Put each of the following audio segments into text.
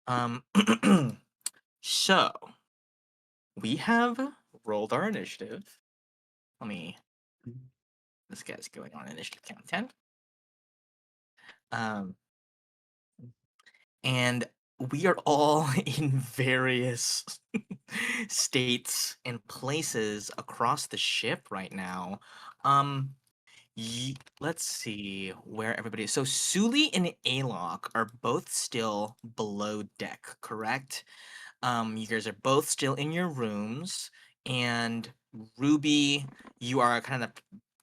Um, so we have rolled our initiative. Let me. This guy's going on initiative count 10. Um, and we are all in various states and places across the ship right now. Um, let's see where everybody is. So Suli and Alok are both still below deck, correct? You guys are both still in your rooms, and Ruby, you are kind of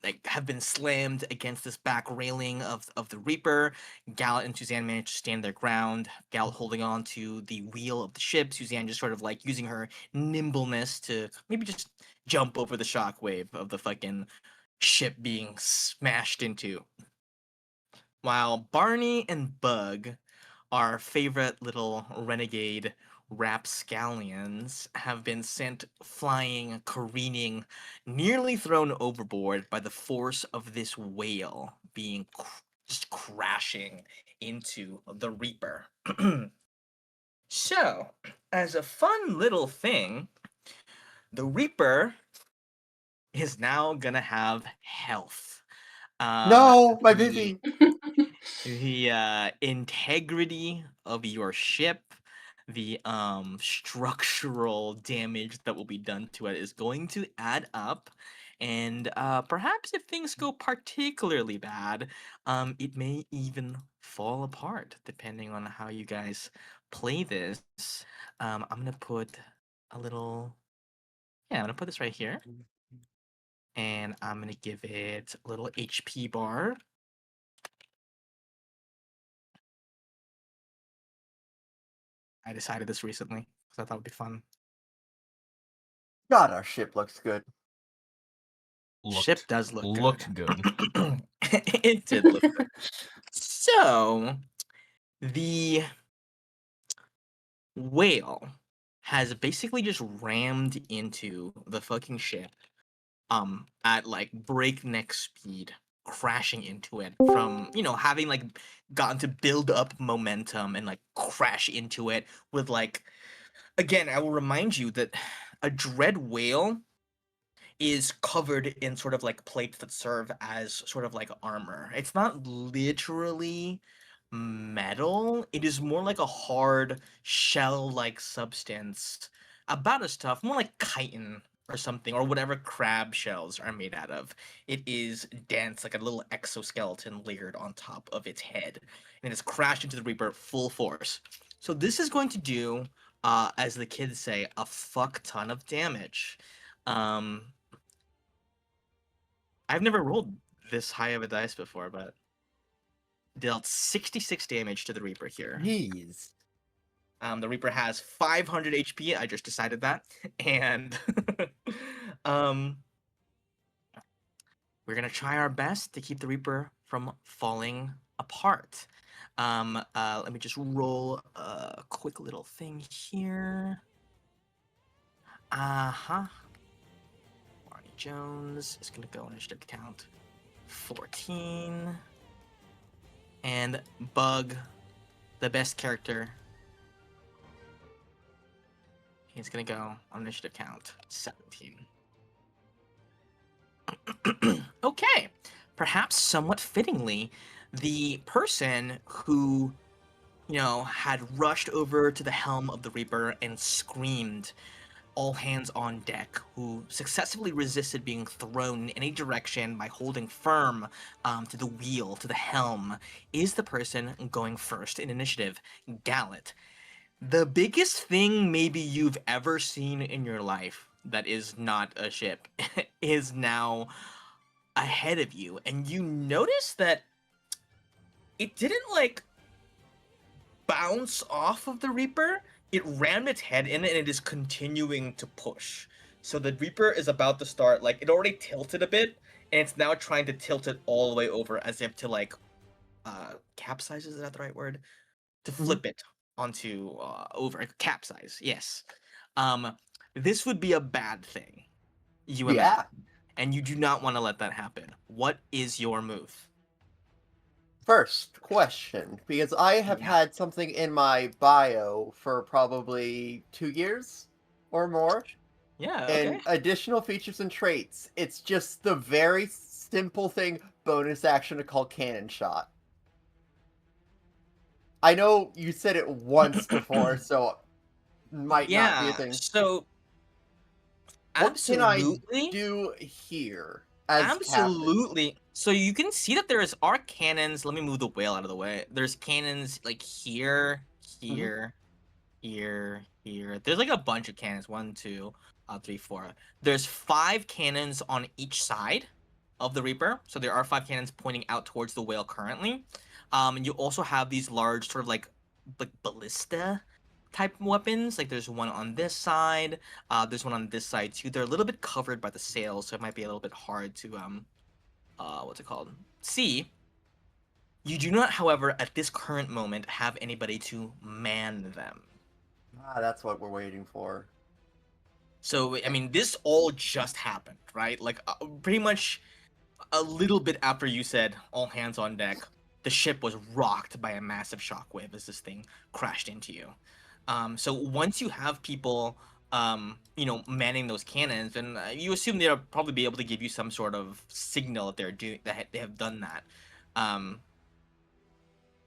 like have been slammed against this back railing of the Reaper. Gallet and Suzanne managed to stand their ground. Gallet holding on to the wheel of the ship. Suzanne just sort of like using her nimbleness to maybe just jump over the shockwave of the fucking ship being smashed into. While Barney and Bug, our favorite little renegade rapscallions, have been sent flying, careening, nearly thrown overboard by the force of this whale being just crashing into the Reaper. So, as a fun little thing, the Reaper is now gonna have health. Um, No, my the baby. the integrity of your ship, the structural damage that will be done to it is going to add up, and perhaps if things go particularly bad, it may even fall apart depending on how you guys play this. I'm gonna put a little, yeah, I'm gonna put this right here, and I'm gonna give it a little HP bar. I decided this recently because I thought it would be fun. God, our ship looks good. Ship Looked does look good. looked good. It did look good. So, the whale has basically just rammed into the fucking ship at like breakneck speed, crashing into it from, having like gotten to build up momentum and like crash into it with like, again, I will remind you that a dread whale is covered in sort of like plates that serve as sort of like armor. It's not literally metal. It is more like a hard shell-like substance, about as tough, more like chitin or something, or whatever crab shells are made out of. It is dense, like a little exoskeleton layered on top of its head, and it has crashed into the Reaper full force. So this is going to do, as the kids say, a fuck ton of damage. Um, I've never rolled this high of a dice before, but dealt 66 damage to the Reaper here. Jeez. The Reaper has 500 HP. I just decided that, and um, we're gonna try our best to keep the Reaper from falling apart. Let me just roll a quick little thing here. Uh-huh. Barney Jones is gonna go initiative count 14. And Bug, the best character, he's gonna go on initiative count 17. Okay, perhaps somewhat fittingly, the person who, had rushed over to the helm of the Reaper and screamed, all hands on deck, who successfully resisted being thrown in any direction by holding firm to the wheel, to the helm, is the person going first in initiative, Gallet. The biggest thing maybe you've ever seen in your life that is not a ship is now ahead of you, and you notice that it didn't like bounce off of the Reaper. It rammed its head in it and it is continuing to push. So the Reaper is about to start, like, it already tilted a bit, and it's now trying to tilt it all the way over as if to, like, capsize, is that the right word? To Mhm. flip it onto, over, capsize, yes. Um, this would be a bad thing, you imagine, Yeah. and you do not want to let that happen. What is your move? First question, because I have Yeah. had something in my bio for probably 2 years or more, Yeah, okay. and additional features and traits. It's just the very simple thing bonus action to call cannon shot. I know you said it once before, so might not be a Yeah, thing. so What can I absolutely. do here as captain? Absolutely. So you can see that are cannons. Let me move the whale out of the way. There's cannons like here, Hmm. here, here. There's like a bunch of cannons. One, two, three, four. There's 5 cannons on each side of the Reaper. So there are 5 cannons pointing out towards the whale currently. And you also have these large sort of like ballista type weapons. Like there's one on this side. There's one on this side too. They're a little bit covered by the sails, so it might be a little bit hard to what's it called? See. You do not, however, at this current moment, have anybody to man them. Ah, that's what we're waiting for. So, I Eh, mean, this all just happened, right? Like, pretty much a little bit after you said all hands on deck, the ship was rocked by a massive shockwave as this thing crashed into you. So once you have people, manning those cannons, then you assume they'll probably be able to give you some sort of signal that they're doing that they have done that. Um,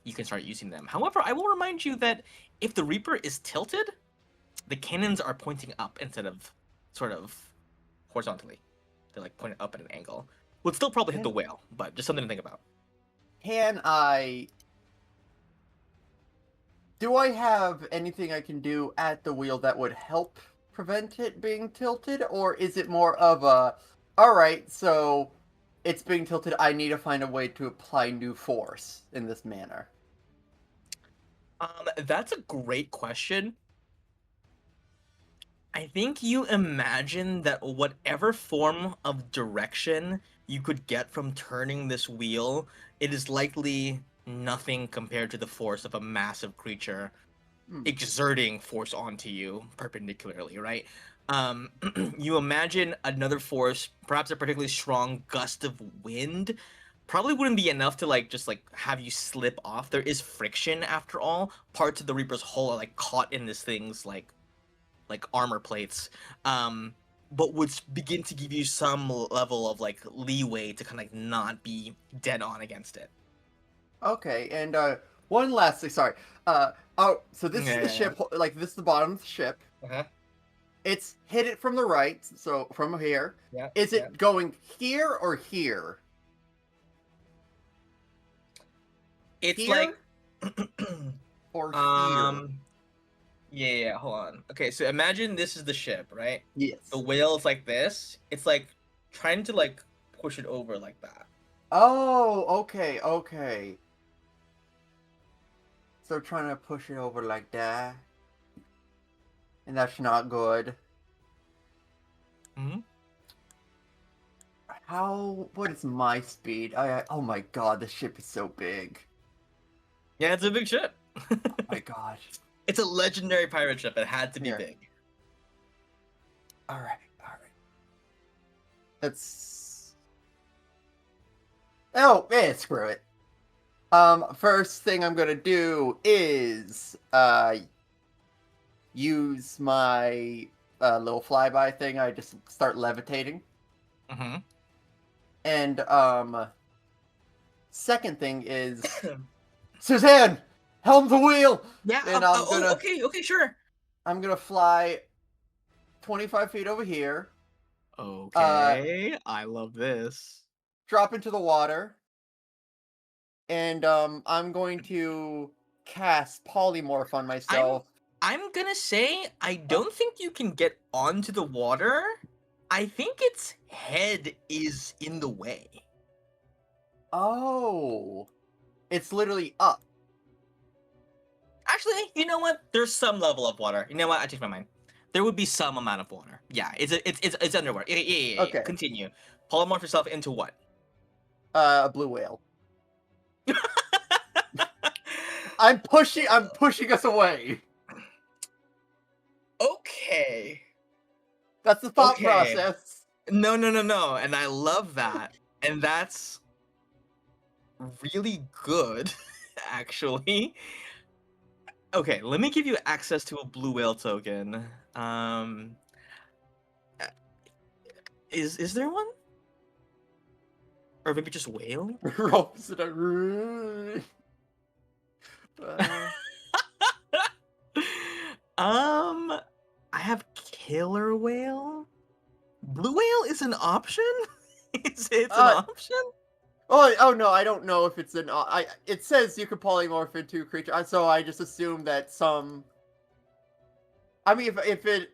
you can start using them. However, I will remind you that if the Reaper is tilted, the cannons are pointing up instead of sort of horizontally. They're like pointing up at an angle. Would still probably hit the Can, whale, but just something to think about. can I Do I have anything I can do at the wheel that would help prevent it being tilted? Or is it more of a, alright, so it's being tilted, I need to find a way to apply new force in this manner? That's a great question. I think you imagine that whatever form of direction you could get from turning this wheel, it is likely nothing compared to the force of a massive creature Hmm. exerting force onto you perpendicularly, right? Um, you imagine another force, perhaps a particularly strong gust of wind, probably wouldn't be enough to like just like have you slip off. There is friction after all. Parts of the Reaper's hull are like caught in this thing's like armor plates. But would begin to give you some level of like leeway to kind of like not be dead on against it. Okay, and one last thing, sorry. So Yeah, this is the yeah, yeah. ship, like this is the bottom of the ship. Uh-huh. It's hit it from the right, so from here. Yeah, Is yeah. it going here or here? It's like Here or here? um yeah, hold on. Okay, so imagine this is the ship, right? The Yes. whale is like this. It's like trying to like push it over like that. Oh, okay, okay. So trying to push it over like that, and that's not good. Hmm. What is my speed? Oh my god, the ship is so big. Yeah, it's a big ship. Oh my god. It's a legendary pirate ship. It had to be Here. big. Alright, alright. Let's... Oh, screw it. First thing I'm gonna do is, use my, little flyby thing. I just start levitating. Hmm. And, second thing is, Suzanne! Helm the wheel! Yeah. And Okay. Okay. Sure. I'm gonna fly 25 feet over here, uh, Okay. I love this. drop into the water, and, I'm going to cast polymorph on I'm myself. I'm gonna say I Uh, don't think you can get onto the water. I think its head is in the way. oh, it's literally up. Actually, you know what? There's some level of water. You know what? I changed my mind. There would be some amount of water. Yeah, it's underwater. Yeah. Okay, Continue. Polymorph yourself into what? a blue whale. I'm pushing us away. Okay. That's the thought Okay. process. No. And I love that. And that's really good, actually. Okay, let me give you access to a blue whale token. Um, uh, is there one? Or maybe just whale? Ropes and a- uh, um, I have killer whale. Blue whale is an option? It's an uh, option? oh no, I don't know if it's an. It says you could polymorph into a creature, so I just assume that some. I mean, if it,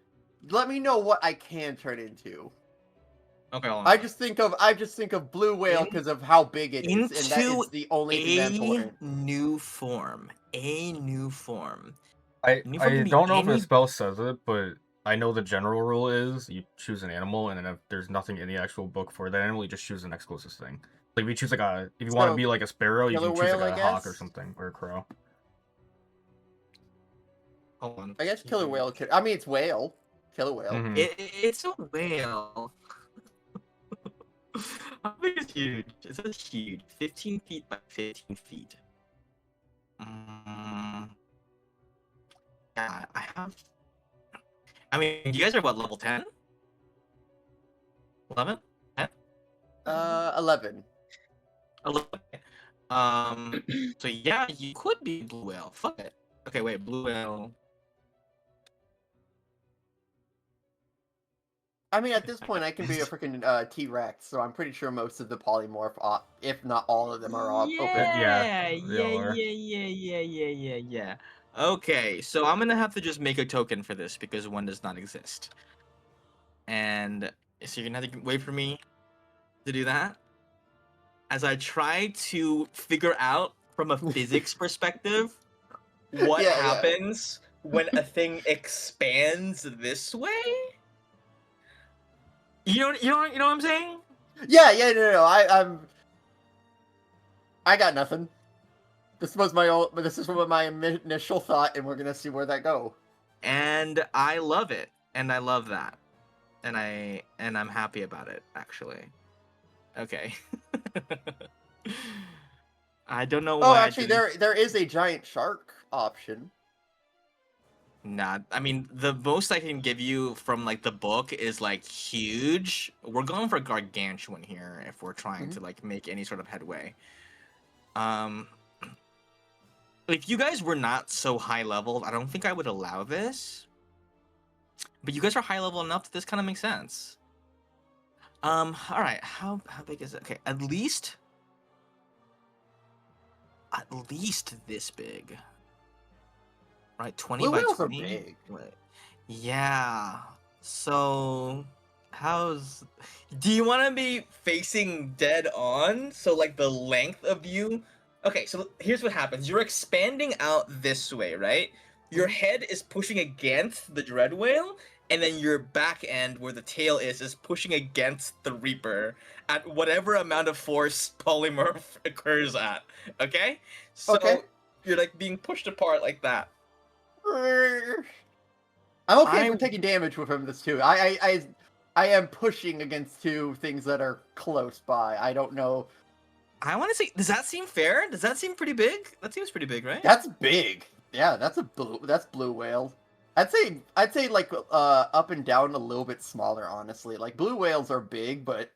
let me know what I can turn into. Okay, hold on. I just think of blue whale In because of how big it is, and that into is the only thing that I'm a pulling. new form. A new form. New form I can be don't know if the any. spell says it, but I know the general rule is you choose an animal, and then if there's nothing in the actual book for that animal, you just choose the next closest thing. Like if you choose if you want to So be like a sparrow, you killer can choose like whale, I a hawk or guess. something, or a crow. Hold on. I guess killer whale. I mean, it's whale. Killer whale. Mm-hmm. It's a whale. How big is huge? It's a huge. 15 feet by 15 feet. Mm, yeah, I have. I mean, you guys are what, level 10? 11? 10? 11. 11. So yeah, you could be blue whale. Fuck it. Okay, wait, blue whale. I mean, at this point, I can be a freaking T-Rex, so I'm pretty sure most of the polymorph, if not all of them, are open. Yeah, Yeah, they yeah, all are. yeah, yeah, yeah, yeah, yeah, yeah. Okay, so I'm gonna have to just make a token for this because one does not exist. And so you're gonna have to wait for me to do that as I try to figure out from a physics perspective what Yeah, yeah. happens when a thing expands this way. You know what I'm saying? Yeah, yeah, no. I got nothing. This is what my initial thought, and we're gonna see where that go. And I love it, and I love that, and I'm happy about it actually. Okay. I don't know Oh, why I actually, didn't. there is a giant shark option. Nah, I mean the most I can give you from like the book is like huge. We're going for gargantuan here if we're trying Mhm. to like make any sort of headway. Um, if you guys were not so high leveled, I don't think I would allow this. But you guys are high level enough that this kind of makes sense. All right, how big is it? Okay, at least this big. Right, 20 Blue by whales are 20? big. Wait. Yeah. So, how's. Do you want to be facing dead on? So, like, the length of you. Okay, so here's what happens you're expanding out this way, right? Your Mhm. head is pushing against the dread whale, and then your back end, where the tail is pushing against the reaper at whatever amount of force polymorph occurs at. Okay? Okay. So, you're like being pushed apart like that. I'm okay I for taking damage with him. This too. I am pushing against two things that are close by. I don't know. I want to say, does that seem fair? Does that seem pretty big? That seems pretty big, right? That's big. Yeah, that's blue whale. I'd say like up and down a little bit smaller, honestly. Like blue whales are big, but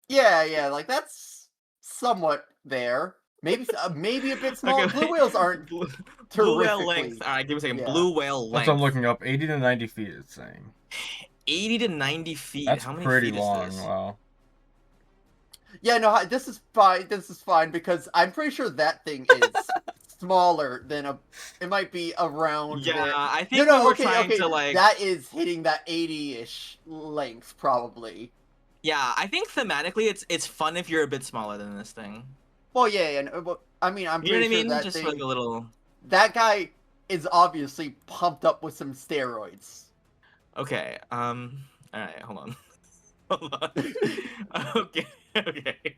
yeah, like that's somewhat there. Maybe a bit Okay, smaller. Blue wait. whales aren't Blue, blue whale length. terrifically. All right, give me a second. Yeah. Blue whale That's what I'm length. looking up. 80 to 90 feet, it's saying. 80 to 90 feet. That's How many pretty feet is long. this? Wow. Yeah, no, this is fine. This is fine because I'm pretty sure that thing is smaller than a. It might be around Yeah, there. I No, think when no, we're okay, trying okay. to like, That is hitting that 80-ish length, probably. yeah, I think thematically it's fun if you're a bit smaller than this thing. Well, yeah, and I mean, I'm You know what pretty I sure mean? that Just for like thing, a little. that guy is obviously pumped up with some steroids. Okay. All right. Hold on. Hold on. Okay. Okay.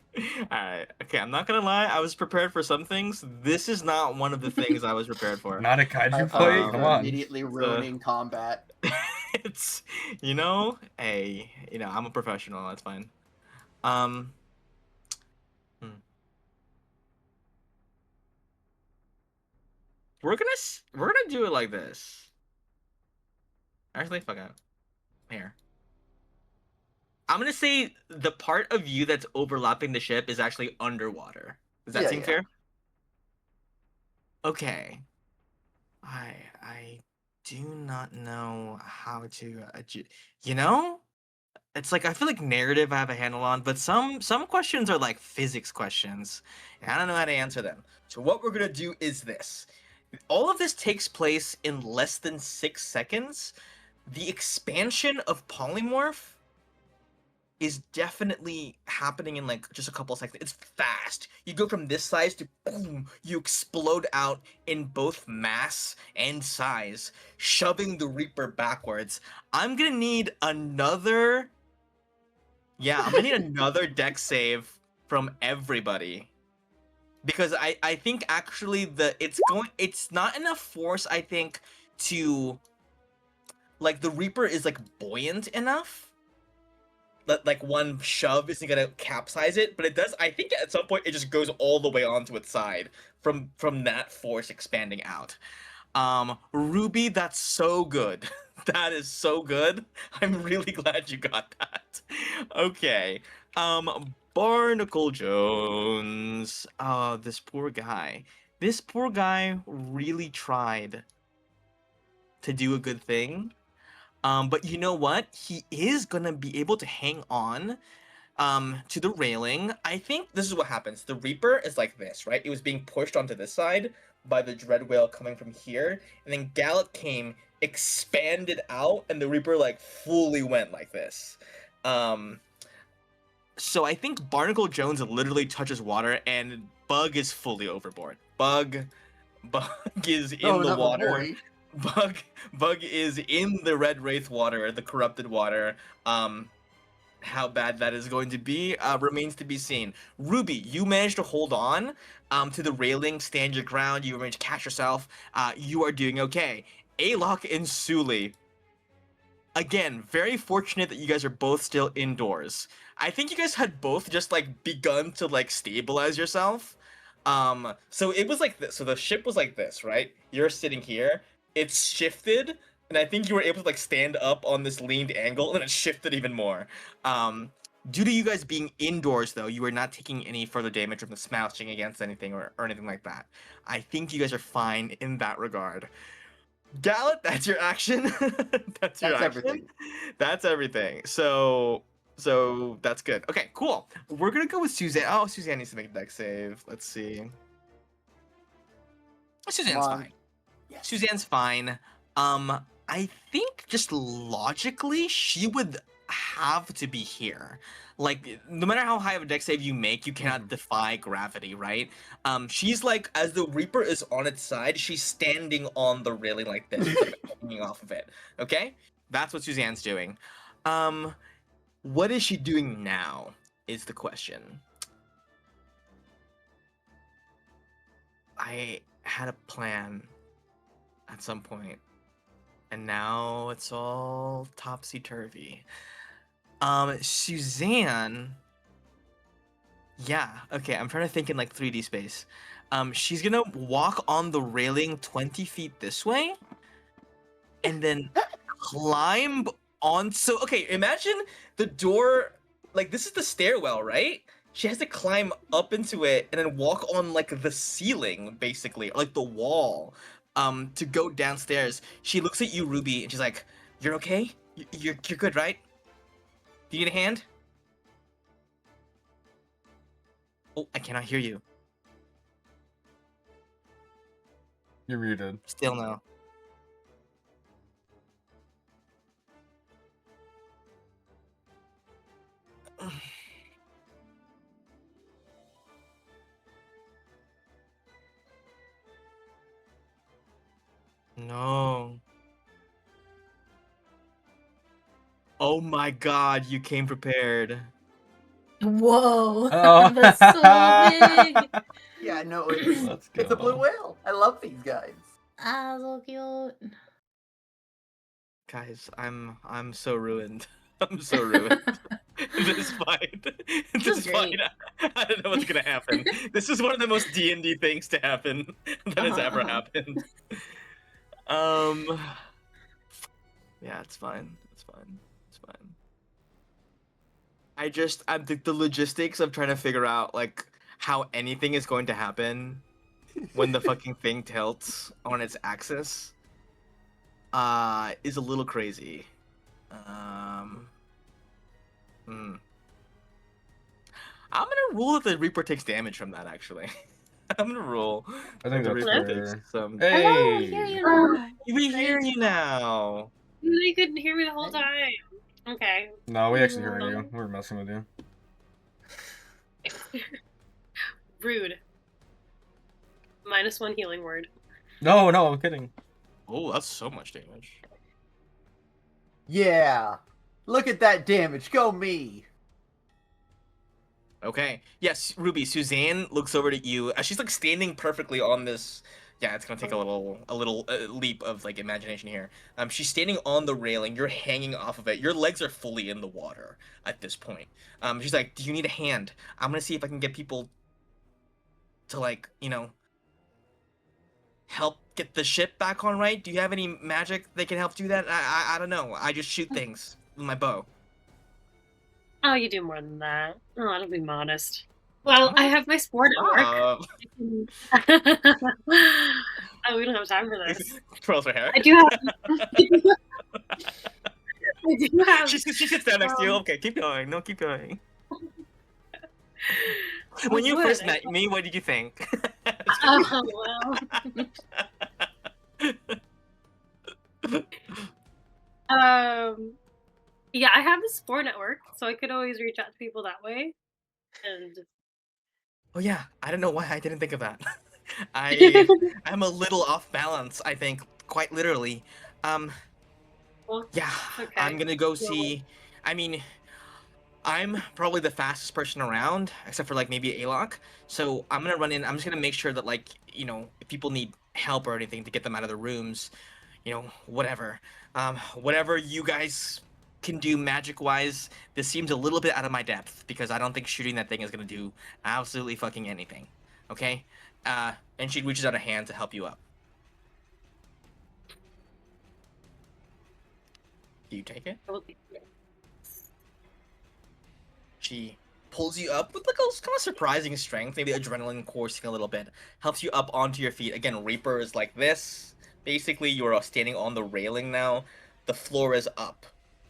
All right. Okay. I'm not gonna lie. I was prepared for some things. This is not one of the things I was prepared for. Not a I kaiju fight? apologize Come for on. immediately The ruining combat. it's hey, I'm a professional. That's fine. Um. hmm. we're gonna do it like this. Actually, fuck it. Here. I'm gonna say the part of you that's overlapping the ship is actually underwater. Does that Yeah, seem yeah. fair? Okay. I do not know how to you know? It's like I feel like narrative I have a handle on, but some questions are like physics questions, and I don't know how to answer them. So what we're gonna do is this. All of this takes place in less than 6 seconds. The expansion of polymorph is definitely happening in like just a couple of seconds. It's fast. You go from this size to boom, you explode out in both mass and size, shoving the Reaper backwards. I'm gonna need another. Yeah, I'm gonna need another deck save from everybody. Because I think actually it's not enough force, I think, to like the Reaper is like buoyant enough that like one shove isn't gonna capsize it, but it does. I think at some point it just goes all the way onto its side from that force expanding out. Ruby, that's so good. That is so good. I'm really glad you got that. Okay. Barnacle Jones. Oh, this poor guy. This poor guy really tried to do a good thing. But you know what? He is gonna be able to hang on to the railing. I think this is what happens. The Reaper is like this, right? It was being pushed onto this side by the Dread Whale coming from here, and then Gallet came, expanded out, and the Reaper like fully went like this. So I think Barnacle Jones literally touches water, and Bug is fully overboard. Bug is in Oh, the not my water. boy. Bug Bug is in the Red Wraith water, the corrupted water. How bad that is going to be remains to be seen. Ruby, you managed to hold on to the railing, stand your ground. You managed to catch yourself. You are doing okay. Alok and Suli, again, very fortunate that you guys are both still indoors. I think you guys had both just like begun to like stabilize yourself. So it was like this. So the ship was like this, right? You're sitting here. It's shifted, and I think you were able to like stand up on this leaned angle, and it shifted even more. Due to you guys being indoors, though, you are not taking any further damage from the smashing against anything or anything like that. I think you guys are fine in that regard. Gallet, that's your action. That's your That's action. everything. That's everything. So that's good. Okay, cool. We're gonna go with Suzanne. Oh, Suzanne needs to make a deck save. Let's see. Come Suzanne's on. fine. Yes. Suzanne's fine. I think just logically she would have to be here. Like, no matter how high of a deck save you make, you cannot defy gravity, right? She's like, as the Reaper is on its side, she's standing on the railing like this, with the hanging off of it. Okay, that's what Suzanne's doing. What is she doing now? Is the question. I had a plan at some point, and now it's all topsy-turvy. Suzanne. Yeah, okay, I'm trying to think in like 3D space. She's gonna walk on the railing 20 feet this way, and then climb on. So, okay, imagine the door, like this is the stairwell, right? She has to climb up into it and then walk on like the ceiling, basically, or like the wall, to go downstairs. She looks at you, Ruby, and she's like, "You're okay? You're good, right? Do you need a hand?" Oh, I cannot hear you. You're muted. Still no. No. Oh my god, you came prepared. Whoa, Oh. that's so big. Yeah, no, Let's it's a blue go. whale. I love these guys. Ah, so cute. Guys, I'm so ruined. I'm so ruined. This fight. This is is fine. great. I don't know what's gonna happen. This is one of the most D&D things to happen that has ever happened. Um. Yeah, it's fine. It's fine. It's fine. I'm the logistics of trying to figure out like how anything is going to happen when the fucking thing tilts on its axis is a little crazy. Um. Hmm. I'm gonna rule that the Reaper takes damage from that. Actually, I'm gonna rule I that think the that's Reaper fair. takes some. Hello, here Hey! you are. We hear you now. You couldn't hear me the whole time. Okay. No, we actually heard you. We were messing with you. Rude. -1 healing word. No, I'm kidding. Oh, that's so much damage. Yeah. Look at that damage. Go me. Okay. Yes, Ruby. Suzanne looks over to you. She's like standing perfectly on this. Yeah, it's gonna take a little leap of like imagination here. She's standing on the railing. You're hanging off of it. Your legs are fully in the water at this point. She's like, "Do you need a hand? I'm gonna see if I can get people to like, help get the ship back on right. Do you have any magic that can help do that? I don't know. I just shoot things with my bow." Oh, you do more than that. Oh, don't be modest. Well, I have my sport at work. Oh, we don't have time for this. Twirls her hair. I do have. I do have. She sits down next to you. Okay, keep going. No, keep going. When you good. first met me, what did you think? Oh, well. Yeah, I have the sport network, so I could always reach out to people that way. And Oh yeah, I don't know why I didn't think of that. I'm a little off balance, I think, quite literally. well, Yeah, okay. I'm gonna go see. I mean, I'm probably the fastest person around, except for like maybe Alok. So I'm gonna run in. I'm just gonna make sure that like if people need help or anything to get them out of the rooms, whatever. Whatever you guys can do magic wise, this seems a little bit out of my depth because I don't think shooting that thing is gonna do absolutely fucking anything. Okay? And she reaches out a hand to help you up. Do you take it? I will take it. She pulls you up with like a kind of surprising strength, maybe adrenaline coursing a little bit, helps you up onto your feet. Again, Reaper is like this. Basically, you're standing on the railing now. The floor is up.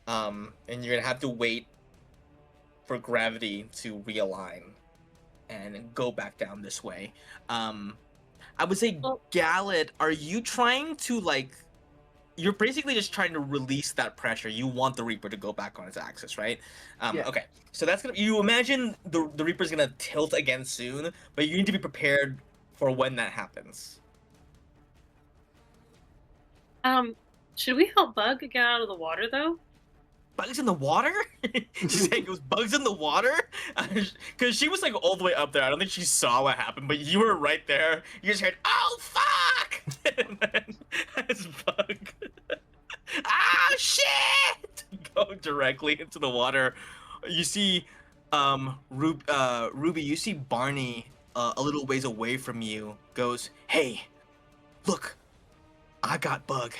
And you're gonna have to wait for gravity to realign and go back down this way. I would say, Gallet, are you trying to like? You're basically just trying to release that pressure. You want the Reaper to go back on its axis, right? Yeah. Okay, so that's gonna. You imagine the Reaper's gonna tilt again soon, but you need to be prepared for when that happens. Should we help Bug get out of the water though? Bugs in the water? She's saying it was bugs in the water? Because she was like all the way up there. I don't think she saw what happened, but you were right there. You just heard, "Oh fuck!" And then as Bug, "Ah shit!" Go directly into the water. You see, Ruby. You see Barney a little ways away from you. Goes, "Hey, look, I got Bug.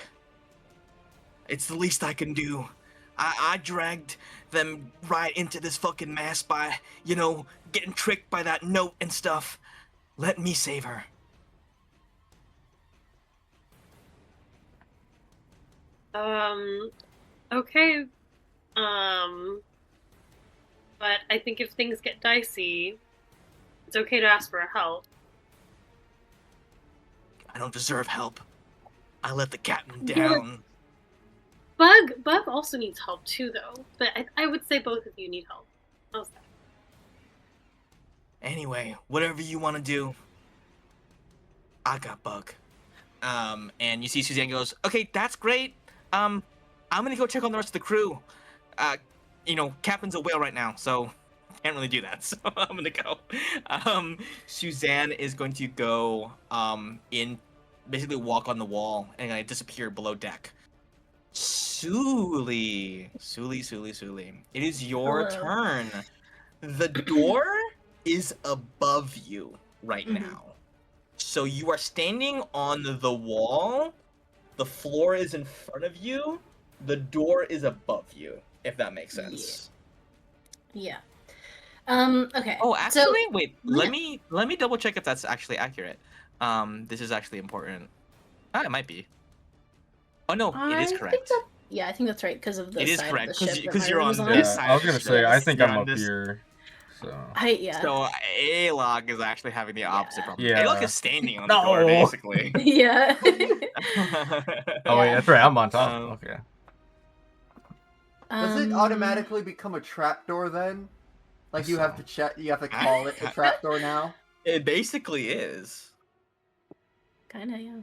It's the least I can do. I dragged them right into this fucking mess by, getting tricked by that note and stuff. Let me save her." Okay. But I think if things get dicey, it's okay to ask for help. I don't deserve help. I let the captain down. Bug also needs help too, though. But I would say both of you need help. How's that? Anyway, whatever you want to do, I got Bug. And you see Suzanne goes, "Okay, that's great. I'm gonna go check on the rest of the crew. Captain's a whale right now, so can't really do that. So I'm gonna go." Suzanne is going to go basically walk on the wall and disappear below deck. Suli. It is your Hello. turn. The door is above you right Mhm. now. So you are standing on the wall. The floor is in front of you. The door is above you, if that makes sense. Yeah. Okay. Oh, So actually, wait. yeah. Let me double check if that's actually accurate. This is actually important. Ah, it might be. Oh no, it is I think correct. that yeah, I think that's right because of the It is side of the correct ship that because my you're room is on on. this Yeah, side I of was the gonna ship. say, I Yes. think You're I'm on up this. here. So Yeah. So Alog is actually having the opposite Yeah. problem. Yeah. Alog is standing on the door, No. basically. Yeah. Oh wait, Yeah. that's right. I'm on top. Um, Okay. Does it Um, automatically become a trapdoor then? Like you have to check, you have to call it a trapdoor now? It basically is. Kinda, yeah.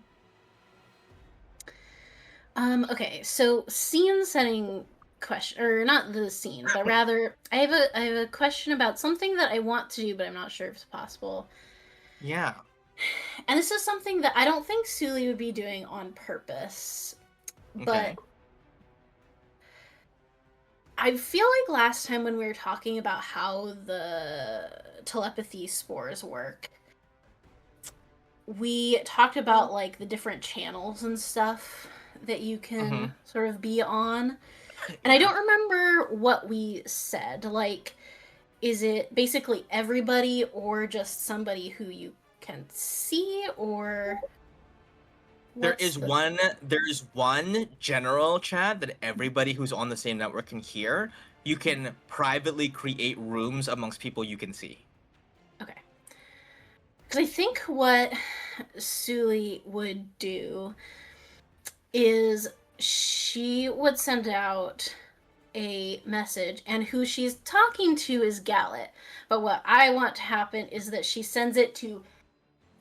Okay, so scene setting question, or not the scene, but rather, I have a question about something that I want to do, but I'm not sure if it's possible. Yeah. And this is something that I don't think Suli would be doing on purpose, Okay. but I feel like last time when we were talking about how the telepathy spores work, we talked about like the different channels and stuff that you can sort of be on. And I don't remember what we said. Like, is it basically everybody or just somebody who you can see, or There what's is the... one general chat that everybody who's on the same network can hear. You can privately create rooms amongst people you can see. Okay. Because I think what Suli would do is she would send out a message, and who she's talking to is Gallet. But what I want to happen is that she sends it to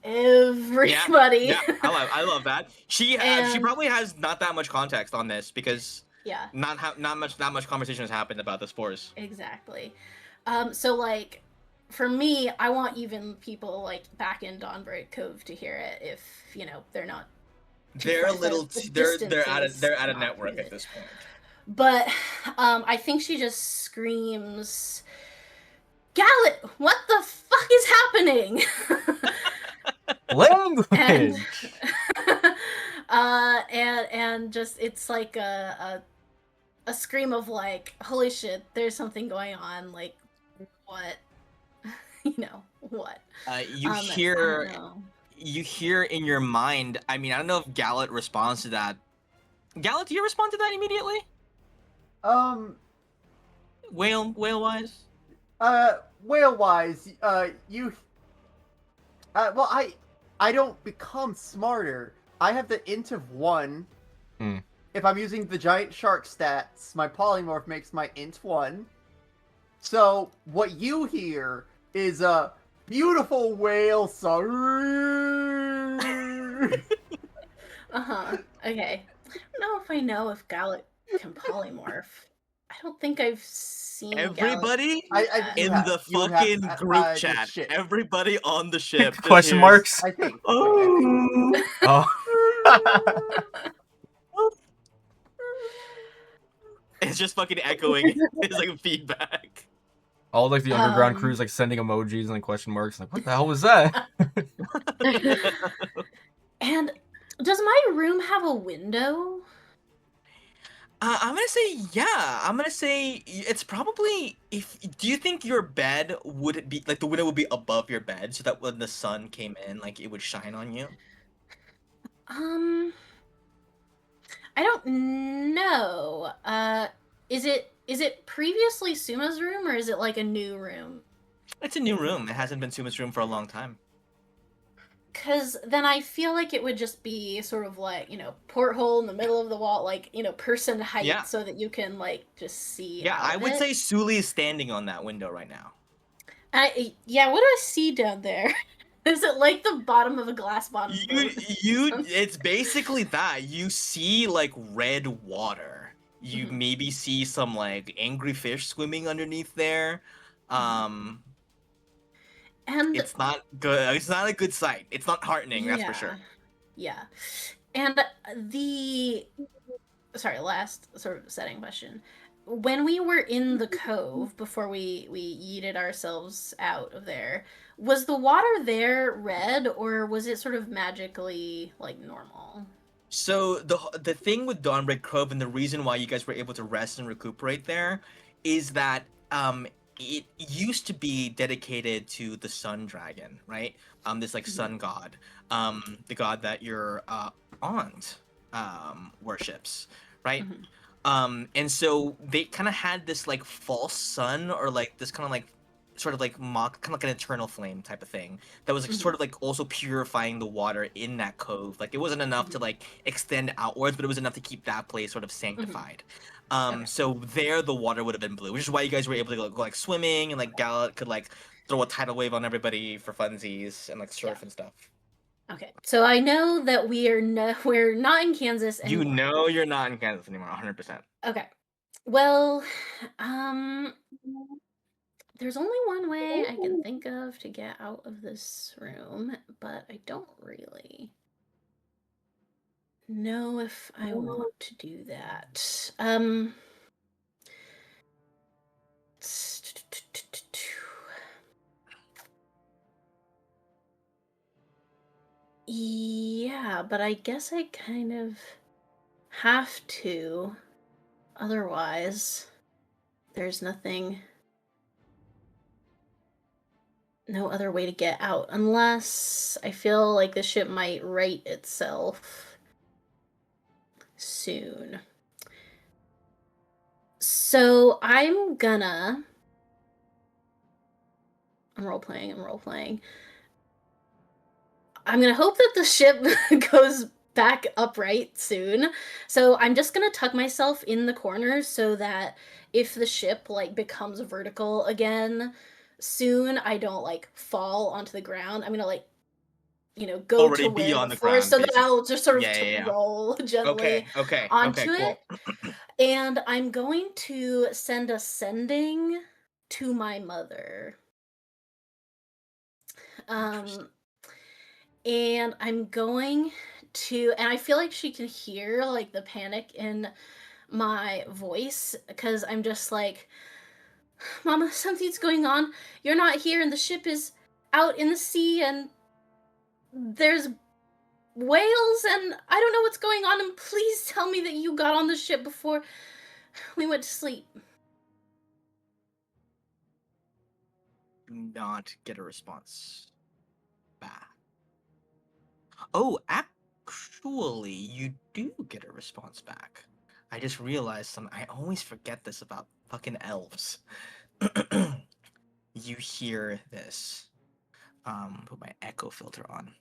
everybody. Yeah, I love that. She And probably has not that much context on this because yeah, not much conversation has happened about the spores. exactly. So like for me, I want even people like back in Dawnbreak Cove to hear it if, you know, they're not too They're far, a little the they're at a not network at permitted. this point. But I think she just screams, Gallet, what the fuck is happening? and Language. and just it's like a scream of like, holy shit, there's something going on, like what? You know, what? You I hear don't know. you hear in your mind. I mean, I don't know if Gallet responds to that. Gallet, do you respond to that immediately? Whale wise? Whale-wise, you... well, I don't become smarter. I have the int of 1. Hmm. If I'm using the giant shark stats, my polymorph makes my int 1. So, what you hear is a beautiful whale song. Okay. I don't know if I know if Gallet can polymorph. I don't think I've seen Everybody I in have. the You would have fucking group the chat, ship. everybody on the ship just Question hears, marks. I think. Oh. Oh. It's just fucking echoing. It's like feedback. All like the underground Um, crews like sending emojis and like question marks. Like, what the hell was that? And does my room have a window? I'm gonna say yeah. I'm gonna say it's probably if. Do you think your bed would be like the window would be above your bed so that when the sun came in, like it would shine on you? I don't know. Is it previously Suma's room, or is it like a new room? It's a new room. It hasn't been Suma's room for a long time. Because then I feel like it would just be sort of like, you know, porthole in the middle of the wall, like, you know, person height, Yeah. so that you can like just see. Yeah, out I of would it. say Suli is standing on that window right now. Yeah, what do I see down there? Is it like the bottom of a glass bottom boat? It's basically that. You see like red water. You Mhm. maybe see some like angry fish swimming underneath there. And It's not good. It's not a good sight. It's not heartening, that's for sure. yeah. And the sorry, last sort of setting question. When we were in the cove before we yeeted ourselves out of there, was the water there red or was it sort of magically like normal? So the thing with Dawnbreak Cove and the reason why you guys were able to rest and recuperate there is that it used to be dedicated to the Sun Dragon, right? This like sun god, the god that your aunt worships, right? Mhm. And so they kind of had this like false sun or like this kind of like sort of like mock kind of like an eternal flame type of thing that was like sort of like also purifying the water in that cove. Like it wasn't enough to like extend outwards, but it was enough to keep that place sort of sanctified. Okay. So there the water would have been blue, which is why you guys were able to go like swimming and like Gallet could like throw a tidal wave on everybody for funsies and like surf Yeah. and stuff. Okay. So I know that we're not in Kansas You anymore. know you're not in Kansas anymore, 100%. Okay. Well, um there's only one way I can think of to get out of this room, but I don't really know if I want to do that. Yeah, but I guess I kind of have to. Otherwise, there's no other way to get out unless I feel like the ship might right itself soon. So I'm role playing. I'm gonna hope that the ship goes back upright soon. So I'm just gonna tuck myself in the corner so that if the ship like becomes vertical again soon, I don't like fall onto the ground. I'm gonna like go Already to be where on the the floor ground, so that basically. I'll just sort of Yeah, yeah, yeah. roll gently Okay, onto it. cool. And I'm going to send a sending to my mother. Um, and I'm going and I feel like she can hear like the panic in my voice because I'm just like, Mama, something's going on. You're not here, and the ship is out in the sea, and there's whales, and I don't know what's going on. And please tell me that you got on the ship before we went to sleep. Do not get a response back. Oh, actually, you do get a response back. I just realized something. I always forget this about fucking elves. You hear this. Put my echo filter on.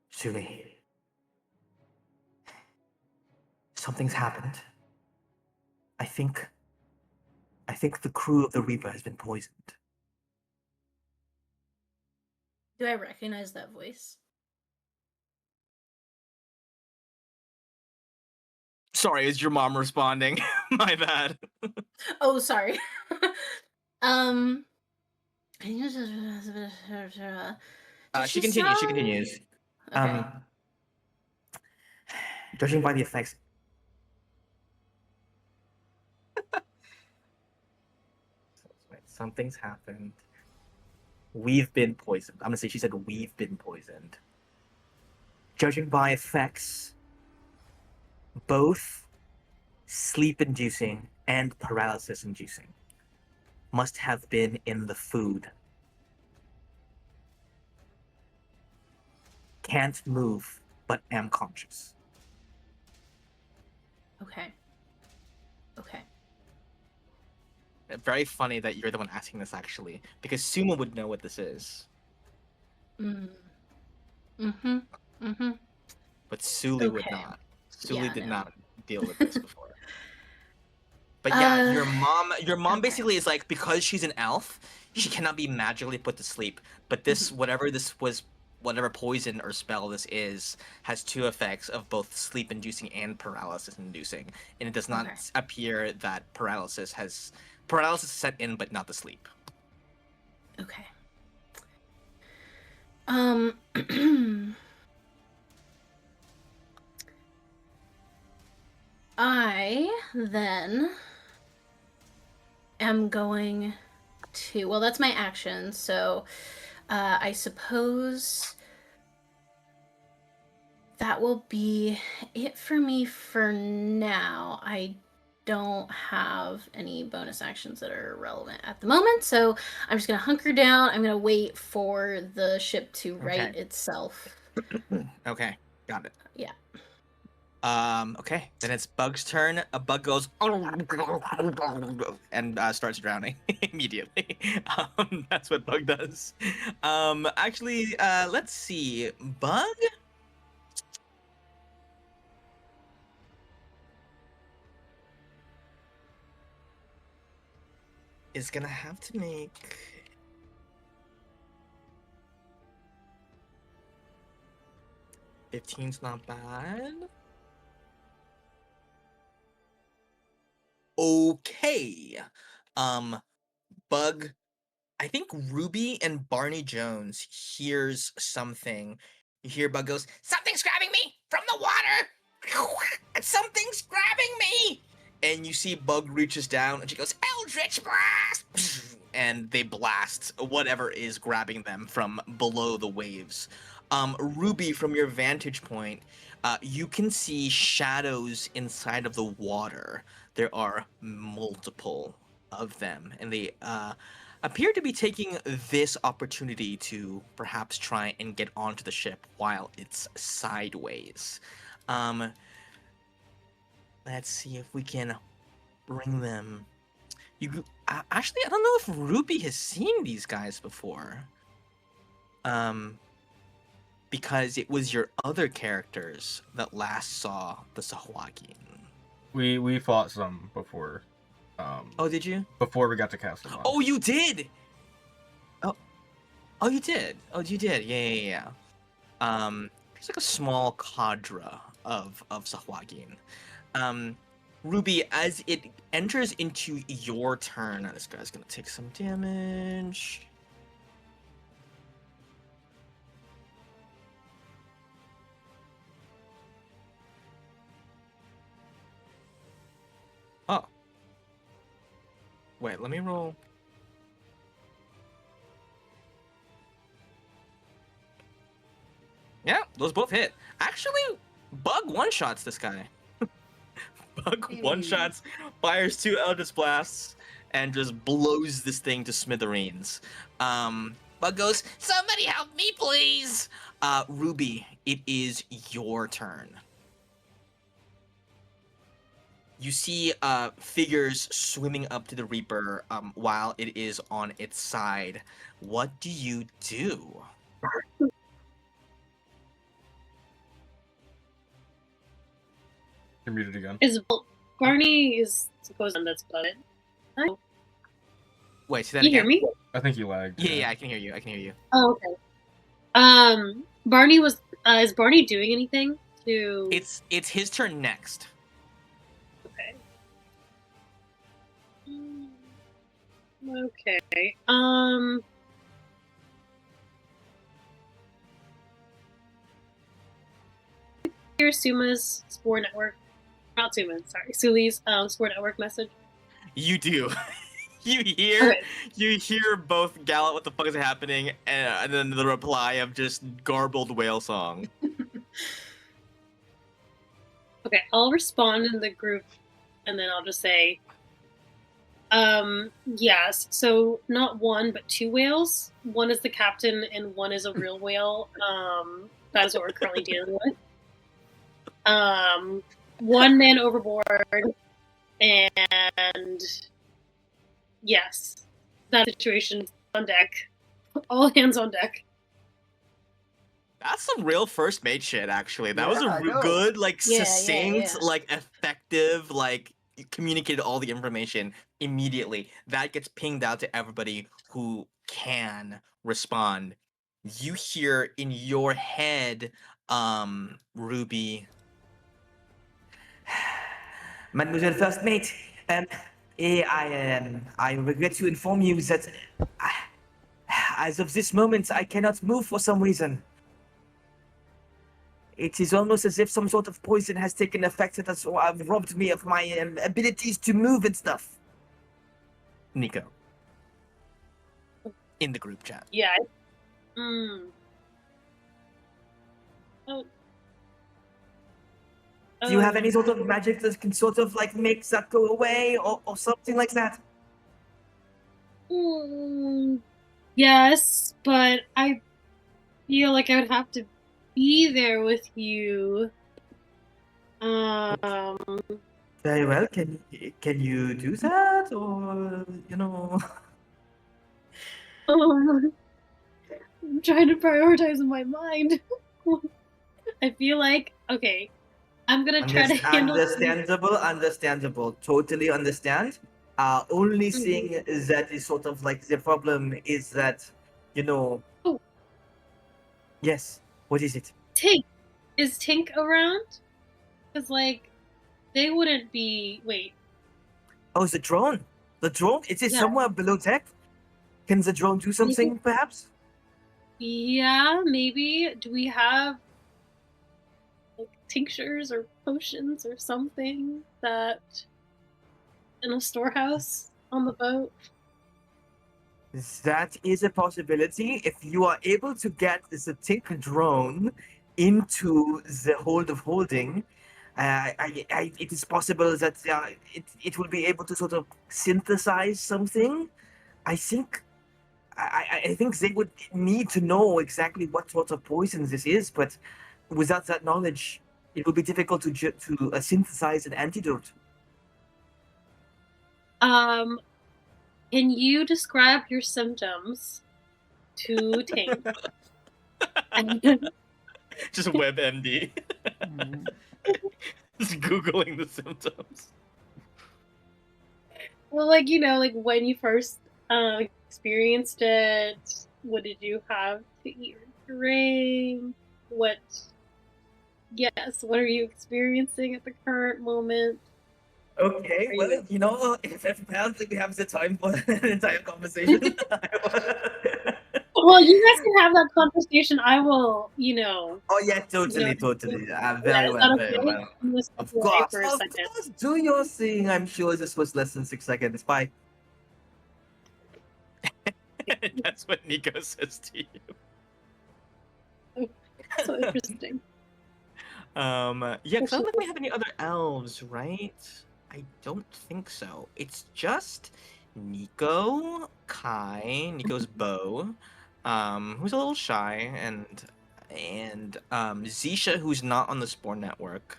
Suli, something's happened. I think the crew of the Reaper has been poisoned. Do I recognize that voice? Sorry, is your mom responding? My bad. Oh, sorry. um. She continues. She continues. Okay. Judging by the effects. Something's happened. We've been poisoned. I'm gonna say she said we've been poisoned. Judging by effects, both sleep-inducing and paralysis-inducing must have been in the food. Can't move, but am conscious. Okay. Very funny that you're the one asking this, actually, because Suma would know what this is. But Suli would Okay. not. Suli Yeah, did no. not deal with this before. But yeah, your mom okay. basically is like, because she's an elf, she cannot be magically put to sleep. But this, whatever poison or spell this is, has two effects of both sleep-inducing and paralysis-inducing. And it does not appear that paralysis set in, but not the sleep. Okay. I then am going to. Well, that's my action, so I suppose that will be it for me for now. I don't have any bonus actions that are relevant at the moment, so I'm just gonna hunker down. I'm gonna wait for the ship to right Okay. itself. Okay, got it. Yeah. Okay, then it's Bug's turn. A bug goes and starts drowning immediately. That's what Bug does. Actually, let's see. Bug is gonna have to make. $15's not bad. Okay. Bug, I think Ruby and Barney Jones hears something. You hear Bug goes, "Something's grabbing me from the water! Something's grabbing me!" And you see Bug reaches down and she goes, "Eldritch Blast!" And they blast whatever is grabbing them from below the waves. Ruby, from your vantage point, you can see shadows inside of the water. There are multiple of them, and they appear to be taking this opportunity to perhaps try and get onto the ship while it's sideways. Let's see if we can bring them. Actually, I don't know if Ruby has seen these guys before. Because it was your other characters that last saw the Sahuagin. We fought some before. Oh, did you? Before we got to Castle. Oh, you did. Oh, you did. Oh, you did. Yeah. There's like a small cadre of Sahuagin. Ruby, as it enters into your turn, this guy's gonna take some damage. Oh. Wait, let me roll. Yeah, those both hit. Actually, Bug one-shots this guy. Bug one-shots, fires 2 Eldritch Blasts, and just blows this thing to smithereens. Bug goes, "Somebody help me, please!" Ruby, it is your turn. You see figures swimming up to the Reaper while it is on its side. What do you do? You're muted again. Barney is supposed to that's about it. Wait, say that You again? hear me? I think you lagged. Yeah, I can hear you. I can hear you. Oh, okay. Barney was is Barney doing anything to It's his turn next. Okay. Okay. Here's Suma's Spore Network. Not Suma's, sorry. Suli's Spore Network message. You do. You Okay. hear both Gallant, what the fuck is happening, and then the reply of just garbled whale song. Okay, I'll respond in the group and then I'll just say yes, so not one but 2 whales. One is the captain and one is a real whale. That is what we're currently dealing with. 1 man overboard, and yes, that situation on deck. All hands on deck. That's some real first mate shit, actually. That was Yeah, I a know. good, like, Yeah, succinct, yeah. like, effective, like, you communicated all the information immediately. That gets pinged out to everybody who can respond. You hear in your head, Ruby. Mademoiselle First Mate, I regret to inform you that as of this moment, I cannot move for some reason. It is almost as if some sort of poison has taken effect that has robbed me of my abilities to move and stuff. Nico. In the group chat. Yeah. Mm. Oh. Do you have any sort of magic that can sort of like make that go away or something like that? Yes, but I feel like I would have to be there with you. Very well. Can you do that, or you know? I'm trying to prioritize in my mind. I feel like okay, I'm gonna try to handle this. Understandable. Totally understand. Only thing that is sort of like the problem is that, you know. Oh. Yes. What is it? Tink. Is Tink around? Because like, they wouldn't be. Wait. Oh, the drone. The drone. Is it Yeah. somewhere below deck? Can the drone do something, perhaps? Yeah, maybe. Do we have like tinctures or potions or something that in a storehouse on the boat? That is a possibility. If you are able to get the Tink drone into the hold of holding, it is possible that it will be able to sort of synthesize something. I think I think they would need to know exactly what sort of poison this is, but without that knowledge, it will be difficult to synthesize an antidote. Can you describe your symptoms to Tink? Just WebMD. Just Googling the symptoms. Well, like, you know, like when you first experienced it, what did you have to eat or drink? What are you experiencing at the current moment? Okay, Are well, you- you know, if I don't think we have the time for an entire conversation. Well, you guys can have that conversation. I will, you know. Oh yeah, totally. Yeah, Very is well, that very okay? well. I'm gonna step Of away course, for a second. do your thing. I'm sure this was less than 6 seconds. Bye. That's what Nico says to you. So interesting. Yeah, because I don't think we have any other elves, right? I don't think so. It's just Nico, Kai, Nico's beau, who's a little shy, and Zisha, who's not on the Spore network.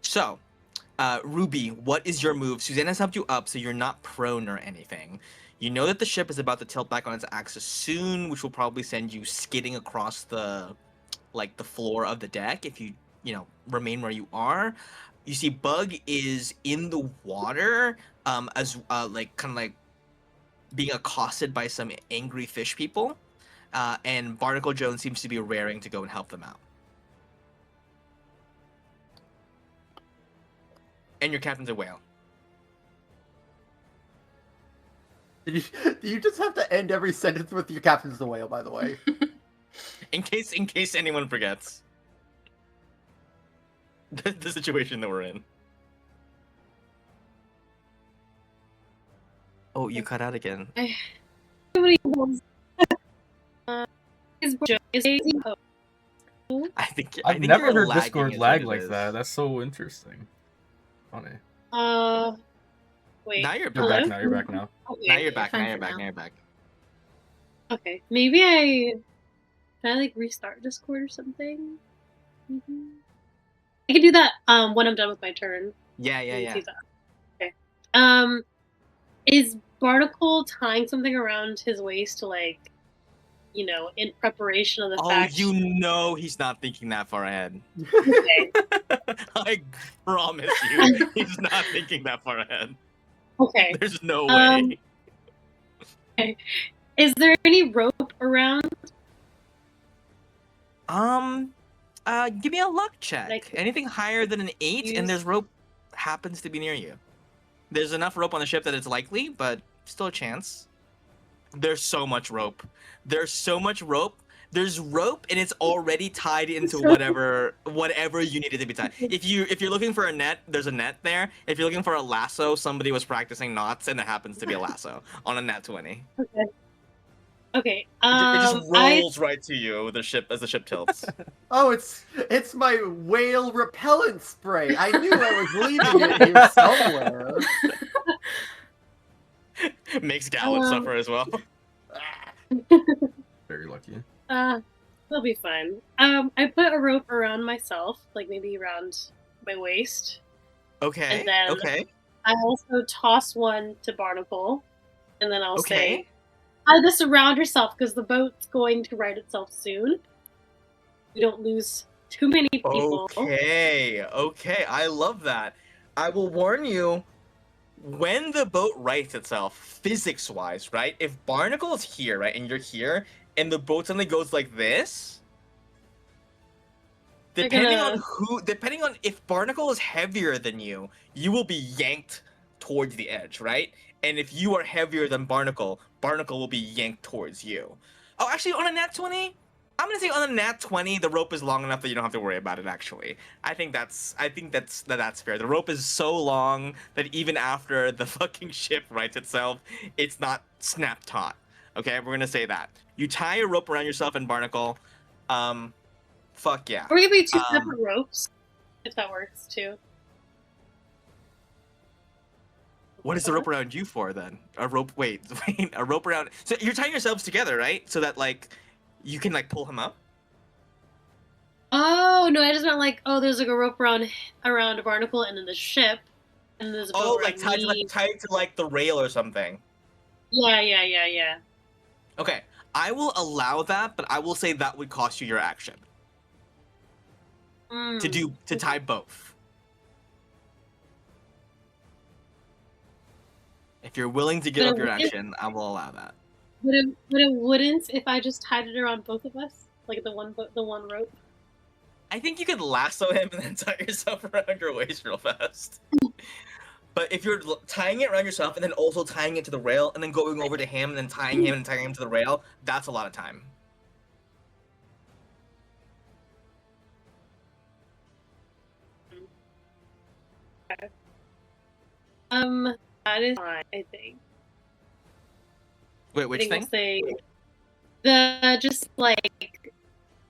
So, Ruby, what is your move? Suzanne has helped you up, so you're not prone or anything. You know that the ship is about to tilt back on its axis soon, which will probably send you skidding across the floor of the deck if you remain where you are. You see Bug is in the water, as being accosted by some angry fish people, and Barnacle Jones seems to be raring to go and help them out. And your captain's a whale. Do you just have to end every sentence with your captain's the whale, by the way? In case anyone forgets the situation that we're in. Oh, you cut out again. I think I've you're never heard lagging Discord is lag what like it that. is. That's so interesting. Funny. Wait. Now you're You're back. back now. You're back now. Okay, Now you're back. fine Now you're for back. now. Now you're back. Okay, maybe can I like restart Discord or something? I can do that when I'm done with my turn. Yeah. Let me see that. Okay. Is Barnacle tying something around his waist to like, you know, in preparation of the Oh, fact? you know he's not thinking that far ahead. Okay. I promise you, he's not thinking that far ahead. Okay. There's no way. Okay. Is there any rope around? Give me a luck check. Like, Anything higher than an 8, and there's rope happens to be near you. There's enough rope on the ship that it's likely, but still a chance. There's so much rope. There's so much rope There's rope and it's already tied into So- whatever you need it to be tied. If you're looking for a net, there's a net there. If you're looking for a lasso, somebody was practicing knots and there happens to be a lasso on a nat 20. Okay. Okay. It just I rolls right to you the ship as the ship tilts. Oh, it's my whale repellent spray. I knew I was leaving it here somewhere. Makes Gallant suffer as well. Very lucky. they'll be fine. I put a rope around myself, like maybe around my waist. Okay. And then- okay. I also toss one to Barnacle, and then I'll Okay. say, "Tie this around yourself because the boat's going to right itself soon. We don't lose too many people." Okay. Okay. I love that. I will warn you. When the boat rights itself, physics-wise, right? If Barnacle is here, right, and you're here, and the boat suddenly goes like this, They're depending gonna- on if Barnacle is heavier than you will be yanked towards the edge, right? And if you are heavier than Barnacle, Barnacle will be yanked towards you. Oh, actually, on a nat 20, I'm gonna say on a nat 20, the rope is long enough that you don't have to worry about it. Actually, I think that's fair. The rope is so long that even after the fucking ship rights itself, it's not snap taut. Okay, we're gonna say that. You tie a rope around yourself and Barnacle. Fuck yeah. Or it could be two Um, separate ropes, if that works too. What is the rope around you for then? A rope? Wait, a rope around. So you're tying yourselves together, right? So that like you can like pull him up. Oh no, I just meant like, oh, there's like a rope around a Barnacle and then the ship, and there's a boat Oh, around like tied me. to like the rail or something. Yeah. Okay, I will allow that, but I will say that would cost you your action to tie both. If you're willing to give But up your it- action, I will allow that. But it wouldn't if I just tied it around both of us, like the one rope. I think you could lasso him and then tie yourself around your waist real fast. But if you're tying it around yourself and then also tying it to the rail and then going over to him and then tying him and tying him to the rail, that's a lot of time. That is fine, I think. Wait, I which think thing? we'll say the just like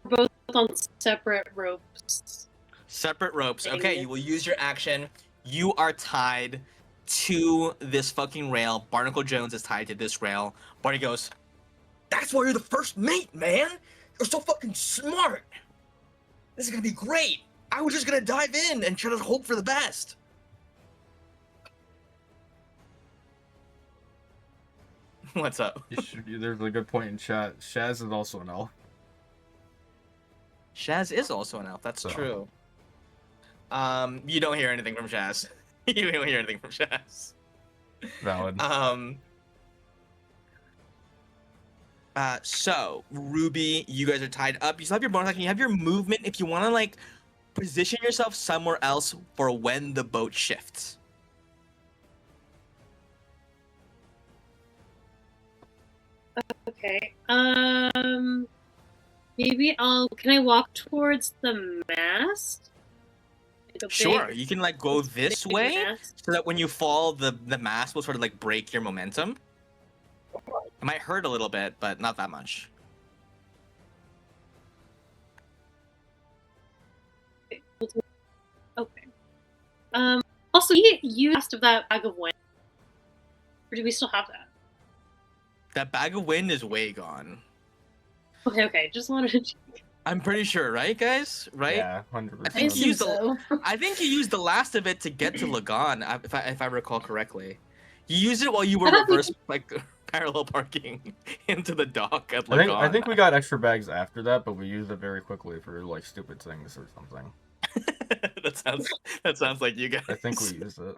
both on separate ropes. Separate ropes. Dang Okay, it. you will use your action. You are tied to this fucking rail. Barnacle Jones is tied to this rail. Barney goes, "That's why you're the first mate, man! You're so fucking smart! This is gonna be great! I was just gonna dive in and try to hope for the best!" What's up? There's a good point in chat. Shaz is also an elf. Shaz is also an elf, that's So. true. You don't hear anything from Shaz. You don't hear anything from Shaz. Valid. So Ruby, you guys are tied up. You still have your bonus action. You have your movement if you want to like position yourself somewhere else for when the boat shifts. Okay. Maybe can I walk towards the mast? Like a Sure, big- you can like go big this way mast? so that when you fall, the mast will sort of like break your momentum. It might hurt a little bit, but not that much. Okay. Also, you asked of that bag of wind. Or do we still have that? That bag of wind is way gone. Okay. Just wanted to. I'm pretty sure, right, guys? Right? Yeah, I 100%. think I you used assume so. I think you used the last of it to get to Lagan, if I recall correctly. You used it while you were I thought we- reverse like parallel parking into the dock at I Lagan. think we got extra bags after that, but we used it very quickly for like stupid things or something. that sounds like you guys. I think we used it.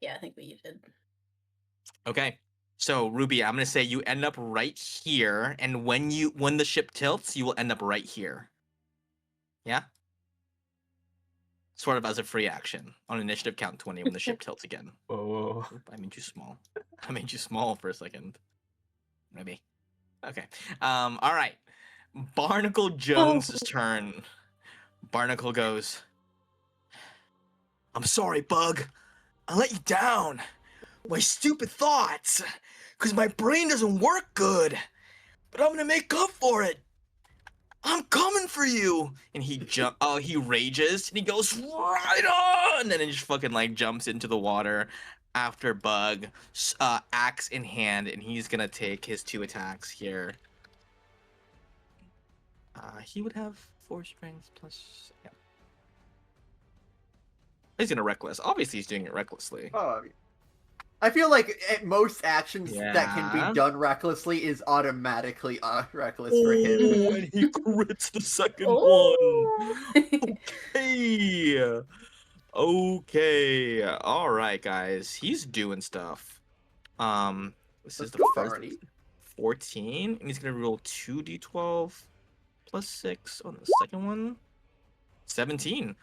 Yeah, I think we did. Okay. So Ruby, I'm gonna say you end up right here, and when the ship tilts, you will end up right here. Yeah? Sort of as a free action on initiative count 20 when the ship tilts again. Whoa. Oop, I made you small. I made you small for a second. Maybe. Okay. All right. Barnacle Jones's turn. Barnacle goes, I'm sorry, Bug. I let you down. My stupid thoughts. Because my brain doesn't work good. But I'm going to make up for it. I'm coming for you. And he rages and he goes right on. And then he just fucking like jumps into the water after Bug, axe in hand. And he's going to take his 2 attacks here. He would have 4 strength plus. Yeah. He's gonna reckless. Obviously, he's doing it recklessly. Oh, I feel like most actions that can Yeah. be done recklessly is automatically reckless for him. Oh, and he crits the second one. Oh. Hey. Okay. All right, guys. He's doing stuff. This is Let's the go first already. 14, and he's gonna roll 2d12 plus 6 on the second one. 17.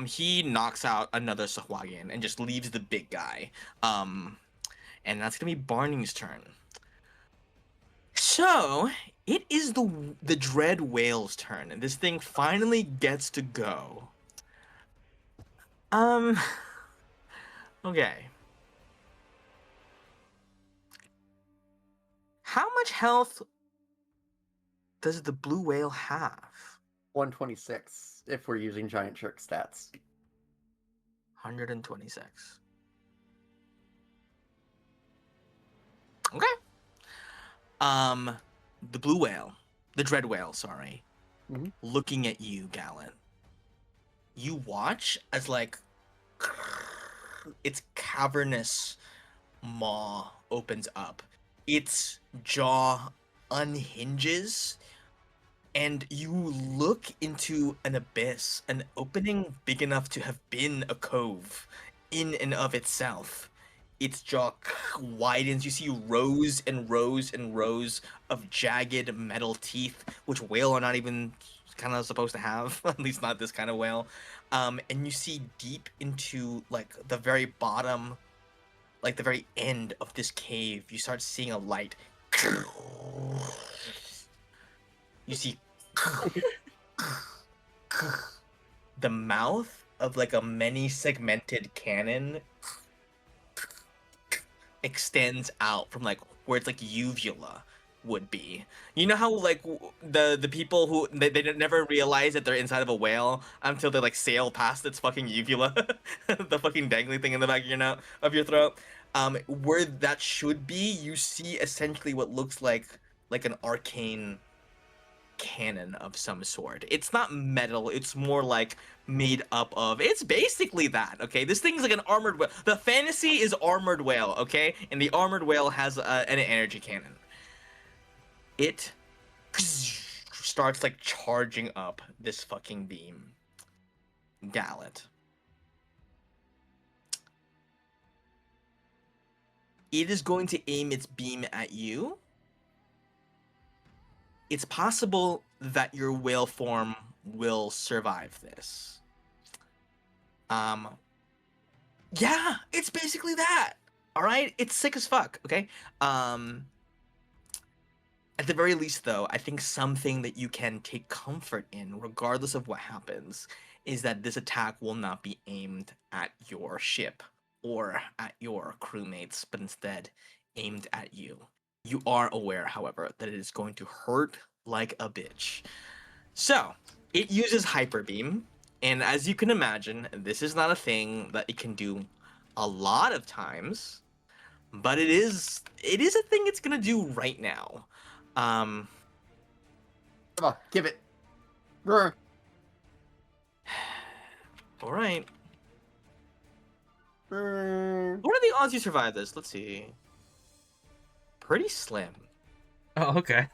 He knocks out another Sahuagin and just leaves the big guy. And that's gonna be Barney's turn. So it is the Dread Whale's turn, and this thing finally gets to go. Okay. How much health does the blue whale have? 126, if we're using giant shark stats. 126. Okay. The blue whale, the dread whale, sorry, Mhm. looking at you, Gallant. You watch as like its cavernous maw opens up, its jaw unhinges, and you look into an abyss, an opening big enough to have been a cove in and of itself. Its jaw widens. You see rows and rows and rows of jagged metal teeth, which whale are not even kind of supposed to have, at least not this kind of whale. And you see deep into like the very bottom, like the very end of this cave, you start seeing a light. You see the mouth of like a many segmented cannon extends out from like where it's like uvula would be. You know how like the people who they never realize that they're inside of a whale until they like sail past its fucking uvula, the fucking dangly thing in the back of your throat. Where that should be, you see essentially what looks like an arcane cannon of some sort. It's not metal, it's more like made up of, it's basically that, okay? This thing's like an armored whale. The fantasy is armored whale, okay? And the armored whale has an energy cannon. It starts like charging up this fucking beam. Gallant. It is going to aim its beam at you. It's possible that your whale form will survive this. Yeah, it's basically that. All right, it's sick as fuck. Okay. At the very least, though, I think something that you can take comfort in, regardless of what happens, is that this attack will not be aimed at your ship or at your crewmates, but instead aimed at you. You are aware, however, that it is going to hurt like a bitch. So, it uses Hyper Beam, and as you can imagine, this is not a thing that it can do a lot of times, but it is a thing it's gonna do right now. Come on, give it. Brr. All right. Brr. What are the odds you survive this? Let's see. Pretty slim. Oh, okay.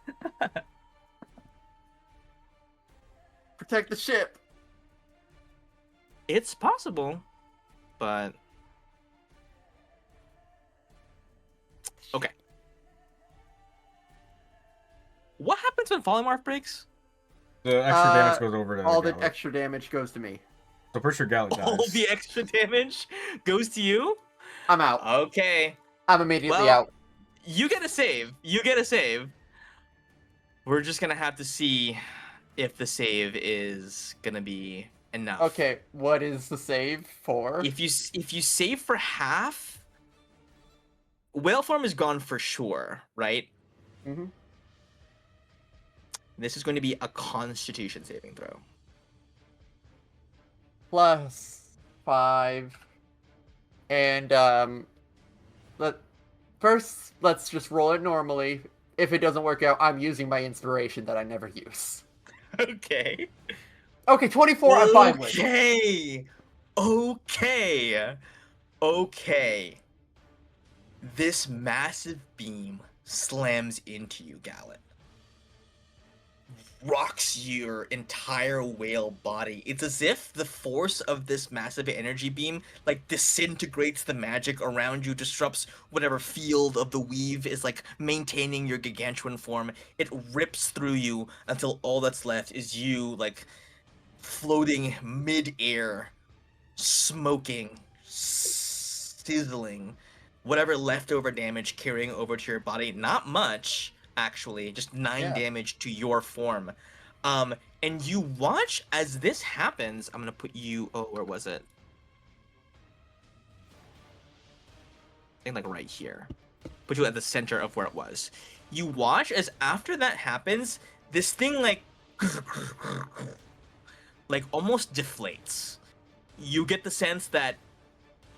Protect the ship. It's possible, but okay. What happens when Polymorph breaks? The extra damage goes over to All the Gallant. extra damage goes to me. So pretty sure Gallant dies. All the extra damage goes to you? I'm out. Okay. I'm immediately Well, out. you get a save. You get a save. We're just gonna have to see if the save is gonna be enough. Okay, what is the save for? If you save for half, whale form is gone for sure, right? Mm-hmm. This is going to be a Constitution saving throw. +5. And let's just roll it normally. If it doesn't work out, I'm using my inspiration that I never use. Okay. Okay, 24. I'm fine with. Okay. This massive beam slams into you, Gallet. Rocks your entire whale body. It's as if the force of this massive energy beam like disintegrates the magic around you, disrupts whatever field of the weave is like maintaining your gargantuan form. It rips through you until all that's left is you like floating mid-air, smoking, sizzling, whatever leftover damage carrying over to your body. Not much, actually, just 9 damage to your form. And you watch as this happens. I'm gonna put you. Oh, where was it? I think like right here. Put you at the center of where it was. You watch as after that happens, this thing like almost deflates. You get the sense that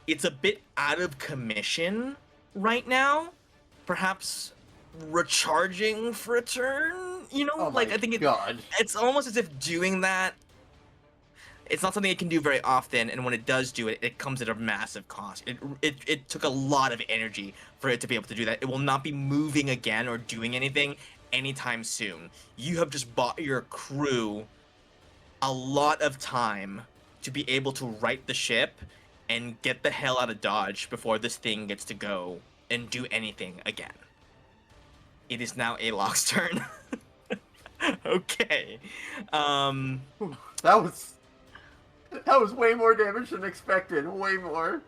it's a bit out of commission right now. Perhaps recharging for a turn, you know? Oh like my I think God. it's almost as if doing that, it's not something it can do very often, and when it does do it, it comes at a massive cost. It took a lot of energy for it to be able to do that. It will not be moving again or doing anything anytime soon. You have just bought your crew a lot of time to be able to right the ship and get the hell out of Dodge before this thing gets to go and do anything again. It is now Alok's turn. Okay. That was way more damage than expected. Way more.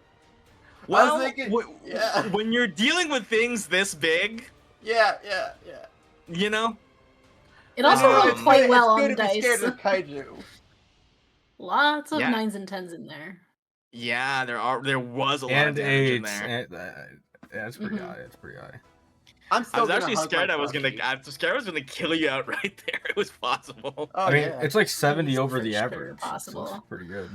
Well, thinking, yeah. when you're dealing with things this big, Yeah. you know, It also rolled it's quite good, well it's on good to be dice. scared of kaiju. Lots of Yeah. 9s and 10s in there. yeah, there was a lot of And damage in 8s. there. That's pretty Mhm. high. That's pretty high. I'm I still was gonna actually hug scared my I was gonna. plushie. I was scared I was gonna kill you out right there. It was possible. Oh, I mean, yeah. it's like 70 It's over for the sure average. possible. So it's pretty good.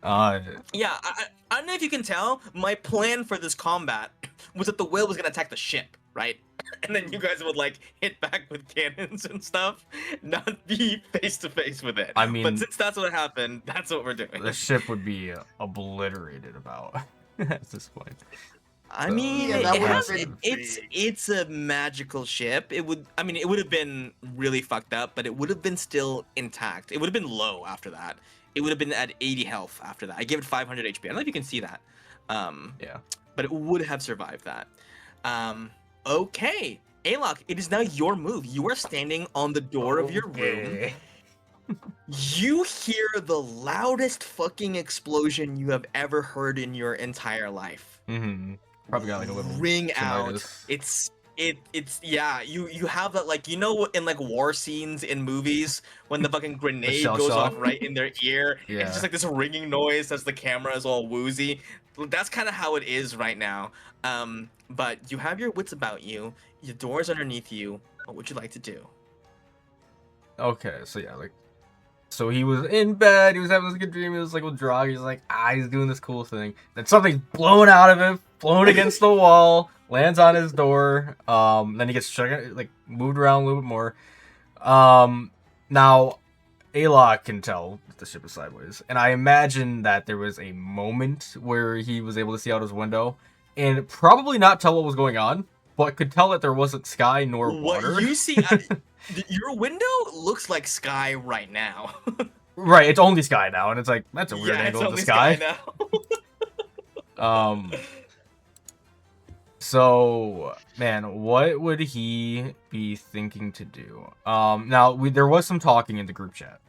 Yeah, I don't know if you can tell. My plan for this combat was that the whale was gonna attack the ship, right? And then you guys would like hit back with cannons and stuff, not be face to face with it. I mean- but since that's what happened, that's what we're doing. The ship would be obliterated about at this point. I So, mean, Yeah, that it would've has, been it's a magical ship. It would, I mean, it would have been really fucked up, but it would have been still intact. It would have been low after that. It would have been at 80 health after that. I gave it 500 HP. I don't know if you can see that. Yeah. But it would have survived that. Okay, Alok, it is now your move. You are standing on the door of your room. Okay. You hear the loudest fucking explosion you have ever heard in your entire life. Mm-hmm. Probably got like a little ring out. tinnitus. It's yeah. You have that, like, you know, in like war scenes in movies when the fucking grenade shell goes shock. off right in their ear. Yeah. It's just like this ringing noise as the camera is all woozy. That's kind of how it is right now. But you have your wits about you. Your door's underneath you. What would you like to do? Okay, so yeah, like, so he was in bed, he was having this good dream, he was like with Drog, he's like, he's doing this cool thing. Then something's blown out of him, blown against the wall, lands on his door, then he gets like moved around a little bit more. Now, Alok can tell that the ship is sideways, and I imagine that there was a moment where he was able to see out his window, and probably not tell what was going on, but could tell that there wasn't sky nor water. What you see, your window looks like sky right now. Right, it's only sky now, and it's like, that's a weird Yeah, angle it's of the only sky. now. So, man, what would he be thinking to do? Now, there was some talking in the group chat.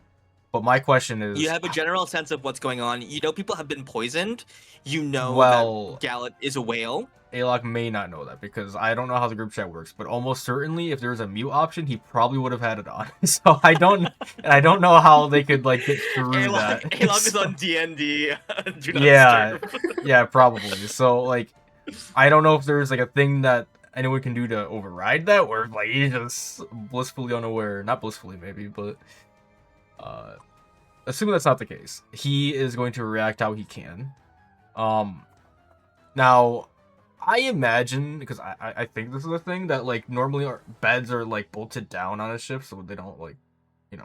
But my question is, You have a general sense of what's going on. You know people have been poisoned. You know Well- that Gallet is a whale. Alok may not know that because I don't know how the group chat works, but almost certainly if there's a mute option, he probably would have had it on. So I don't know how they could like get through that. Alok is So- on DND. Do not yeah, disturb. yeah, probably. So like, I don't know if there's like a thing that anyone can do to override that, or if, like he's just blissfully unaware. Not blissfully, maybe, but assuming that's not the case, he is going to react how he can. Now, I imagine, because I think this is a thing, that like normally our beds are like bolted down on a ship so they don't like,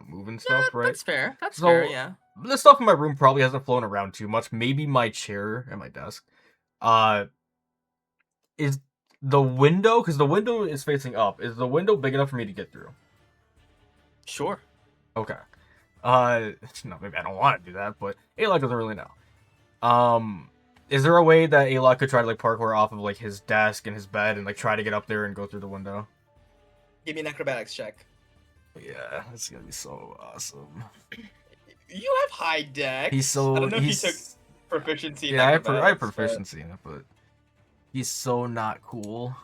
move and stuff, right? That's fair. That's So- fair. Yeah. The stuff in my room probably hasn't flown around too much. Maybe my chair at my desk. Is the window, because the window is facing up, is the window big enough for me to get through? Sure. Okay. No, maybe I don't want to do that, but Alok doesn't really know. Is there a way that Alok could try to like parkour off of like his desk and his bed and like try to get up there and go through the window? Give me an acrobatics check. Yeah, it's gonna be so awesome. You have high dex. He's so I don't know if you he's took proficiency. in yeah, I have acrobatics, but- proficiency in it, but he's so not cool.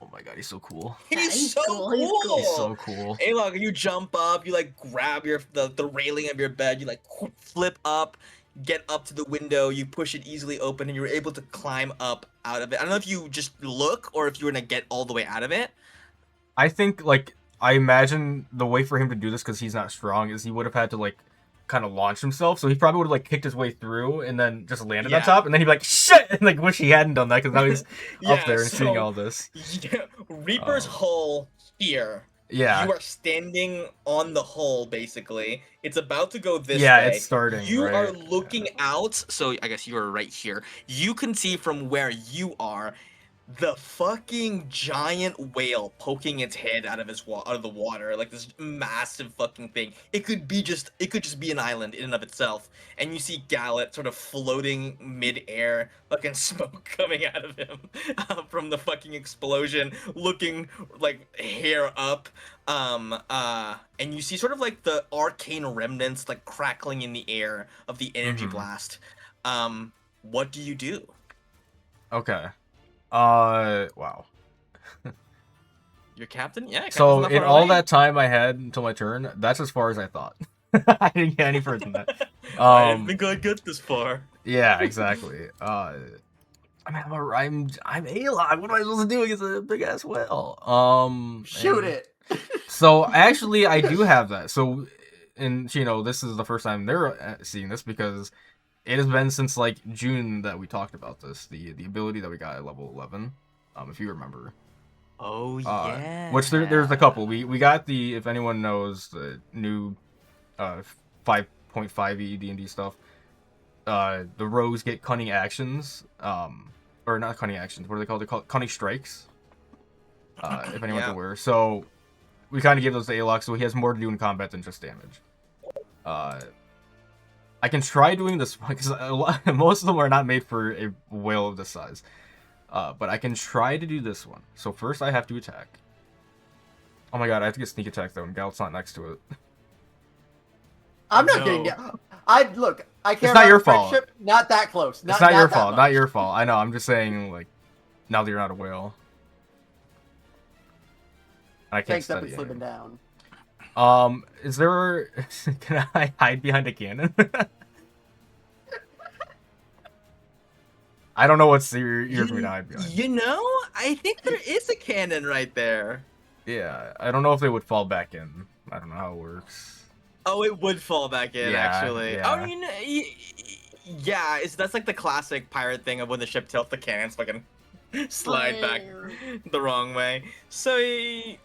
Oh my god, he's so cool. He's so cool. He's so cool. Alok, you jump up, you like grab the railing of your bed, you like flip up, get up to the window, you push it easily open, and you're able to climb up out of it. I don't know if you just look or if you were gonna get all the way out of it. I think like I imagine the way for him to do this, because he's not strong, is he would have had to like kind of launch himself. So he probably would have like kicked his way through and then just landed on Yeah. top, and then he'd be like shit, and like wish he hadn't done that because now he's up there and seeing so- all this. Yeah, Reaper's Oh. hull here. Yeah, You are standing on the hull, basically. It's about to go this yeah, way. it's starting. You right? are looking out, so I guess you are right here. You can see from where you are the fucking giant whale poking its head out of out of the water, like this massive fucking thing. It could just be an island in and of itself. And you see Gallet sort of floating mid-air, fucking smoke coming out of him from the fucking explosion, looking like hair up. And you see sort of like the arcane remnants like crackling in the air of the energy Mhm. blast. What do you do? Okay. Wow. Your captain? Yeah. Captain's So not in far all away. that time I had until my turn, that's as far as I thought. I didn't get any further than that. I didn't think I'd get this far. Yeah, exactly. I mean, I'm Alok. What am I supposed to do against a big ass whale? Shoot and- it. So actually, I do have that. So, and this is the first time they're seeing this because it has been since like June that we talked about this. The ability that we got at level 11, if you remember. Oh yeah. Which there's a couple. We got the, if anyone knows, the new 5.5e D&D stuff. The rogues get cunning actions, or not cunning actions. What are they called? They're called cunning strikes. If anyone's Yeah. aware. So we kind of give those to Alok, so he has more to do in combat than just damage. I can try doing this because most of them are not made for a whale of this size. But I can try to do this one. So first I have to attack. Oh my god, I have to get sneak attack though, and Galt's not next to it. I'm not No. getting down. I care It's not about your fault. friendship, not that close. It's not your that fault. much. Not your fault. I know. I'm just saying, like, now that you're not a whale, I can't Thanks, I've study been slipping anymore. down. Is there? Can I hide behind a cannon? I don't know what's your for me to hide behind. You know, I think there is a cannon right there. Yeah, I don't know if they would fall back in. I don't know how it works. Oh, it would fall back in, Yeah, actually. yeah. I mean, yeah, that's like the classic pirate thing of when the ship tilts, the cannons fucking slide back the wrong way. So, I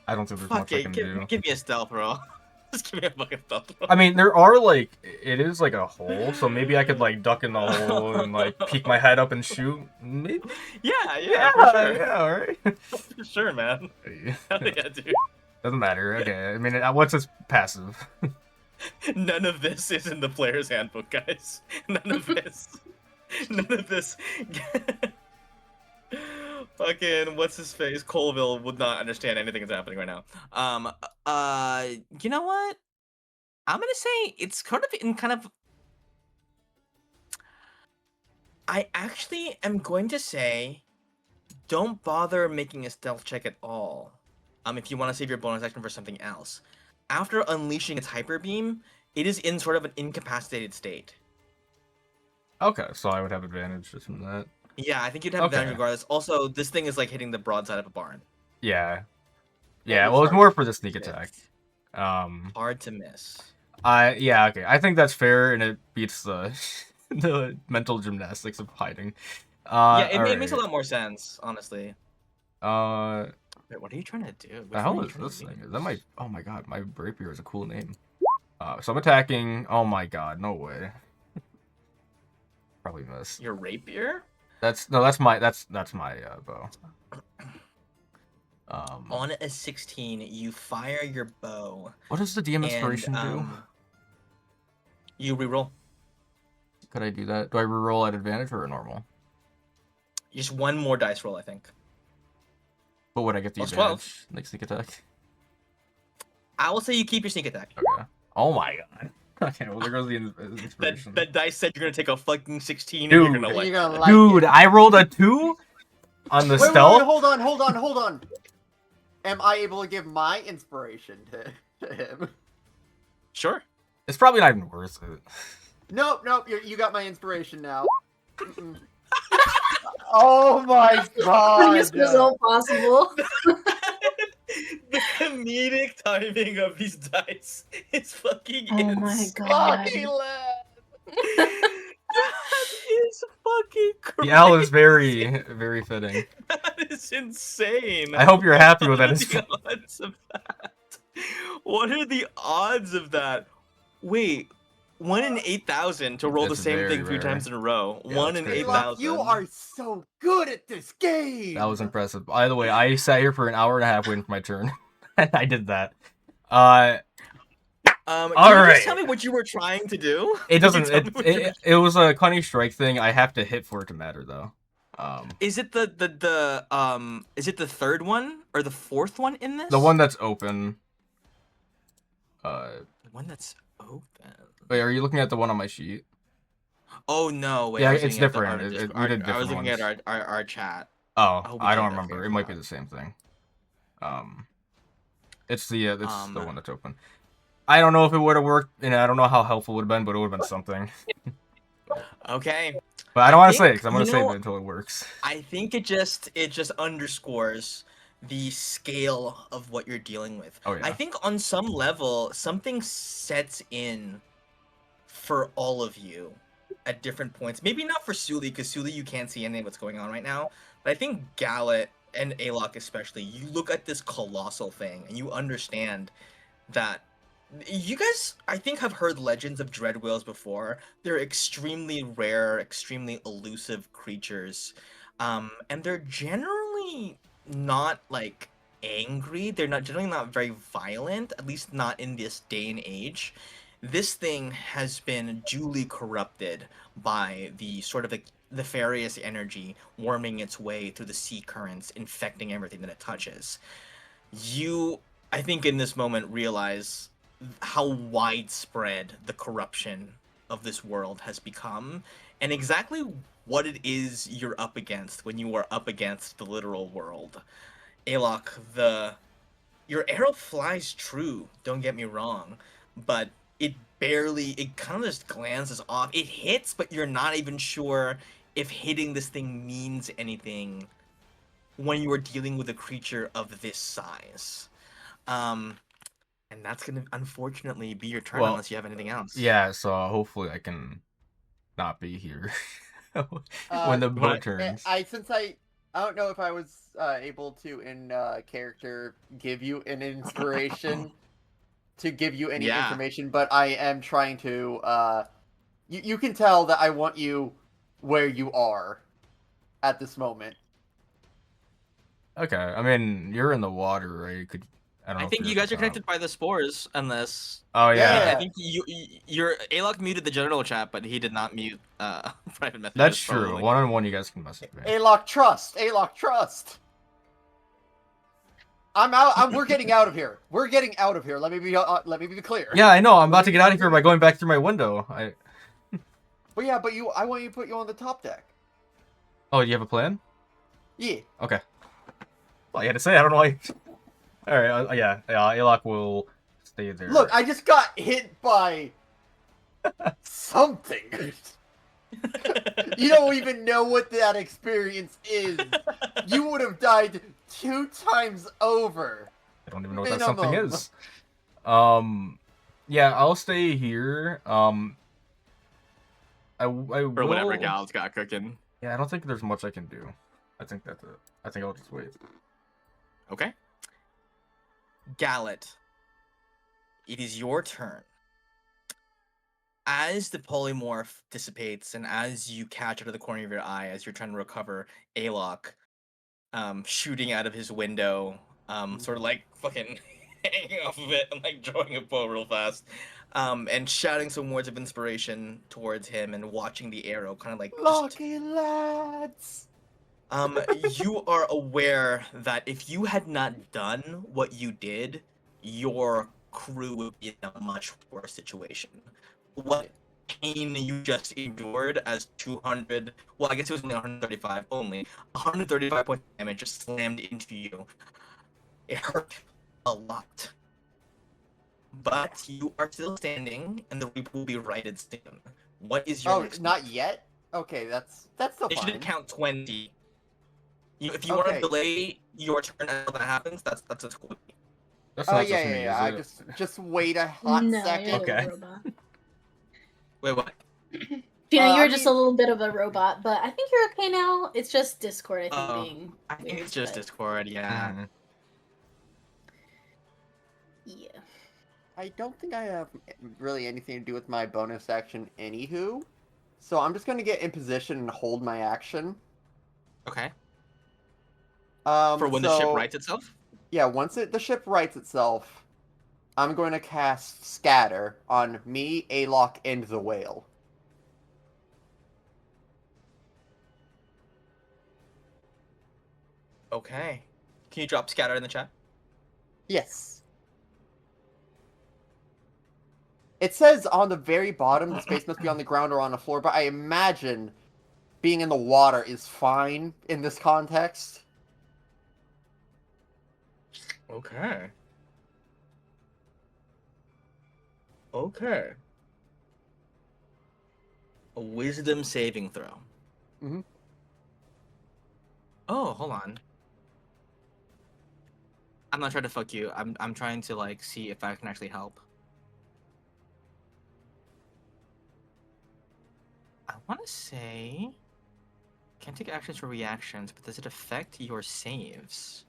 don't think there's fuck much I it, can do. give me a stealth roll. Just give me a fucking stealth roll. I mean, there are like, it is like a hole, so maybe I could like duck in the hole and like peek my head up and shoot. Maybe. Yeah, for sure. Yeah, all right. For sure, man. Hell yeah, dude. Doesn't matter. Okay. I mean, what's its passive? None of this is in the player's handbook, guys. None of this. None of this. Fucking what's his face? Colville would not understand anything that's happening right now. You know what? I'm gonna say it's kind of in kind of. I actually am going to say, don't bother making a stealth check at all. If you want to save your bonus action for something else. After unleashing its hyper beam, it is in sort of an incapacitated state. Okay, so I would have advantage just from that. Yeah, I think you'd have advantage Okay. regardless. Also, this thing is like hitting the broadside of a barn. Yeah. And Yeah, it's well, it's hard more to for the sneak miss. attack. Hard to miss. Yeah, okay. I think that's fair, and it beats the the mental gymnastics of hiding. Yeah, it makes a alright. lot more sense, honestly. The Wait, what are you trying to do? Which one hell are you is trying this to thing? use? Is that my? Oh my god, my rapier is a cool name. So I'm attacking. Oh my god, no way. Probably miss. Your rapier? That's my bow. On a 16, you fire your bow, What does the DM and inspiration do? you reroll. Could I do that? Do I reroll at advantage or a normal? Just one more dice roll, I think. But would I get the Plus advantage? Like sneak attack? I will say you keep your sneak attack. Okay. Oh my god. Okay, well there goes the That, inspiration. that dice said you're gonna take a fucking 16 and Dude. you're gonna like You're gonna it. like Dude, it. I rolled a 2 on the Wait, stealth. hold on. Am I able to give my inspiration to him? Sure. It's probably not even worth it. Nope, you got my inspiration now. Mm-mm. Oh my god! Biggest result possible. The comedic timing of these dice is fucking Oh my insane. god. Fucking lad. That is fucking crazy. The owl is very, very fitting. That is insane. I hope you're happy with What that. are the odds of that? What are the odds of that? Wait, 1 in 8,000 to roll the That's same very thing 3 rare. times in a row. Yeah, 1 that's in crazy. 8,000. You are so good at this game. That was impressive. By the way, I sat here for an hour and a half waiting for my turn. I did that. Can you Alright. just tell me what you were trying to do? It Can you doesn't. tell me what you were- It was a cunning strike thing. I have to hit for it to matter, though. Is it the is it the third one or the fourth one in this? The one that's open. The one that's open. Wait, are you looking at the one on my sheet? Oh no, wait. Yeah, I was it's looking at the- different. our We Discord- did I was different looking ones. at our chat. Oh, Oh, we I don't did, remember. okay, It might be fine. the same thing. It's the the one that's open. I don't know if it would have worked, and I don't know how helpful it would have been, but it would have been something. Okay. But I don't want to say it think, because I'm going to you save know- it until it works. I think it just underscores the scale of what you're dealing with. Oh, yeah. I think on some level something sets in for all of you at different points. Maybe not for Suli, because Suli you can't see any of what's going on right now. But I think Gallet and Alok especially, you look at this colossal thing and you understand that you guys, I think, have heard legends of dread whales before. They're extremely rare, extremely elusive creatures. And they're generally not like angry. They're not generally not very violent, at least not in this day and age. This thing has been duly corrupted by the sort of nefarious energy worming its way through the sea currents, infecting everything that it touches. You, I think, in this moment realize how widespread the corruption of this world has become, and exactly what it is you're up against when you are up against the literal world. Alok, your arrow flies true, don't get me wrong, but it kind of just glances off. It hits, but you're not even sure if hitting this thing means anything when you are dealing with a creature of this size. And that's gonna unfortunately be your turn Well, unless you have anything else. Yeah, so hopefully I can not be here when the boat turns. Since I don't know if I was able to in character give you an inspiration to give you any Yeah. information, but I am trying to. You can tell that I want you where you are at this moment. Okay, I mean, you're in the water, right? I don't know I if think you're you at the guys are top. connected by the spores, unless Oh, yeah. Yeah. I think your Alok muted the general chat, but he did not mute private messages. That's true. probably. One-on-one, you guys can message me. Alok, trust. Alok, trust. I'm out. We're getting out of here. We're getting out of here. Let me be clear. Yeah, I know. I'm about to get out of here by going back through my window. But yeah, but I want you to put you on the top deck. Oh, you have a plan? Yeah. Okay. Well, you had to say. I don't know why. All right. Yeah. Alok will stay there. Look, I just got hit by something. You don't even know what that experience is. You would have died 2 times over. I don't even know what that something Minimum. is. Yeah, I'll stay here. I will. For whatever Gal's got cooking. Yeah, I don't think there's much I can do. I think that's it. I think I'll just wait. Okay. Gallet, it is your turn. As the polymorph dissipates and as you catch out of the corner of your eye as you're trying to recover Alok, shooting out of his window, sort of like fucking hanging off of it and like drawing a bow real fast, and shouting some words of inspiration towards him and watching the arrow kind of like just Lucky lads. you are aware that if you had not done what you did, your crew would be in a much worse situation. What pain you just endured as 200, well, I guess it was only 135 only, 135 points of damage just slammed into you. It hurt a lot. But you are still standing, and the reaper will be righted soon. What is your next Not move? yet? Okay, that's still It fine. should count 20. If you want to Okay. delay your turn until that happens, that's a cool. That's Oh not yeah, just me, yeah. is I it? just wait a hot No, second. you're Okay. a robot. Wait, what? Tina, you're I just mean- a little bit of a robot, but I think you're okay now. It's just Discord, I think, Oh, being I think weird, it's just but Discord, yeah. Mhm. yeah. I don't think I have really anything to do with my bonus action anywho. So I'm just gonna get in position and hold my action. Okay. For For when the ship rights itself? Yeah, once the ship rights itself, I'm going to cast Scatter on me, Alok, and the whale. Okay. Can you drop scatter in the chat? Yes. It says on the very bottom, the space must be on the ground or on the floor, but I imagine being in the water is fine in this context. Okay. Okay. A wisdom saving throw. Mhm. Oh, hold on. I'm not trying to fuck you. I'm trying to like see if I can actually help. I want to say can't take actions for reactions, but does it affect your saves?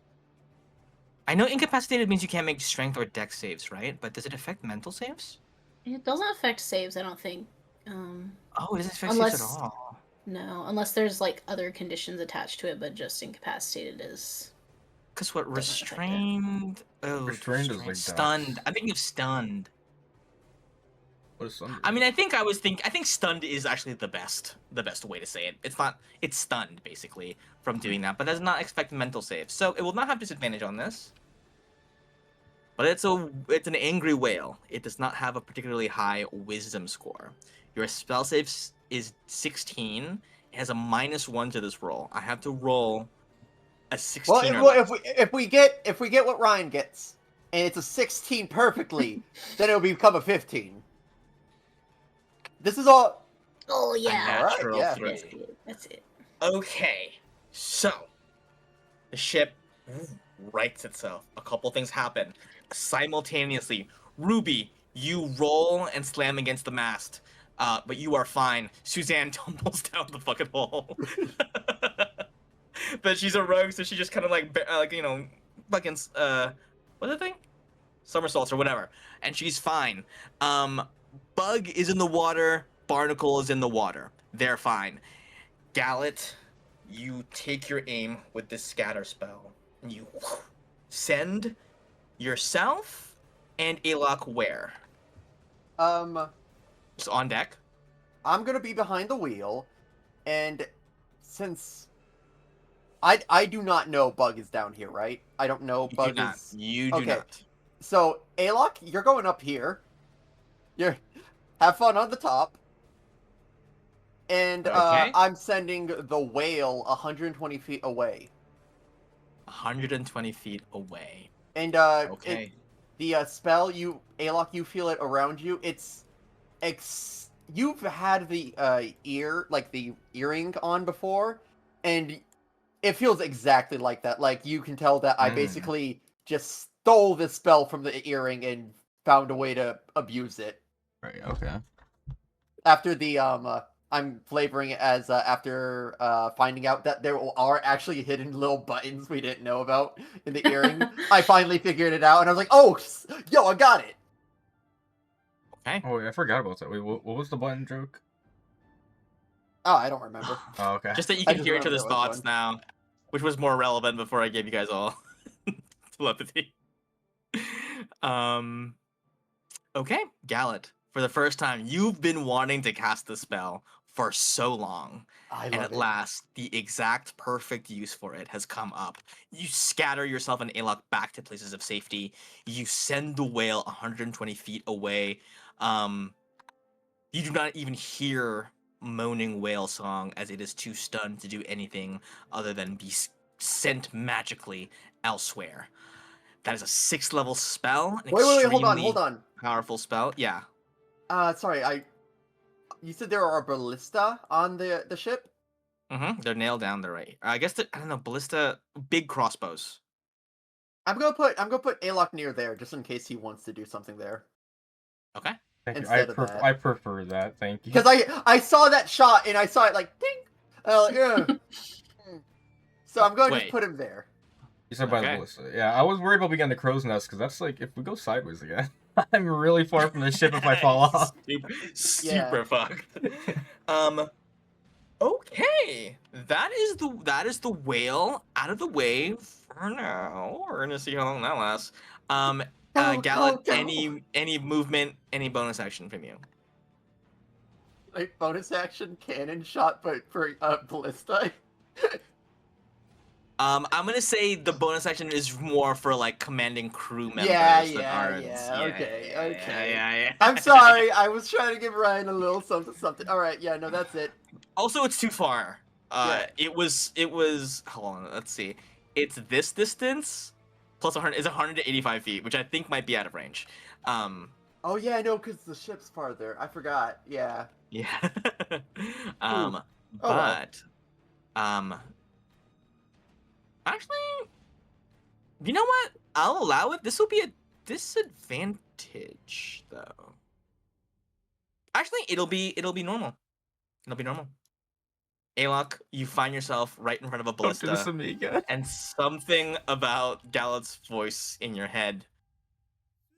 I know incapacitated means you can't make strength or dex saves, right? But does it affect mental saves? It doesn't affect saves, I don't think. Oh, it doesn't affect saves at Unless- all. No, unless there's like other conditions attached to it, but just incapacitated is. Because what Doesn't affect it. restrained? Oh, Restrained is like stunned. dex. I think of stunned. What is Sunday? I mean, I think stunned is actually the best way to say it. It's stunned basically from doing that, but does not expect mental saves. So it will not have disadvantage on this. But it's an angry whale. It does not have a particularly high wisdom score. Your spell save is 16. It has a -1 to this roll. I have to roll a 16 or less. if we get what Ryan gets, and it's a 16 perfectly, then it'll become a 15. This is all. Oh A yeah. natural yeah. 3. That's it. That's it. Okay, so the ship rights itself. A couple things happen simultaneously. Ruby, you roll and slam against the mast, but you are fine. Suzanne tumbles down the fucking hole. But she's a rogue, so she just kind of like fucking what's the thing? Somersaults or whatever, and she's fine. Bug is in the water. Barnacle is in the water. They're fine. Gallet, you take your aim with this scatter spell, and you send yourself and Alok where? Just on deck. I'm gonna be behind the wheel, and since I do not know Bug is down here, right? I don't know You do Bug not. is. You do Okay. not. So Alok, you're going up here. You're have fun on the top. And Okay. I'm sending the whale 120 feet away. 120 feet away. And Okay. the spell Alok, you feel it around you. You've had the the earring on before, and it feels exactly like that. Like you can tell that I basically just stole this spell from the earring and found a way to abuse it. Right. Okay. After the I'm flavoring it as after finding out that there are actually hidden little buttons we didn't know about in the earring. I finally figured it out, and I was like, "Oh, yo, I got it!" Okay. Oh, wait, I forgot about that. Wait, what was the button joke? Oh, I don't remember. Oh, okay. Just that you I can just hear each remember other's there was thoughts one. now, which was more relevant before I gave you guys all telepathy. Um. Okay, Gallet. For the first time, you've been wanting to cast the spell for so long. I And love at it. last, the exact perfect use for it has come up. You scatter yourself and Alok back to places of safety. You send the whale 120 feet away. You do not even hear moaning whale song as it is too stunned to do anything other than be sent magically elsewhere. That is a 6th level spell. An Wait, extremely hold on. powerful spell. Yeah. Sorry, you said there are ballista on the ship? They're nailed down. They're right. I guess I don't know. Ballista, big crossbows. I'm gonna put Alok near there just in case he wants to do something there. Okay. Thank you. Instead of that. I prefer that. Thank you. Because I saw that shot and I saw it like ding. Yeah. So I'm going to just Wait. put him there. You said by the Okay. ballista. Yeah, I was worried about being on the crow's nest because that's like if we go sideways again, I'm really far from the ship if I fall off. Super fucked. Okay. That is the whale out of the way for now. We're gonna see how long that lasts. Gallant, Go. any movement, any bonus action from you? Like bonus action cannon shot, but for ballista. I'm gonna say the bonus action is more for like commanding crew members Yeah, that yeah, aren't. yeah, okay. Yeah. I'm sorry, I was trying to give Ryan a little something. All right, yeah, no, that's it. Also, it's too far. Yeah. It was. Hold on, let's see. It's this distance plus 100 is 185 feet, which I think might be out of range. Oh yeah, I know, because the ship's farther. I forgot. Yeah. Yeah. Oh, well. But actually, you know what? I'll allow it. This will be a disadvantage, though. Actually, it'll be normal. It'll be normal. Alok, you find yourself right in front of a Don't do this ballista, to me again. and something about Gallet's voice in your head,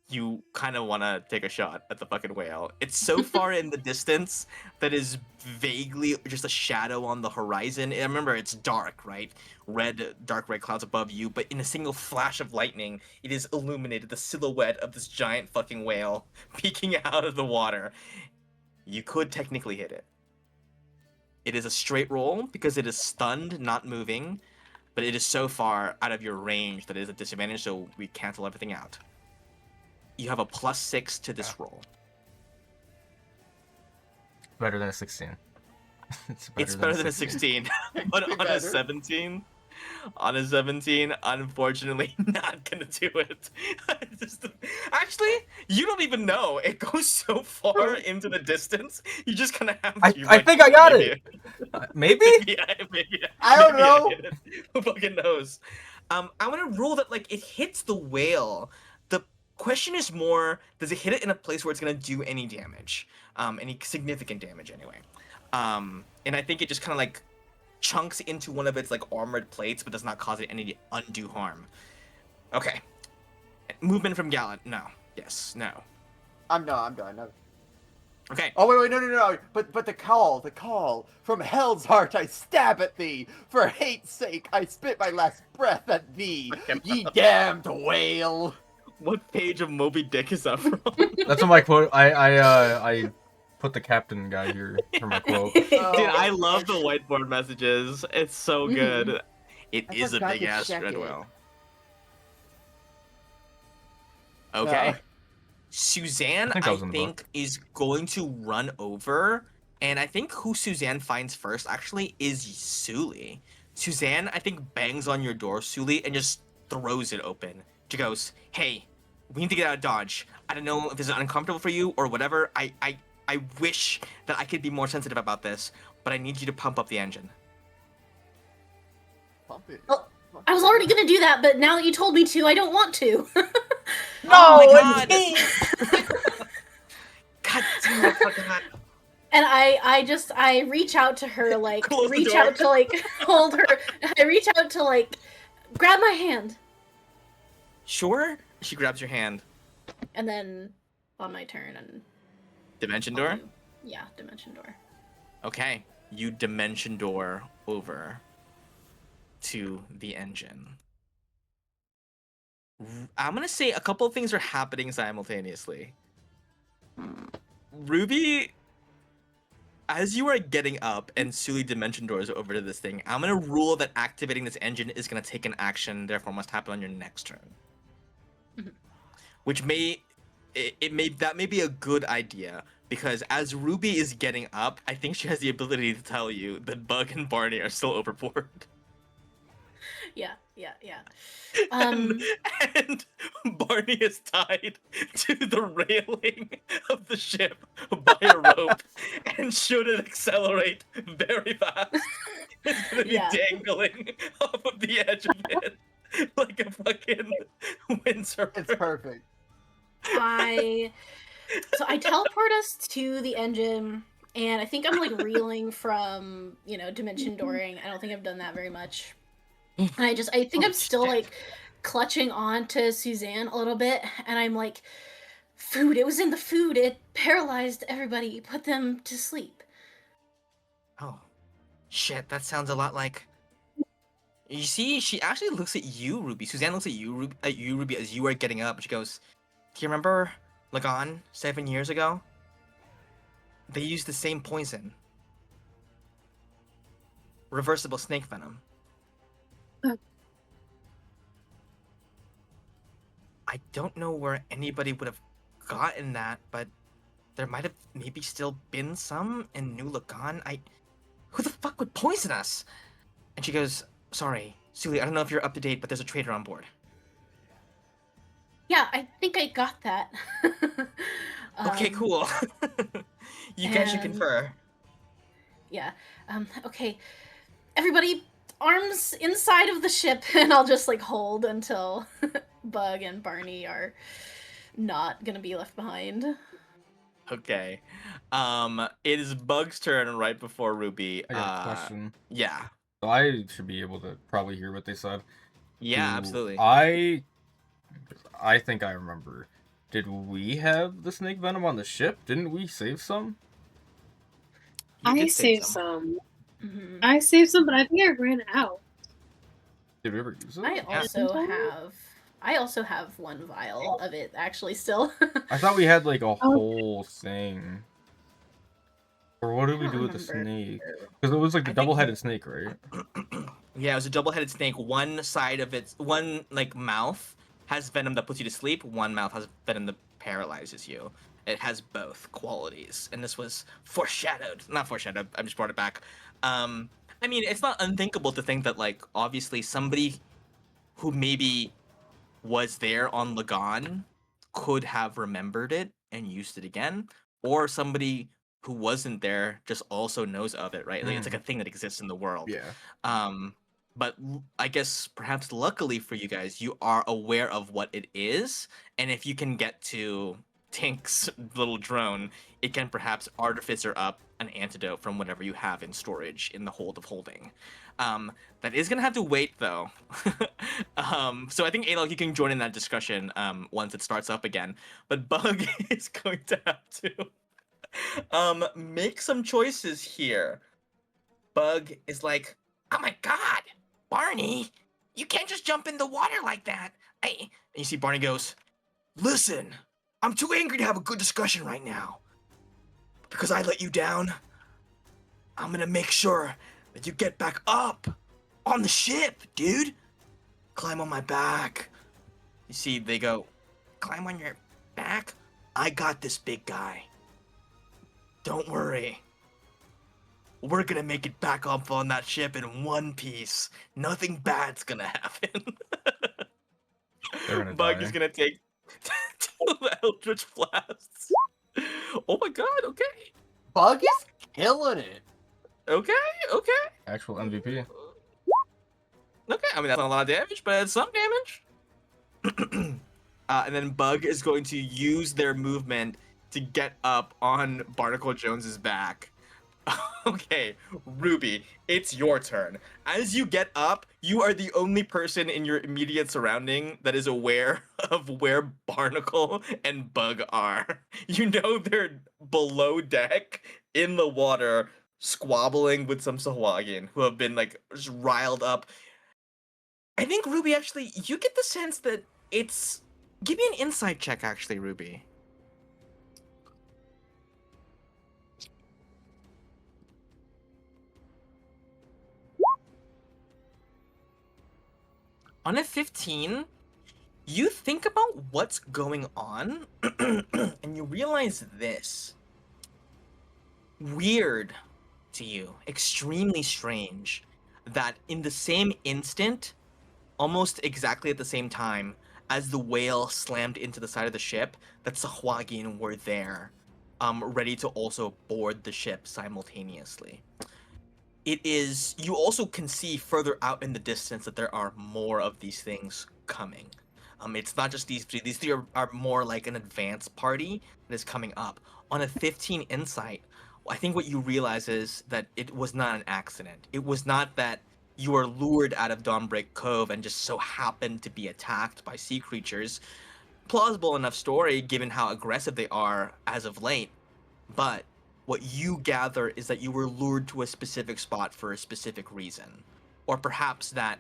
you kind of want to take a shot at the fucking whale. It's so far in the distance that is vaguely just a shadow on the horizon. And remember, it's dark, right? Dark red clouds above you, but in a single flash of lightning, it is illuminated the silhouette of this giant fucking whale peeking out of the water. You could technically hit it. It is a straight roll because it is stunned, not moving, but it is so far out of your range that it is a disadvantage, so we cancel everything out. You have a +6 to this roll. Better than a 16. It's better than a 16. But on a 17, unfortunately, not gonna do it. Actually, you don't even know. It goes so far into the distance. You just kind of have to. I think I got it. Maybe? Yeah, maybe. I don't know. Maybe I did it. Who fucking knows? I'm gonna rule that like it hits the whale. The question is more, does it hit it in a place where it's gonna do any damage? Any significant damage anyway. And I think it just kind of like chunks into one of its like armored plates, but does not cause it any undue harm. Okay. Movement from Gallant. No. Yes. No. I'm done. No. Okay. Oh wait, no. But the call from hell's heart I stab at thee. For hate's sake I spit my last breath at thee. Ye damned whale. What page of Moby Dick is that from? That's what my quote. I put the captain guy here for my quote. Dude, I love the whiteboard messages. It's so good. It I is a forgot big to ass check it. Dreadwell. Okay. Uh, Suzanne, I think that I was in the book. think, is going to run over, and I think who Suzanne finds first actually is Suli. Suzanne, I think, bangs on your door, Suli, and just throws it open. She goes, "Hey, we need to get out of Dodge. I don't know if this is uncomfortable for you or whatever. I wish that I could be more sensitive about this, but I need you to pump up the engine." pump it. Oh, I was already gonna do that, but now that you told me to, I don't want to. Oh my No, god! God damn, I forgot. And I reach out to her, like, Close the reach door. out to, like, hold her. I reach out to, like, grab my hand. Sure? She grabs your hand. And then, on my turn, and Dimension I'll door? do- yeah, dimension door. Okay. You dimension door over to the engine. I'm gonna say a couple of things are happening simultaneously. Ruby, as you are getting up and Suli dimension doors over to this thing, I'm gonna rule that activating this engine is gonna take an action, therefore must happen on your next turn. Mhm. Which may that may be a good idea, because as Ruby is getting up, I think she has the ability to tell you that Bug and Barney are still overboard. Yeah. And, and Barney is tied to the railing of the ship by a rope, and should it accelerate very fast, it's gonna be Yeah. dangling off of the edge of it like a fucking windsurfer. It's perfect. I teleport us to the engine, and I think I'm like reeling from, dimension dooring. I don't think I've done that very much. And I think Oh, I'm still shit. like clutching on to Suzanne a little bit, and I'm like, food, it was in the food, it paralyzed everybody, put them to sleep. Oh, shit, that sounds a lot like... You see, she actually looks at you, Ruby. Suzanne looks at you, Ruby, as you are getting up. She goes, "Do you remember Lagan 7 years ago? They used the same poison. Reversible snake venom." Oh. I don't know where anybody would have gotten that, but there might have maybe still been some in New Lagan. Who the fuck would poison us? And she goes, "Sorry, Suli, I don't know if you're up to date, but there's a traitor on board." Yeah, I think I got that. Okay, cool. You guys should and- confer. Yeah. Okay. Everybody, arms inside of the ship, and I'll just like hold until Bug and Barney are not gonna be left behind. Okay. It is Bug's turn right before Ruby. I got a question. Yeah. So I should be able to probably hear what they said. Yeah, Do absolutely. I think I remember. Did we have the snake venom on the ship? Didn't we save some? You I did save saved some. Mhm. I saved some, but I think I ran out. Did we ever use it? I also have one vial of it actually still. I thought we had like a Oh. whole thing. Or what did we I do don't with the remember. snake? Because it was like the I think- double-headed snake, right? Yeah, it was a double-headed snake. One side of its mouth has venom that puts you to sleep. One mouth has venom that paralyzes you. It has both qualities, and this was foreshadowed. Not foreshadowed. I just brought it back. I mean, it's not unthinkable to think that, like, obviously somebody who maybe was there on Lagan could have remembered it and used it again, or somebody who wasn't there just also knows of it, right? Like, it's like a thing that exists in the world. Yeah. But I guess perhaps luckily for you guys, you are aware of what it is, and if you can get to Tink's little drone, it can perhaps artificer up an antidote from whatever you have in storage in the hold of holding. That is gonna have to wait though. So I think Alok, you can join in that discussion once it starts up again. But Bug is going to have to make some choices here. Bug is like, "Oh my god, Barney, you can't just jump in the water like that." And you see Barney goes, "Listen, I'm too angry to have a good discussion right now. Because I let you down, I'm gonna make sure that you get back up On the ship, dude! Climb on my back. You see, they go, climb on your back? I got this, big guy. Don't worry. We're gonna make it back up on that ship in one piece. Nothing bad's gonna happen. They're gonna Bug die. is gonna take two Eldritch Blasts. Oh my god, okay. Bug is killing it. Okay. Actual MVP. Okay, I mean, that's not a lot of damage, but it's some damage. And then Bug is going to use their movement to get up on Barnacle Jones's back. Okay, Ruby, it's your turn. As you get up, you are the only person in your immediate surrounding that is aware of where Barnacle and Bug are. You know they're below deck in the water, squabbling with some Sahuagin who have been like just riled up. I think Ruby, actually, you get the sense that it's. Give me an insight check, actually, Ruby. On a 15, you think about what's going on, and you realize this. Weird to you, extremely strange, that in the same instant, almost exactly at the same time, as the whale slammed into the side of the ship, that Sahuagin were there, ready to also board the ship simultaneously. It is, you also can see further out in the distance that there are more of these things coming. It's not just these three. These three are more like an advanced party that is coming up. On a 15 insight, I think what you realize is that it was not an accident. It was not that you were lured out of Dawnbreak Cove and just so happened to be attacked by sea creatures. Plausible enough story given how aggressive they are as of late, but what you gather is that you were lured to a specific spot for a specific reason. Or perhaps that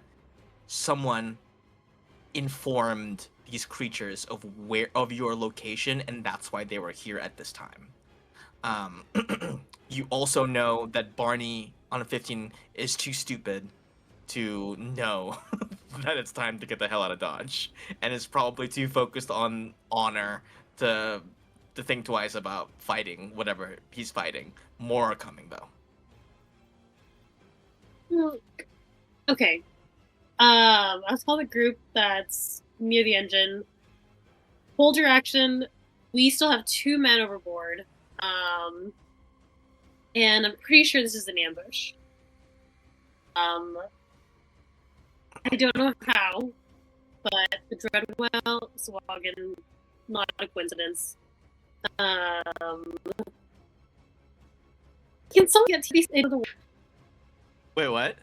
someone informed these creatures of your location, and that's why they were here at this time. You also know that Barney on a 15 is too stupid to know that it's time to get the hell out of Dodge, and is probably too focused on honor to think twice about fighting whatever he's fighting. More are coming though. Well, okay. Let's call the group that's near the engine. Hold your action. We still have 2 men overboard. And I'm pretty sure this is an ambush. I don't know how, but the Dreadwell, Swaggin, not a coincidence. Can someone get these out of the water? Wait, what?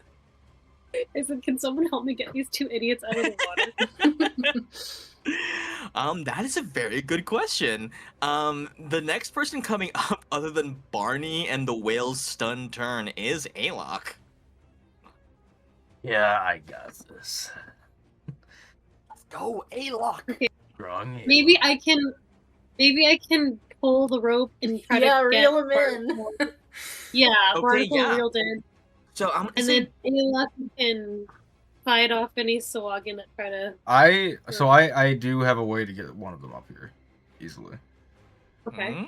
I said, can someone help me get these 2 idiots out of the water? That is a very good question. The next person coming up, other than Barney and the whale's stunned turn, is Alok. Yeah, I got this. Let's go, A-Lock. Okay. Strong. Maybe I can pull the rope and try to get reel him Barnacle- in. Yeah, Okay, Barnacle yeah. reeled in. So I'm And then Alok can fight off any Sahuagin that try to. I do have a way to get one of them up here easily. Okay.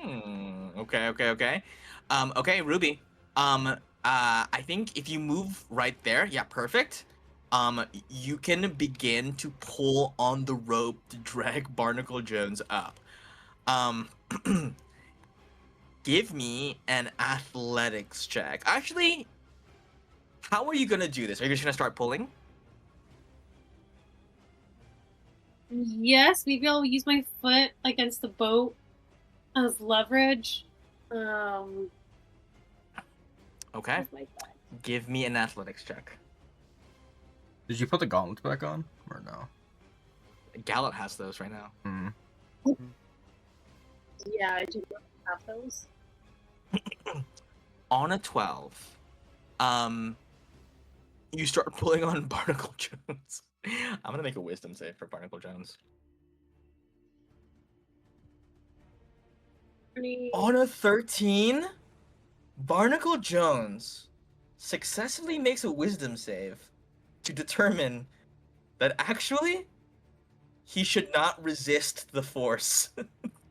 Okay. Okay, Ruby. I think if you move right there, yeah, perfect. You can begin to pull on the rope to drag Barnacle Jones up. Give me an athletics check. Actually, how are you gonna do this? Are you just gonna start pulling? Yes, maybe I'll use my foot against the boat as leverage. Okay. Where's my foot? Give me an athletics check. Did you put the gauntlets back on or no? Gallet has those right now. Yeah, I do have those. On a 12, you start pulling on Barnacle Jones. I'm gonna make a wisdom save for Barnacle Jones. On a 13, Barnacle Jones successfully makes a wisdom save to determine that actually he should not resist the force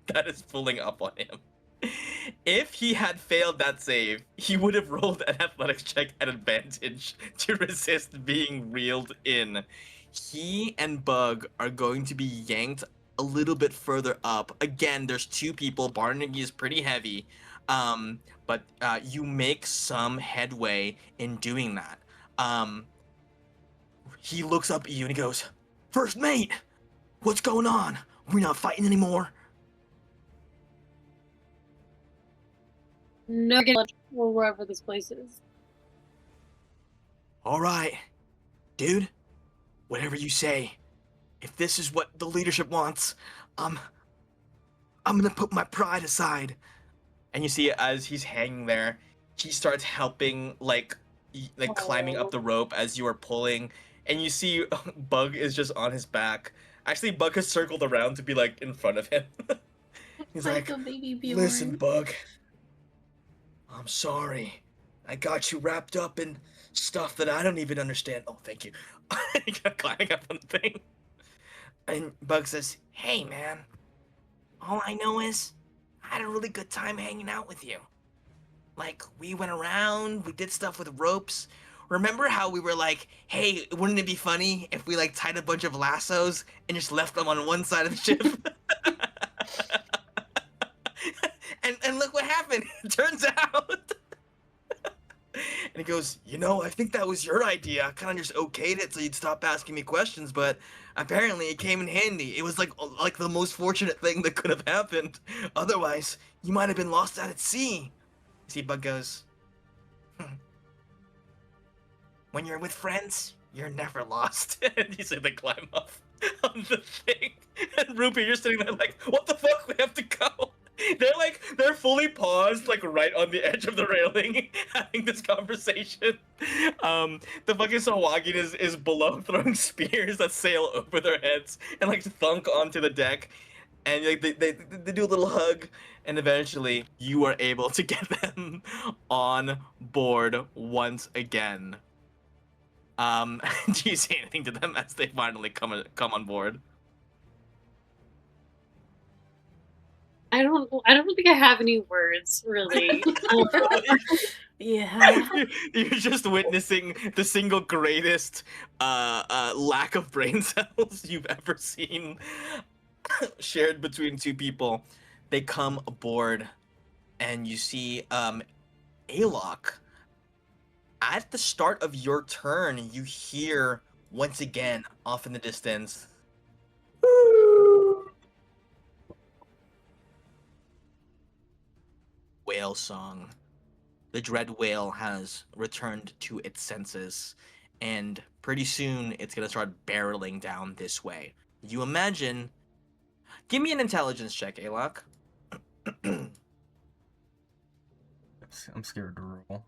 that is pulling up on him. If he had failed that save, he would have rolled an athletics check at advantage to resist being reeled in. He and Bug are going to be yanked a little bit further up. Again, there's two people. Barnaby is pretty heavy, but you make some headway in doing that. He looks up at you and he goes, "First mate, what's going on? We're not fighting anymore." No, or wherever this place is. All right, dude, whatever you say. If this is what the leadership wants, I'm gonna put my pride aside. And you see, as he's hanging there, he starts helping, like climbing up the rope as you are pulling. And you see, Bug is just on his back. Actually, Bug has circled around to be like in front of him. He's like, a baby Bjorn. "Listen, Bug. I'm sorry. I got you wrapped up in stuff that I don't even understand." Oh, thank you. He got climbing up on the thing. And Bug says, "Hey, man. All I know is I had a really good time hanging out with you. Like, we went around, we did stuff with ropes. Remember how we were like, hey, wouldn't it be funny if we, like, tied a bunch of lassos and just left them on one side of the ship?" and look what happened. It turns out. And he goes, I think that was your idea. I kind of just okayed it so you'd stop asking me questions, but apparently it came in handy. It was like the most fortunate thing that could have happened. Otherwise, you might have been lost out at sea. See, Bug goes, when you're with friends, you're never lost. And he said they climb up on the thing. And Ruby, you're sitting there like, what the fuck? We have to go. They're fully paused, like right on the edge of the railing, having this conversation. The fucking Sawagin is below, throwing spears that sail over their heads and like thunk onto the deck. And like they do a little hug, and eventually you are able to get them on board once again. Do you say anything to them as they finally come on board? I don't think I have any words really. Yeah. You're just witnessing the single greatest lack of brain cells you've ever seen shared between two people. They come aboard, and you see Alok. At the start of your turn, you hear once again off in the distance, whale song. The dread whale has returned to its senses, and pretty soon it's gonna start barreling down this way. You imagine. Give me an intelligence check, Alok. I'm scared to roll.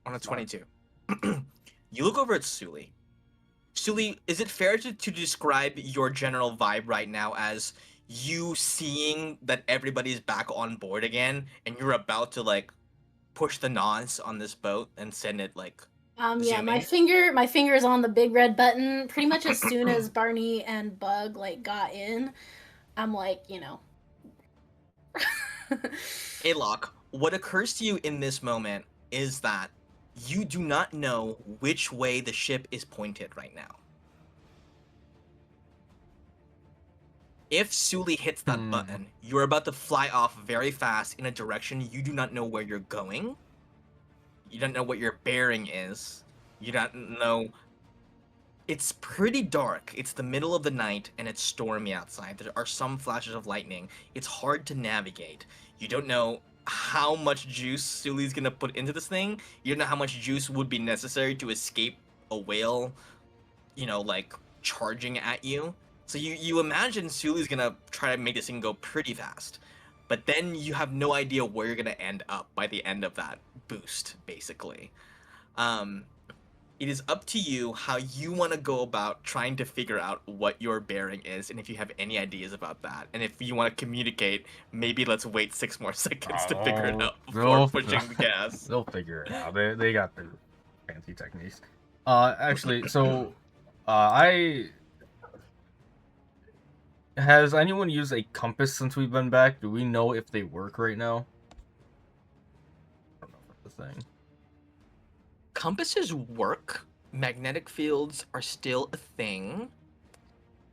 On a 22. You look over at Suli. Suli, is it fair to describe your general vibe right now as you seeing that everybody's back on board again, and you're about to like push the nos on this boat and send it like Yeah, my zooming? finger is on the big red button. Pretty much as soon as Barney and Bug like got in, I'm like, Alok, what occurs to you in this moment is that you do not know which way the ship is pointed right now. If Suli hits that button, you're about to fly off very fast in a direction you do not know where you're going. You don't know what your bearing is. You don't know. It's pretty dark. It's the middle of the night and it's stormy outside. There are some flashes of lightning. It's hard to navigate. You don't know how much juice Suli's gonna put into this thing. You don't know how much juice would be necessary to escape a whale, like charging at you. So you imagine Suli's gonna try to make this thing go pretty fast. But then you have no idea where you're gonna end up by the end of that boost, basically. It is up to you how you want to go about trying to figure out what your bearing is, and if you have any ideas about that. And if you want to communicate, maybe let's wait 6 more seconds to figure it out before pushing the gas. They'll figure it out. They got their fancy techniques. Actually, so I has anyone used a compass since we've been back? Do we know if they work right now? I don't know if that's the thing. Compasses work. Magnetic fields are still a thing.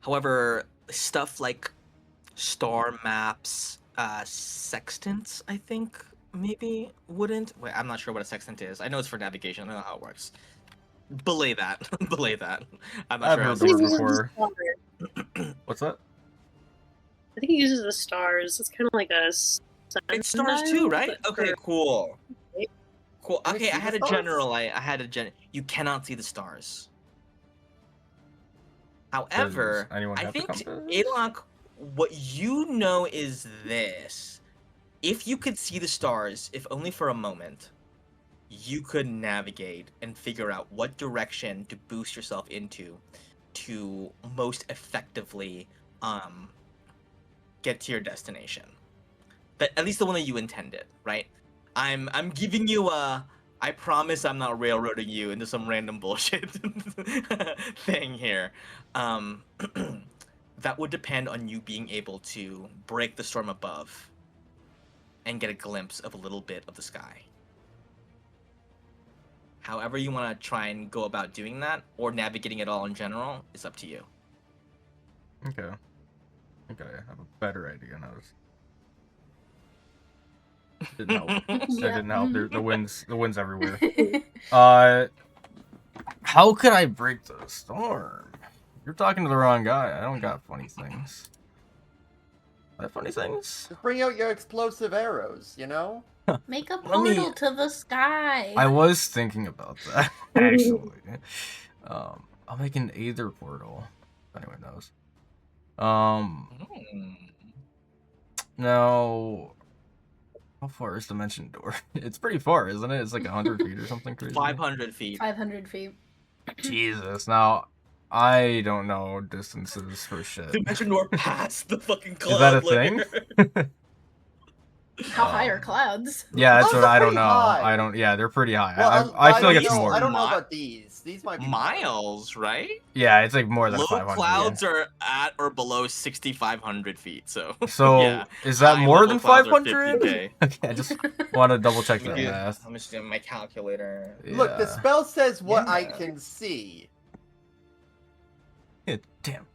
However, stuff like star maps, sextants, I think maybe wouldn't. Wait, I'm not sure what a sextant is. I know it's for navigation. I don't know how it works. Belay that. Belay that. I'm not I've sure. heard How the it word works. before. I What's that? think it uses the stars. It's kind of like a It's stars too, sundial, right? but Okay, for- cool. Cool. Can we Okay, see I the had a stars? general. I had a gen. You cannot see the stars. However, Does anyone I have the think compass? Alok, what you know is this: if you could see the stars, if only for a moment, you could navigate and figure out what direction to boost yourself into to most effectively get to your destination. That at least the one that you intended, right? I'm giving you a I promise I'm not railroading you into some random bullshit thing here. Um that would depend on you being able to break the storm above and get a glimpse of a little bit of the sky. However you want to try and go about doing that, or navigating it all in general, is up to you. Okay. Okay, I have a better idea now. Didn't help. That didn't help. The wind's everywhere. How could I break the storm? You're talking to the wrong guy. I don't got funny things. I have funny things? Just bring out your explosive arrows, you know? Make a Let me- portal to the sky. I was thinking about that, actually. I'll make an Aether portal. If anyone knows. Now, how far is Dimension Door? It's pretty far, isn't it? It's like 100 feet or something crazy. 500 feet. 500 feet. Jesus. Now, I don't know distances for shit. Dimension door past the fucking cloud Is that a layer. thing? How high are clouds? Yeah, that's Those what are I don't pretty know. high. I don't. Yeah, they're pretty high. Well, I feel like don't it's know, more. I don't know Mi- about these. These might be Miles, right? Yeah, it's like more than Low 500. clouds are at or below 6,500 feet. So, So yeah. is that High more level than clouds are 500? 50K. Okay, I just want to double check Let that me get- math. I'm just doing my calculator. Look, the Yeah. spell says what I Yeah. can see. Yeah, damn.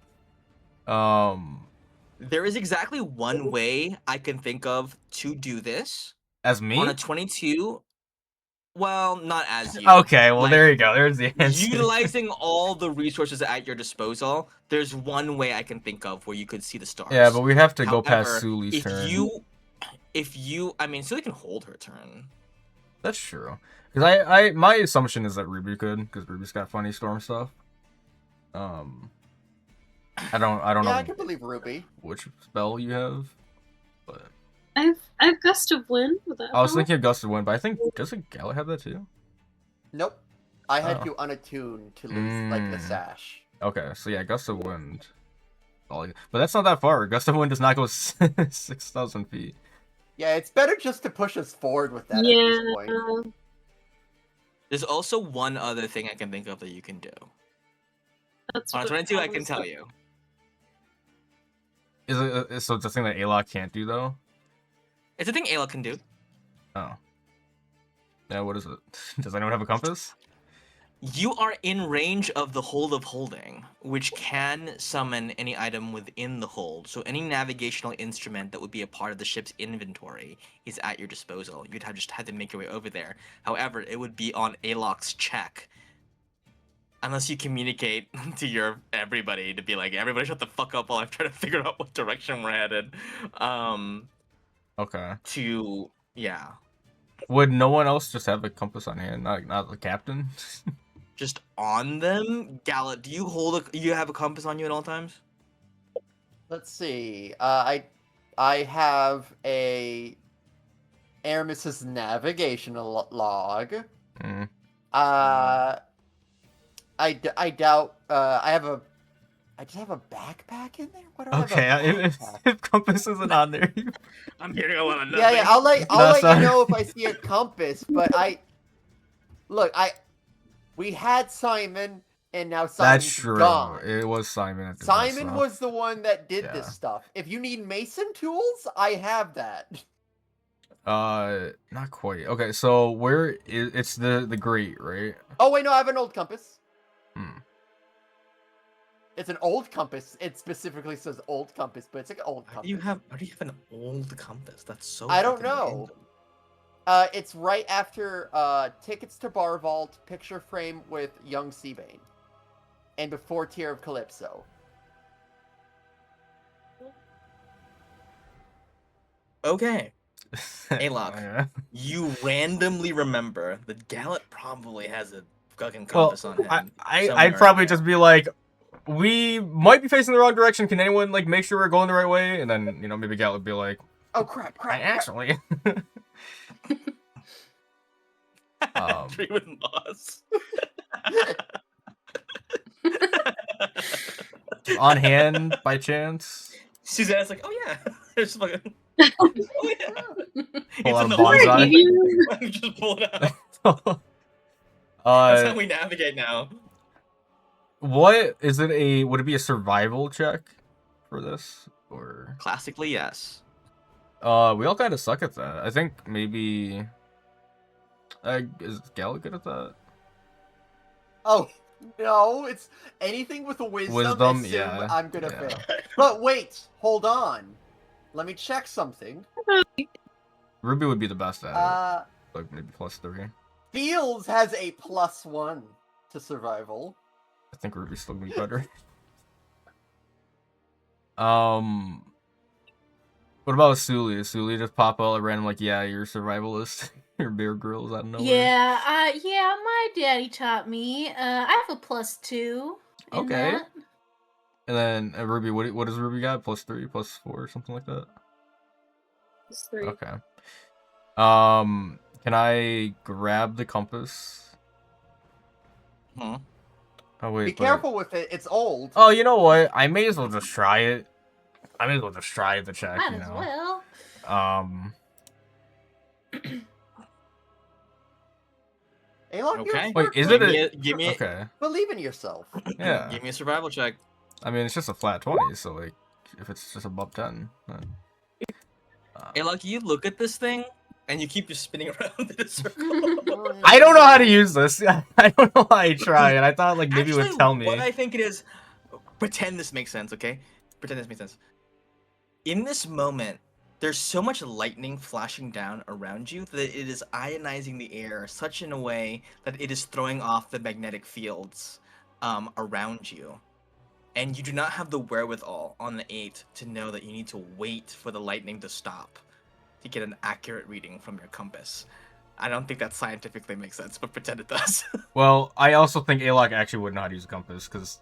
There is exactly one way I can think of to do this. As me? On a 22, well, not as you. Okay, well Like, there you go. There's the answer. utilizing all the resources at your disposal, there's one way I can think of where you could see the stars. Yeah, but we have to go past However, Suli's if turn. I mean, Sully can hold her turn. That's true. Because my assumption is that Ruby could, because Ruby's got funny storm stuff. I don't Yeah, know I can believe Ruby. which spell you have, but I've gust of wind. Would that I was help? thinking of Gust of Wind, but I think doesn't Gala have that too? Nope. I had Oh. to unattune to lose, like, the Mm. sash. Okay, so yeah, Gust of Wind. But that's not that far. Gust of Wind does not go 6,000 feet. Yeah, it's better just to push us forward with that at this point. Yeah. There's also one other thing I can think of that you can do. That's On a what 22, I was can tell the- you. Is it so? It's a thing that Alok can't do though. It's a thing Ayla can do. Oh. Yeah. What is it? Does anyone have a compass? You are in range of the hold of holding, which can summon any item within the hold. So any navigational instrument that would be a part of the ship's inventory is at your disposal. You'd just have to make your way over there. However, it would be on Alok's check. Unless you communicate to everybody to be like, everybody shut the fuck up while I'm trying to figure out what direction we're headed. Okay. Yeah. Would no one else just have a compass on hand? Not the captain. Just on them? Gallet, do you have a compass on you at all times? Let's see. I have a Aramis's navigational log. Mm. I doubt. I just have a backpack in there. What do I have? Okay, A if, backpack? if compass isn't on there, I'm hearing a lot of nothing. Yeah, yeah. I'll No, let sorry. you know if I see a compass. But we had Simon, and now Simon's that's true. gone. It was Simon. That did that Simon stuff. was the one that did this Yeah. stuff. If you need mason tools, I have that. Not quite. Okay, so where is it's the grate, right? Oh wait, no, I have an old compass. Hmm. It's an old compass. It specifically says old compass, but it's like an old How compass. do you have an old compass? That's so. I don't fucking know. random. It's right after Tickets to Bar Vault, picture frame with young Seabane, and before Tear of Calypso. Okay, Alok. Yeah. You randomly remember that Gallet probably has a fucking Well, compass on him. I'd somewhere probably in there. just be like, we might be facing the wrong direction. Can anyone like make sure we're going the right way? And then maybe Gal would be like, Oh crap! Crap! crap. actually. Tree with moss. On hand by chance. Suzanne's like, oh yeah, there's fucking. Oh yeah. Pull out in a the bonsai. water. Give you- Just pull it out. That's how we navigate now. What is it? Would it be a survival check for this, or Classically, yes. we all kind of suck at that. I think maybe. Is Gal good at that? Oh no! It's anything with a wisdom. Wisdom, assume yeah, I'm gonna yeah. fail. But wait, hold on. Let me check something. Ruby would be the best at it. Uh, Like maybe +3. Fields has a +1 to survival. I think Ruby's still gonna be better. What about Suli? Is Suli just pop out at random like, yeah, you're a survivalist, you're Bear Grylls out of nowhere? Yeah, yeah, my daddy taught me. I have a +2 in Okay. that. And then Ruby, what does Ruby got? +3, +4, something like that. It's 3. Okay. Can I grab the compass? Hmm. Oh wait. Be but- careful with it. It's old. Oh, you know what? I may as well just try it. I may as well just try the check. Might you as know. well. Alok, you're Okay. a Wait, smart is kid. it Give me, Okay. Believe in yourself. Yeah. give me a survival check. I mean, it's just a flat 20, so like, if it's just above 10, then. Hey, Lucky, you look at this thing and you keep just spinning around in a circle. I don't know how to use this. I don't know how I try, and I thought like maybe it Actually, would tell me. what I think it is, pretend this makes sense, okay? Pretend this makes sense. In this moment, there's so much lightning flashing down around you that it is ionizing the air such in a way that it is throwing off the magnetic fields around you. And you do not have the wherewithal on the 8 to know that you need to wait for the lightning to stop to get an accurate reading from your compass. I don't think that scientifically makes sense, but pretend it does. Well, I also think Alok actually wouldn't know how to use a compass because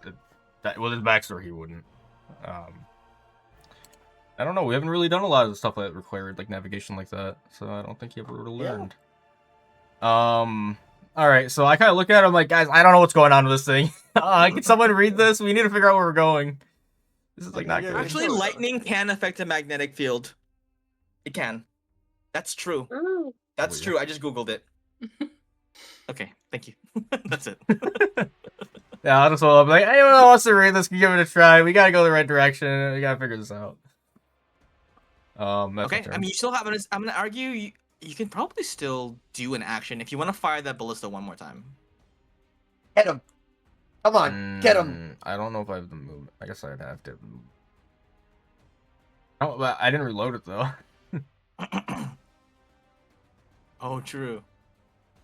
with his backstory he wouldn't. I don't know. We haven't really done a lot of the stuff that required like navigation like that, so I don't think he ever would have Yeah. learned. All right. So I kind of look at him like, guys, I don't know what's going on with this thing. Can someone read this? We need to figure out where we're going. This is like not Yeah, good. Actually, lightning can affect a magnetic field. It can. That's true. Oh, That's Weird. true. I just googled it. Okay, thank you. That's it. Yeah, I'll just hold up like, anyone who wants to read this can give it a try. We gotta go the right direction. We gotta figure this out. That's my Okay, turn. I mean, you still have. I'm gonna argue you can probably still do an action if you want to fire that ballista one more time. Get him. Come on, get him. I don't know if I have the movement. I guess I'd have to. Have the movement. Oh, but I didn't reload it though. Oh, true.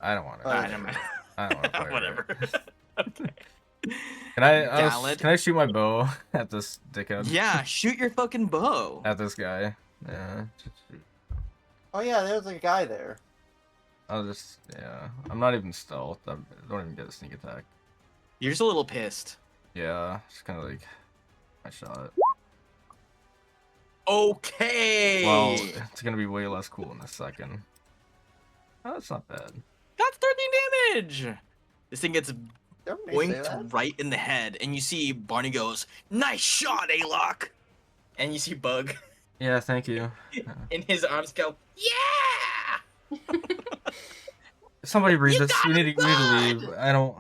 I don't want to. Alright, never mind. I don't want to play it. Whatever. Okay. Can I shoot my bow at this dickhead? Yeah, shoot your fucking bow. At this guy. Yeah. Just shoot. Oh yeah, there's a guy there. Yeah. I'm not even stealth. I don't even get a sneak attack. You're just a little pissed. Yeah. Just kind of like I shot. Okay. Well, it's gonna be way less cool in a second. Oh, that's not bad. That's 13 damage. This thing gets Don't may say that. Boinked right in the head, and you see Barney goes, "Nice shot, Alok!" And you see Bug Yeah, thank you. in his arms go, "Yeah! Somebody read You this. got We need him to leave. good!" I don't.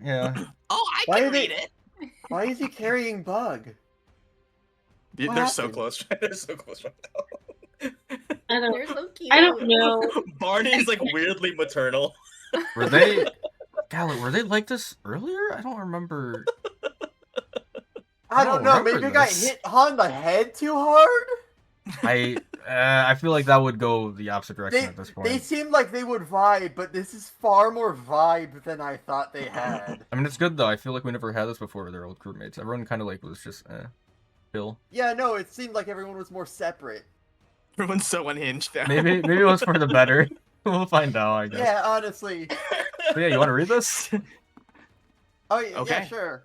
Yeah. Oh, I Why can are they- read it. Why is he carrying Bug? What They're so happened? close. They're so close right now. They're so cute. I don't know. Barney's like weirdly maternal. Were they? Gallet, were they like this earlier? I don't remember. I don't know. remember Maybe I got this. hit on the head too hard. I feel like that would go the opposite direction at this point. They seem like they would vibe, but this is far more vibe than I thought they had. I mean, it's good though. I feel like we never had this before with our old crewmates. Everyone kind of like was just chill. Yeah, no, it seemed like everyone was more separate. Everyone's so unhinged now. Maybe it was for the better. We'll find out, I guess. Yeah, honestly. So yeah, you want to read this? Oh, yeah, Okay. yeah, sure.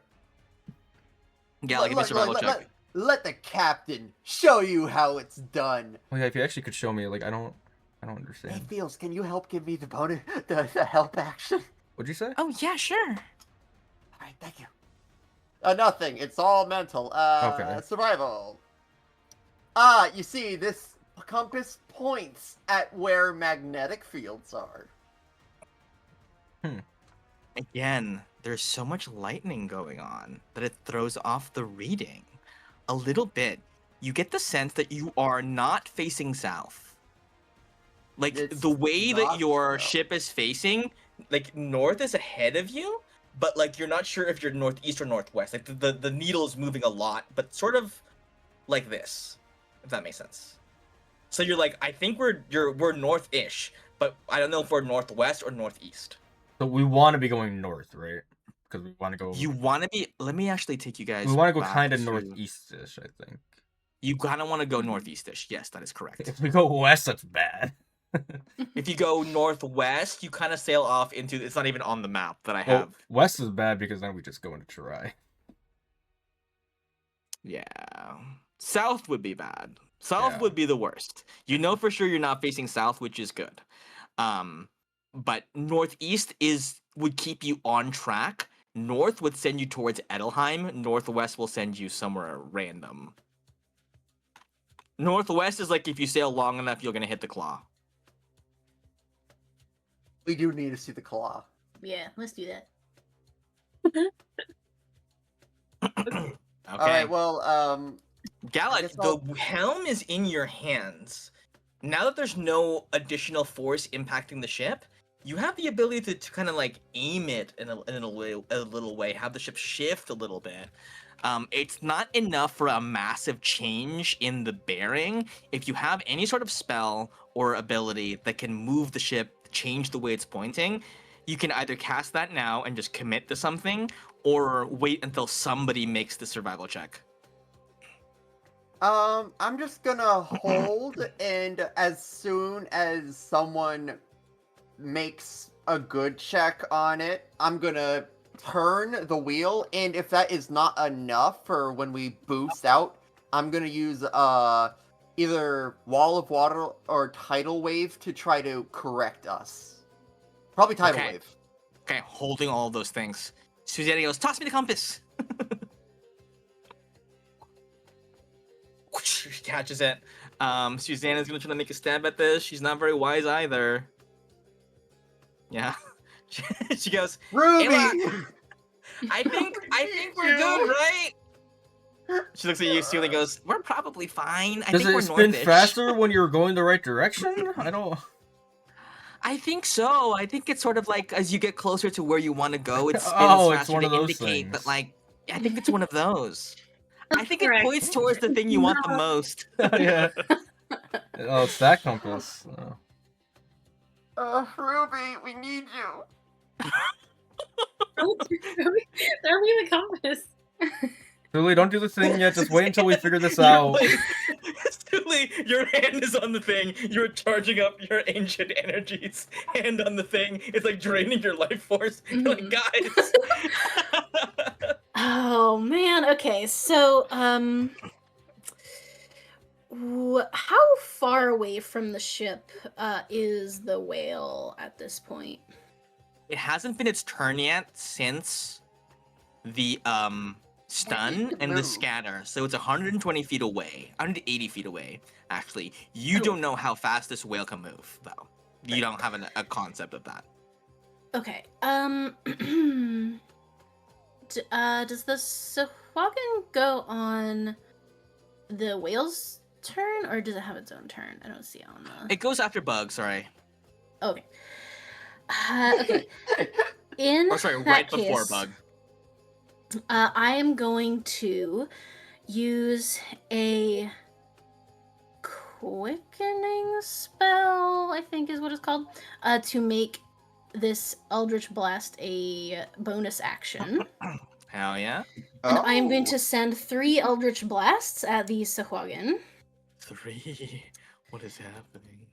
Gala, give me a survival check. Let the captain show you how it's done. Well, yeah, if you actually could show me, like, I don't Hey, understand. Feels, can you help give me the bonus, the help action? What'd you say? Oh yeah, sure. Alright, thank you. Nothing. It's all mental. Okay. Survival. You see, this compass points at where magnetic fields are. Again, there's so much lightning going on that it throws off the reading a little bit. You get the sense that you are not facing south. Like It's the way that not your south. ship is facing, like north is ahead of you, but like you're not sure if you're northeast or northwest. Like the needle is moving a lot, but sort of like this, if that makes sense. So you're like, I think we're north-ish, but I don't know if we're northwest or northeast. So we want to be going north, right? Because we want to go. You want to be? Let me actually take you guys. We want to go back kind of to- northeast-ish, I think. You kind of want to go northeastish. Yes, that is correct. If we go west, that's bad. If you go northwest, you kind of sail off into. It's not even on the map that I Well, have. west is bad because then we just go into Chirai. Yeah, south would be bad. South Yeah. would be the worst. You know for sure you're not facing south, which is good. But northeast would keep you on track. North would send you towards Edelheim. Northwest will send you somewhere random. Northwest is like if you sail long enough, you're gonna hit the claw. We do need to see the claw. Yeah, let's do that. Okay. Alright, well, Gallat, guess the helm is in your hands. Now that there's no additional force impacting the ship, you have the ability to kind of like aim it in a little way, have the ship shift a little bit. It's not enough for a massive change in the bearing. If you have any sort of spell or ability that can move the ship, change the way it's pointing, you can either cast that now and just commit to something, or wait until somebody makes the survival check. I'm just gonna hold, and as soon as someone makes a good check on it, I'm gonna turn the wheel, and if that is not enough for when we boost out, I'm gonna use either Wall of Water or Tidal Wave to try to correct us. Probably Tidal Okay. Wave. Okay, holding all of those things. Susanna goes, toss me the compass. She catches it. Susanna's gonna try to make a stab at this. She's not very wise either. Yeah. She goes, Ruby! Ayla! I think we're good, right? She looks at you, Sue, and goes, we're probably fine. I Does think it we're spin northish. faster when you're going the right direction? I don't. I think so. I think it's sort of like as you get closer to where you want to go, it spins Oh, it's faster one to of those indicate. But things. like, I think it's one of those. I think it Correct. points towards the thing you want the most. Yeah. Oh, it's that compass. Oh. Ruby, we need you. Throw me the compass. Julie, don't do the thing yet. Just wait until we figure this out. Julie, your hand is on the thing. You're charging up your ancient energies. Hand on the thing. It's like draining your life force. You're like, guys. Oh man. Okay, so how far away from the ship is the whale at this point? it hasn't been its turn yet since the stun can and the move. scatter. So it's 120 feet away, 180 feet away. Actually, you Cool. don't know how fast this whale can move, though. You don't have a concept of that. Okay. Does the Sahuagin go on the whale's turn, or does it have its own turn? I don't see it on the. It goes after Bug. Sorry. Okay. Okay. In Or sorry, that right case, before Bug. I am going to use a quickening spell, I think is what it's called, to make this Eldritch Blast a bonus action. Hell yeah. And I am going Oh. to send 3 Eldritch Blasts at the Sahuagin. 3. What is happening?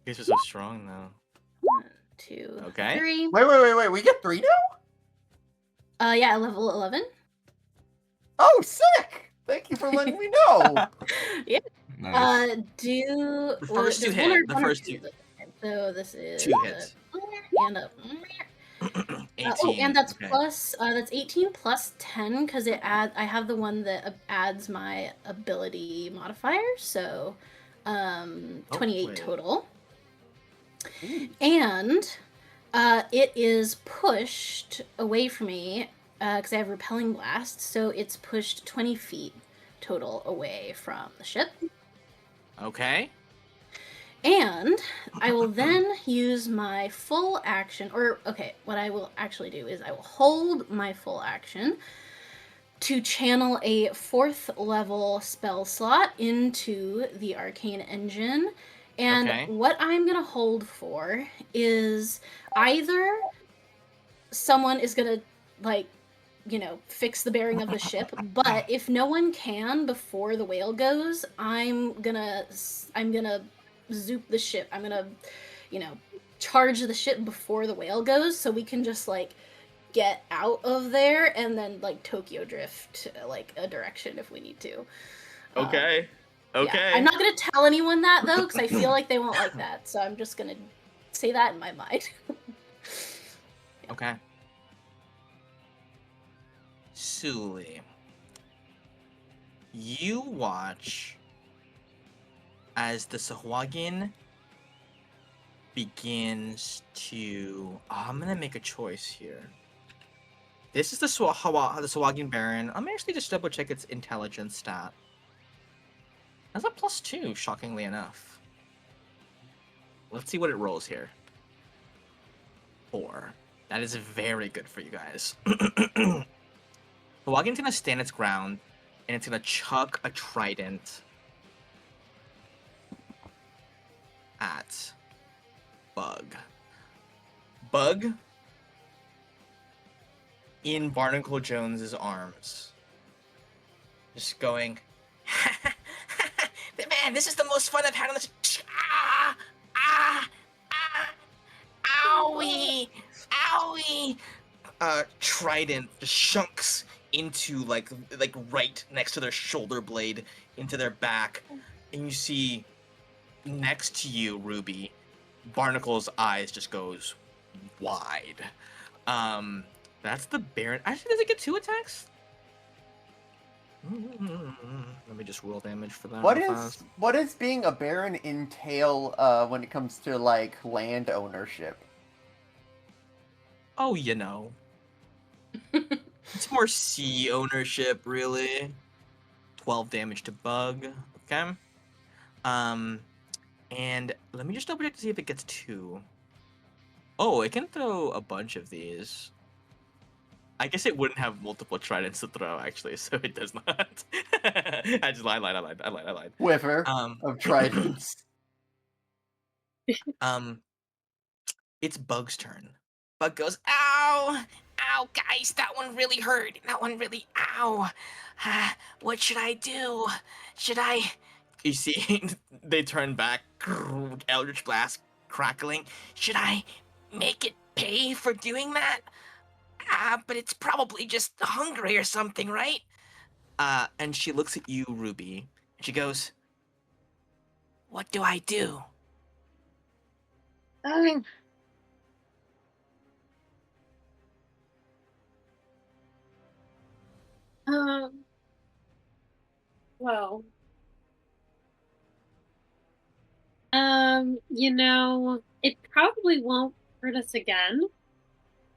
You guys are so strong now. 1, 2, Okay. 3. Wait. We get 3 now? Yeah, level 11. Oh, sick! Thank you for letting me know. Yeah. Nice. Do The first two does hit, one or the one or first two two. hit? So this is 2 hits. and a 18. oh, and that's okay. plus that's 18 plus 10 because it add I have the one that adds my ability modifier, so 28 wait. total. Ooh. And it is pushed away from me because I have repelling blast, so it's pushed 20 feet total away from the ship. Okay. And I will then use my full action, or okay, what I will actually do is I will hold my full action to channel a 4th level spell slot into the arcane engine. And Okay. what I'm gonna hold for is either someone is gonna like fix the bearing of the ship, but if no one can before the whale goes, I'm gonna zoop the ship. I'm gonna charge the ship before the whale goes, so we can just like get out of there and then like Tokyo drift like a direction if we need to. Okay. Okay. Yeah. I'm not gonna tell anyone that though, because I feel like they won't like that. So I'm just gonna say that in my mind. Okay. Suli, you watch as the Sahuagin begins to. Oh, I'm gonna make a choice here. This is the Sahuagin Baron. I'm actually just double check its intelligence stat. That's a +2, shockingly enough. Let's see what it rolls here. 4. That is very good for you guys. The Sahuagin's gonna stand its ground, and it's gonna chuck a trident at Bug. Bug, in Barnacle Jones's arms, just going, man, this is the most fun I've had on this. Owie, owie. Trident just shunks into like right next to their shoulder blade, into their back, and you see next to you, Ruby, Barnacle's eyes just goes wide. That's the Baron. Actually, does it get 2 attacks? Let me just roll damage for that. What does being a baron entail when it comes to like land ownership? Oh, it's more sea ownership, really. 12 damage to Bug. Okay. And let me just double check to see if it gets 2. Oh, it can throw a bunch of these. I guess it wouldn't have multiple tridents to throw, actually, so it does not. I lied. Whiffer of tridents. It's Bug's turn. Bug goes, ow! Ow, guys, that one really hurt. That one really, ow. What should I do? Should I... You see, they turn back, Eldritch Blast crackling. Should I make it pay for doing that? But it's probably just hungry or something, right? And she looks at you, Ruby, and she goes, what do I do? Well, it probably won't hurt us again.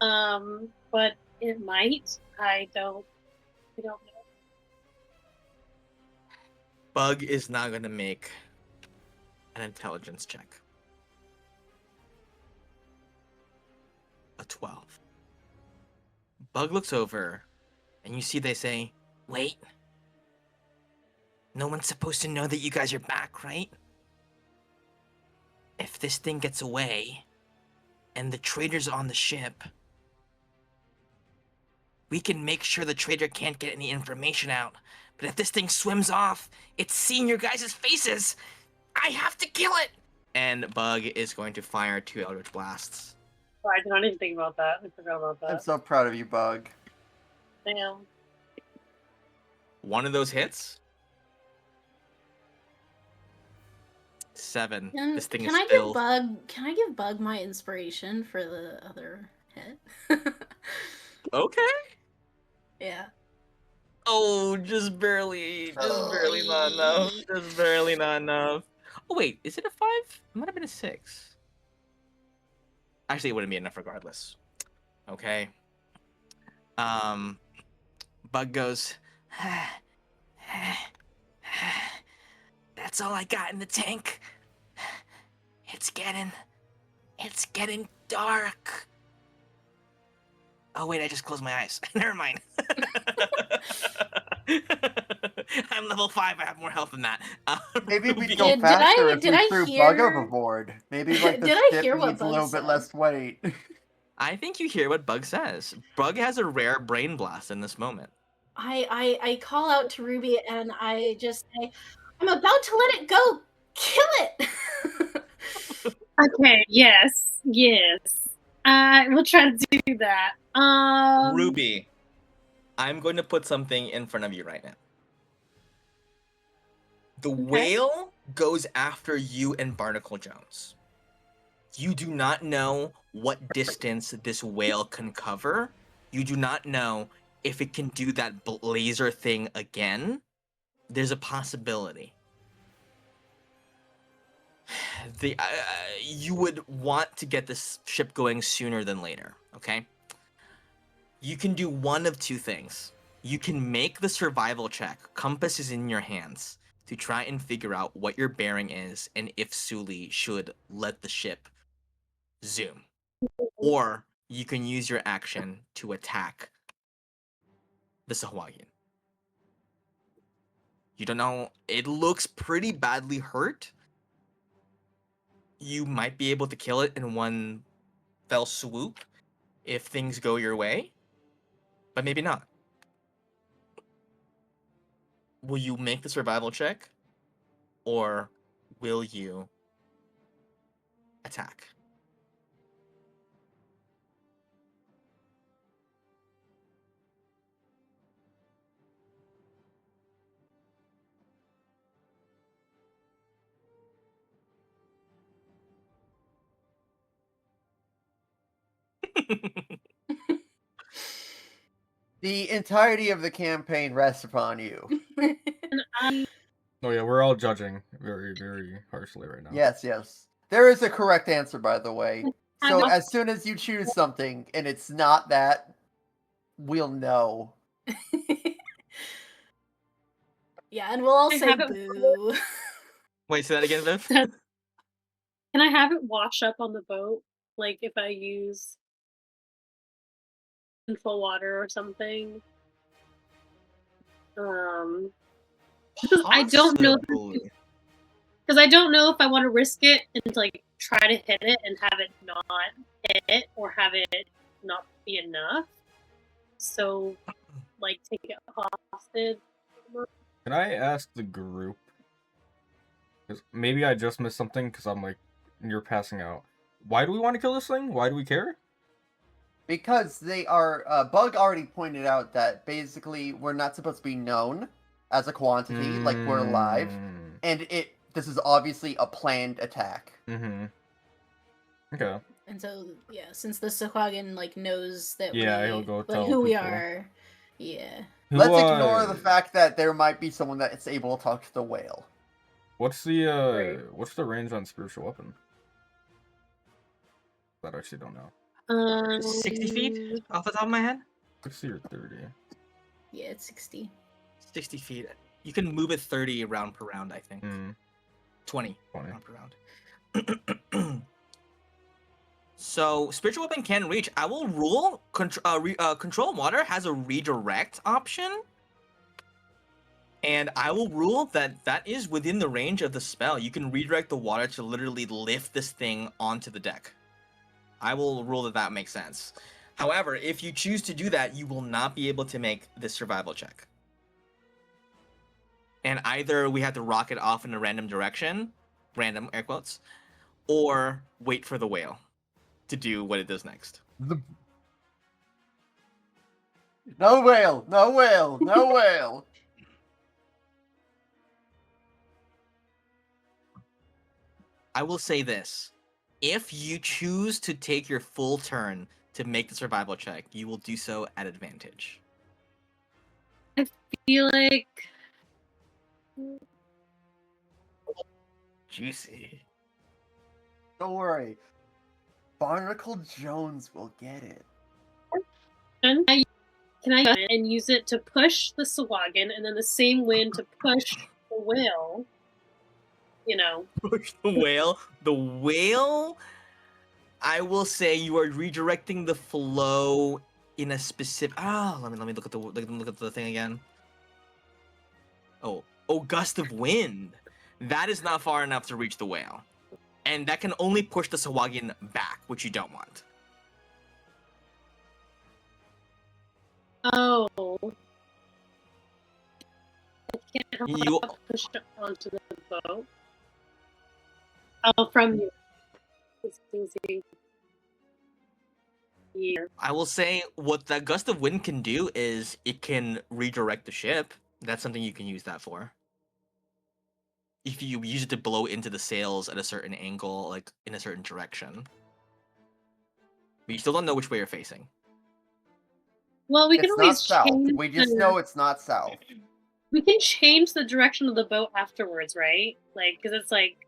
But it might. I don't know. Bug is not gonna make an intelligence check. A 12. Bug looks over, and you see they say, "Wait. No one's supposed to know that you guys are back, right? If this thing gets away, and the trader's on the ship, we can make sure the trader can't get any information out. But if this thing swims off, it's seeing your guys' faces. I have to kill it!" And Bug is going to fire 2 Eldritch Blasts. Oh, I did not even think about that. I forgot about I'm that. so proud of you, Bug. Damn. One of those hits. 7. This thing is filled. Can I give Bug my inspiration for the other hit? Okay. Yeah. Oh, just barely not enough. Just barely not enough. Oh wait, is it a 5? It might have been a 6. Actually, it wouldn't be enough regardless. Okay. Bug goes, "That's all I got in the tank. It's getting dark." Oh wait, I just closed my eyes. Never mind. I'm level 5. I have more health than that. Maybe we'd Ruby. go Did faster if I we threw Bug hear- overboard. Maybe like the Did I ship hear what needs a Bug little bit said? less weight. I think you hear what Bug says. Bug has a rare brain blast in this moment. I call out to Ruby and I just say, "I'm about to let it go. Kill it." Okay. Yes. We'll try to do that. Ruby, I'm going to put something in front of you right now. The whale goes after you and Barnacle Jones. You do not know what distance this whale can cover. You do not know if it can do that laser thing again. There's a possibility. You would want to get this ship going sooner than later, okay? You can do one of 2 things. You can make the survival check. Compass is in your hands to try and figure out what your bearing is and if Suli should let the ship zoom. Or you can use your action to attack the Sahuagin. You don't know. It looks pretty badly hurt. You might be able to kill it in one fell swoop if things go your way, but maybe not. Will you make the survival check, or will you attack? The entirety of the campaign rests upon you. Oh yeah, we're all judging very, very harshly right now. Yes. There is a correct answer, by the way. So I- as soon as you choose something and it's not that, we'll know. Yeah, and we'll all I say have it- boo. Wait, say that again, Viv? Can I have it wash up on the boat? Like if I use in full water or something? Because I don't know. Possibly. Because I don't know if I want to risk it and like try to hit it and have it not hit or have it not be enough. So, like, take it hostage. Can I ask the group? 'Cause maybe I just missed something because I'm like, you're passing out. Why do we want to kill this thing? Why do we care? Because they are, Bug already pointed out that basically we're not supposed to be known as a quantity, like we're alive, and this is obviously a planned attack. Mm-hmm. Okay. And so, yeah, since the Sahuagin like knows that Yeah, he'll go tell who we people. are, yeah. Who, Let's ignore the fact that there might be someone that's able to talk to the whale. What's the Right. what's the range on spiritual weapon? That I actually don't know. 60 feet off the top of my head. 60 or 30? Yeah, it's 60. 60 feet. You can move it 30 round per round, I think. Hmm. 20 20. round per round. So spiritual weapon can reach. I will rule. Control water has a redirect option, and I will rule that that is within the range of the spell. You can redirect the water to literally lift this thing onto the deck. I will rule that that makes sense. However, if you choose to do that, you will not be able to make this survival check. And either we have to rocket off in a random direction, random air quotes, or wait for the whale to do what it does next. No whale! No whale! No whale! I will say this. If you choose to take your full turn to make the survival check, you will do so at advantage. Feel like Juicy. Don't worry. Barnacle Jones will get it. can I and use it to push the Sawagan, and then the same wind to push the whale. You know. Push the whale. The whale, I will say you are redirecting the flow in a specific. Let me look at the thing again. Oh, gust of wind. That is not far enough to reach the whale, and that can only push the Sawagan back, which you don't want. Oh. I can't You push it onto the boat. Oh, from you. Yeah. I will say what that gust of wind can do is it can redirect the ship. That's something you can use that for. If you use it to blow into the sails at a certain angle, like in a certain direction. But you still don't know which way you're facing. Well, we can It's not always south. change. We just know it's not south. We can change the direction of the boat afterwards, right? Like, because it's like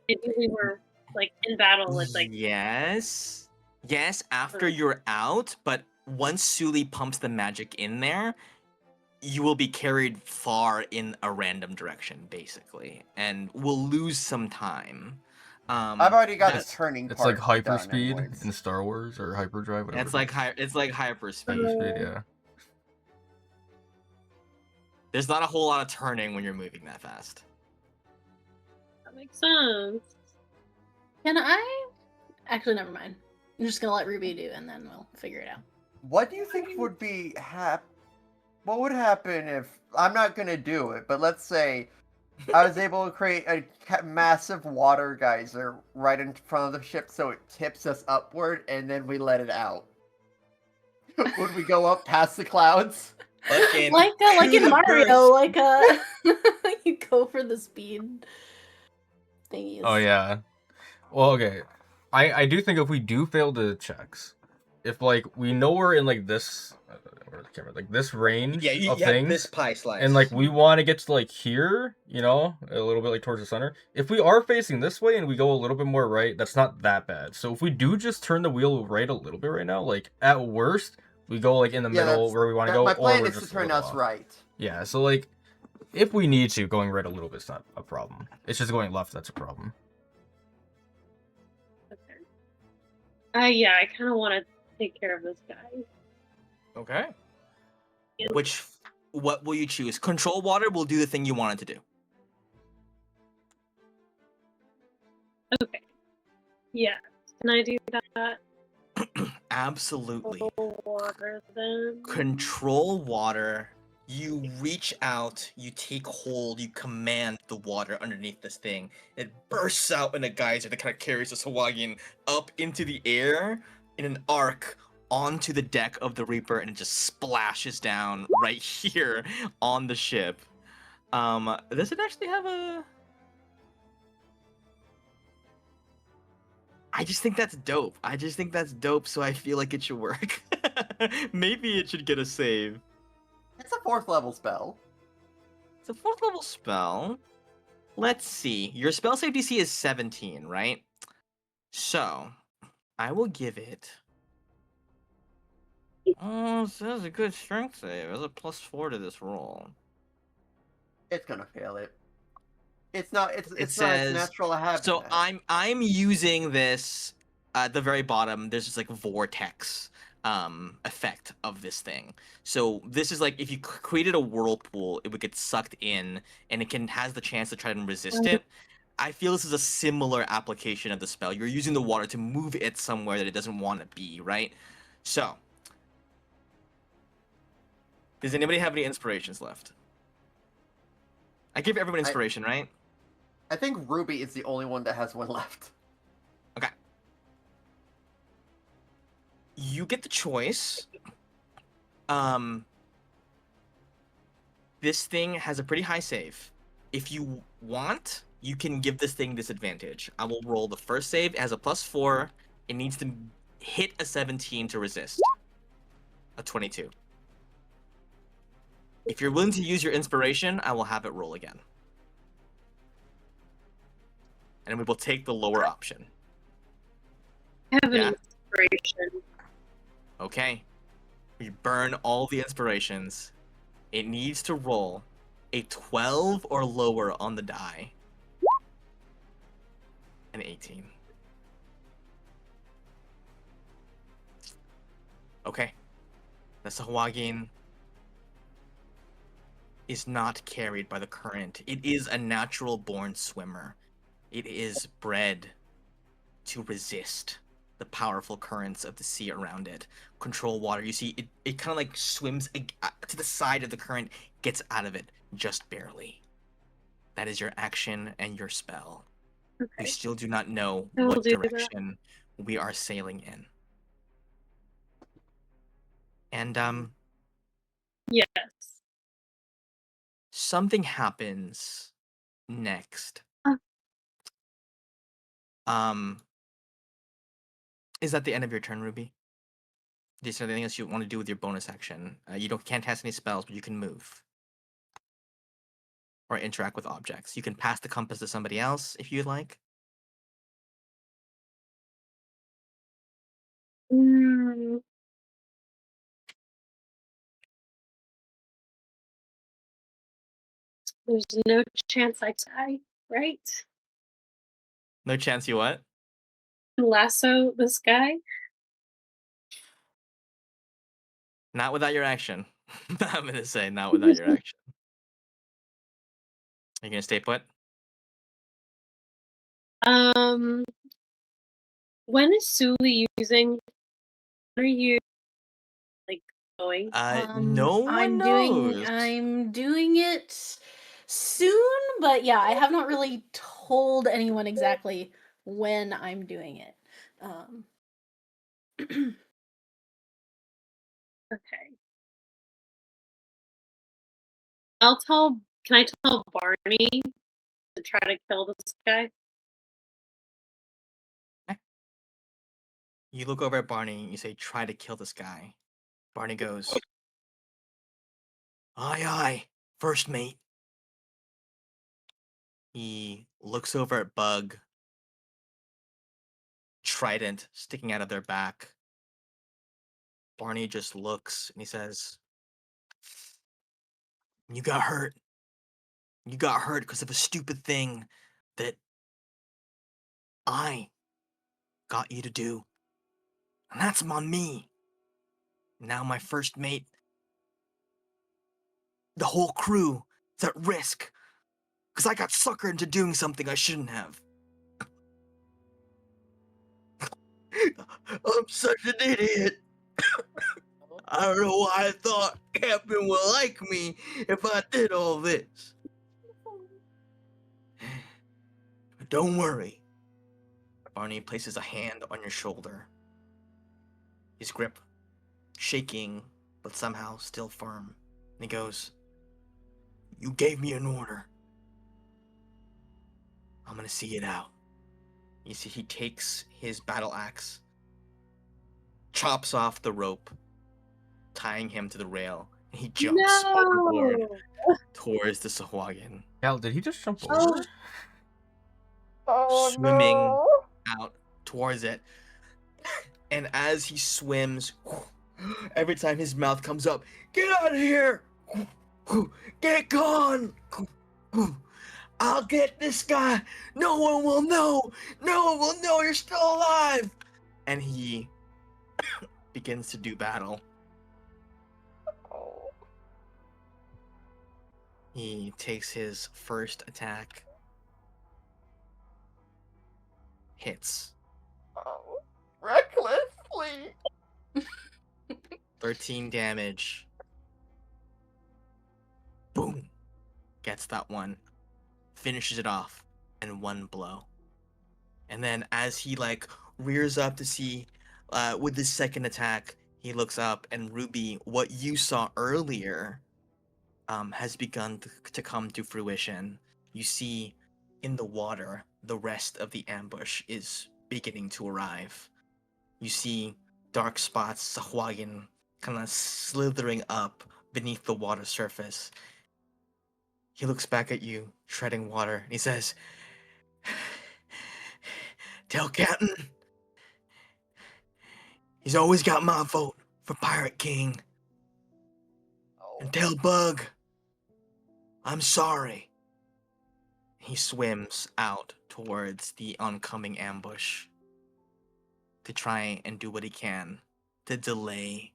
maybe we were like in battle with like. Yes, after you're out, but once Suli pumps the magic in there, you will be carried far in a random direction, basically, and will lose some time. I've already got a turning part. It's like done hyperspeed anyways. in Star Wars or hyperdrive. Whatever It's like hyperspeed. hyperspeed. Yeah. There's not a whole lot of turning when you're moving that fast. That makes sense. Can I? Actually, never mind. I'm just gonna let Ruby do, and then we'll figure it out. What do you think would be What would happen if I'm not gonna do it? But let's say I was able to create a massive water geyser right in front of the ship, so it tips us upward, and then we let it out. Would we go up past the clouds? Like in Mario, like you go for the speed thingies. Oh yeah. Well, okay. I do think if we do fail the checks, if like we know we're in like this, where's the camera? Like this range of things, this pie slice, and like we want to get to like here, you know, a little bit like towards the center. If we are facing this way and we go a little bit more right, that's not that bad. So if we do just turn the wheel right a little bit right now, like at worst we go like in the middle where we want to go. My plan or is to just turn a little us off. right. Yeah. So like, if we need to, going right a little bit's not a problem. It's just going left that's a problem. Okay. Yeah, I kind of want to take care of this guy. Okay. Yeah. What will you choose? Control water will do the thing you want it to do. Okay. Yeah. Can I do that? Absolutely. Water then. Control water. You reach out, you take hold, you command the water underneath this thing. It bursts out in a geyser that kind of carries the Sawagian up into the air in an arc onto the deck of the Reaper, and it just splashes down right here on the ship. Does it actually have a... I just think that's dope. So I feel like it should work. Maybe it should get a save. It's a 4th level spell. It's a 4th level spell. Let's see. Your spell save DC is 17, right? So, I will give it. Oh, this is a good strength save. There's a +4 to this roll. It's gonna fail it. It's not. It's It not its says. natural habitat. So I'm using this at the very bottom. There's just like vortex effect of this thing. So this is like if you created a whirlpool, it would get sucked in, and it has the chance to try and resist it. I feel this is a similar application of the spell. You're using the water to move it somewhere that it doesn't want to be, right? So, does anybody have any inspirations left? I give everyone inspiration, right? I think Ruby is the only one that has one left. Okay. You get the choice. This thing has a pretty high save. If you want, you can give this thing disadvantage. I will roll the first save. It has a +4. It needs to hit a 17 to resist. A 22. If you're willing to use your inspiration, I will have it roll again. And we will take the lower option. I have Yeah. an inspiration. Okay. We burn all the inspirations. It needs to roll a 12 or lower on the die. An 18. Okay. The Sahwagin is not carried by the current. It is a natural born swimmer. It is bred to resist the powerful currents of the sea around it. Control water. You see, it kind of like swims to the side of the current, gets out of it just barely. That is your action and your spell. We Okay. still do not know I will what do that. direction we are sailing in. And Yes. something happens next. Huh. Is that the end of your turn, Ruby? Is there anything else you want to do with your bonus action? You can't cast any spells, but you can move or interact with objects. You can pass the compass to somebody else if you'd like. Mm, there's no chance I die, right? No chance you what? Lasso this guy? Not without your action. I'm gonna say not without your action. Are you gonna stay put? Um, when is Suli using? When are you like going? No one I'm knows. doing it soon, but yeah, I have not really told anyone exactly when I'm doing it. Okay. I'll tell. Can I tell Barney to try to kill this guy? You look over at Barney and you say, "Try to kill this guy." Barney goes, "Aye, aye, first mate." He looks over at Bug, trident sticking out of their back. Barney just looks and he says, "You got hurt. You got hurt because of a stupid thing that I got you to do. And that's on me. Now my first mate, the whole crew, is at risk because I got suckered into doing something I shouldn't have. I'm such an idiot. I don't know why I thought Captain would like me if I did all this. Don't worry." Barney places a hand on your shoulder. His grip shaking, but somehow still firm. And he goes, "You gave me an order. I'm gonna see it out." You see, he takes his battle axe, chops off the rope, tying him to the rail, And he jumps overboard No. towards the Sahuagin, Gal, did he just jump Oh. over? Oh swimming no! out towards it. And as he swims, every time his mouth comes up, get out of here! Get gone! I'll get this guy! No one will know! No one will know you're still alive! And he begins to do battle. Oh. He takes his first attack. Hits. Oh. Recklessly. 13 damage. Boom. Gets that one. Finishes it off in one blow. And then as he like rears up to see with his second attack, he looks up and Ruby, what you saw earlier has begun to come to fruition. You see in the water, the rest of the ambush is beginning to arrive. You see dark spots, Sahuagin, kind of slithering up beneath the water surface. He looks back at you, treading water, and he says, tell Captain, he's always got my vote for Pirate King. And tell Bug, I'm sorry. He swims out towards the oncoming ambush to try and do what he can to delay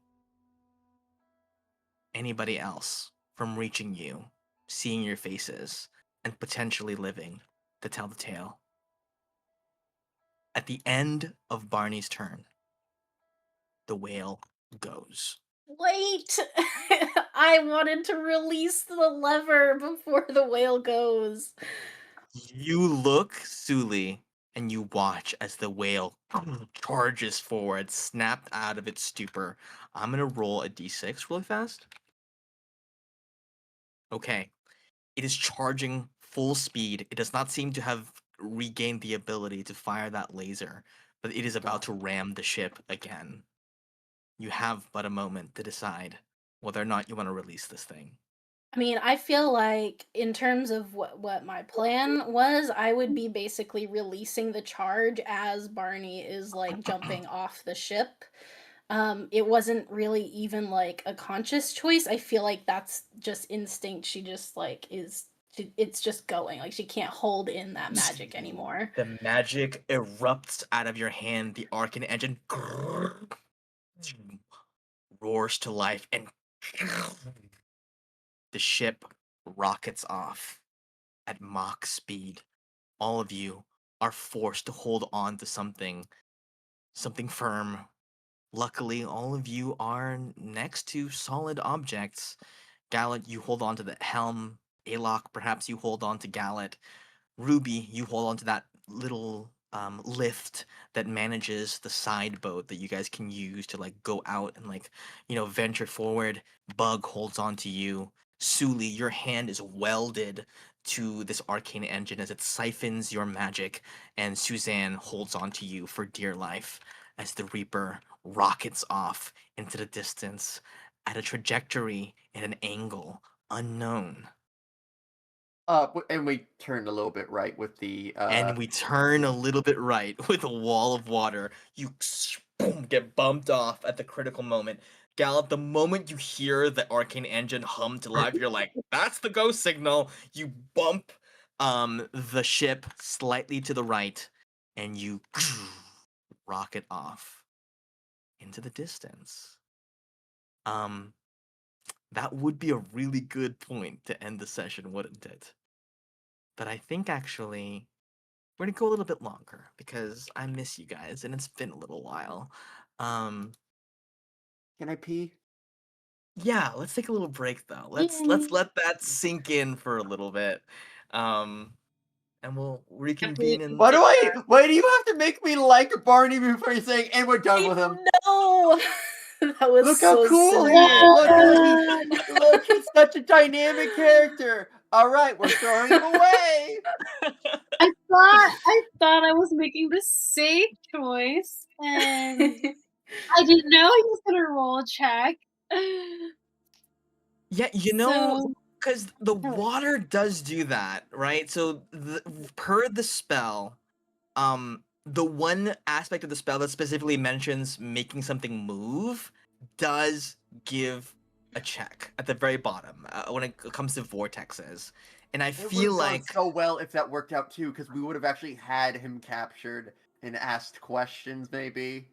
anybody else from reaching you, seeing your faces, and potentially living to tell the tale. At the end of Barney's turn, the whale goes. Wait! I wanted to release the lever before the whale goes. You look, Suli, and you watch as the whale charges forward, snapped out of its stupor. I'm gonna roll a d6 really fast. Okay. It is charging full speed. It does not seem to have regained the ability to fire that laser, but it is about to ram the ship again. You have but a moment to decide whether or not you want to release this thing. I mean, I feel like in terms of what my plan was, I would be basically releasing the charge as Barney is like jumping off the ship. It wasn't really even like a conscious choice. I feel like that's just instinct. She just like it's just going. Like she can't hold in that magic anymore. The magic erupts out of your hand. The Arcane Engine roars to life, and the ship rockets off at Mach speed. All of you are forced to hold on to something firm. Luckily, all of you are next to solid objects. Gallet, you hold on to the helm. Alok, perhaps you hold on to Gallet. Ruby, you hold on to that little lift that manages the side boat that you guys can use to like go out and like venture forward. Bug holds on to you. Suli, your hand is welded to this arcane engine as it siphons your magic, and Suzanne holds on to you for dear life as the Reaper rockets off into the distance at a trajectory and an angle unknown. And we turned a little bit right with the And we turn a little bit right with a wall of water. You boom, get bumped off at the critical moment. Gallop, the moment you hear the arcane engine hum to life, you're like, that's the go signal. You bump the ship slightly to the right, and you rocket off into the distance. That would be a really good point to end the session, wouldn't it? But I think actually we're gonna go a little bit longer because I miss you guys and it's been a little while. Um, Can I pee? yeah, let's take a little break though. Let's Yay. let that sink in for a little bit. And we'll reconvene in Why do you have to make me like Barney before you saying, and we're done with him? No, that was Look how so cool he silly. is! Look, he's such a dynamic character. All right, we're throwing him away. I thought I was making the safe choice, and I didn't know he was gonna roll a check. Yeah, So because the oh, water does do that, right? So per the spell, the one aspect of the spell that specifically mentions making something move does give a check at the very bottom when it comes to vortexes, and I It would feel have gone like so well if that worked out too, because we would have actually had him captured and asked questions, maybe.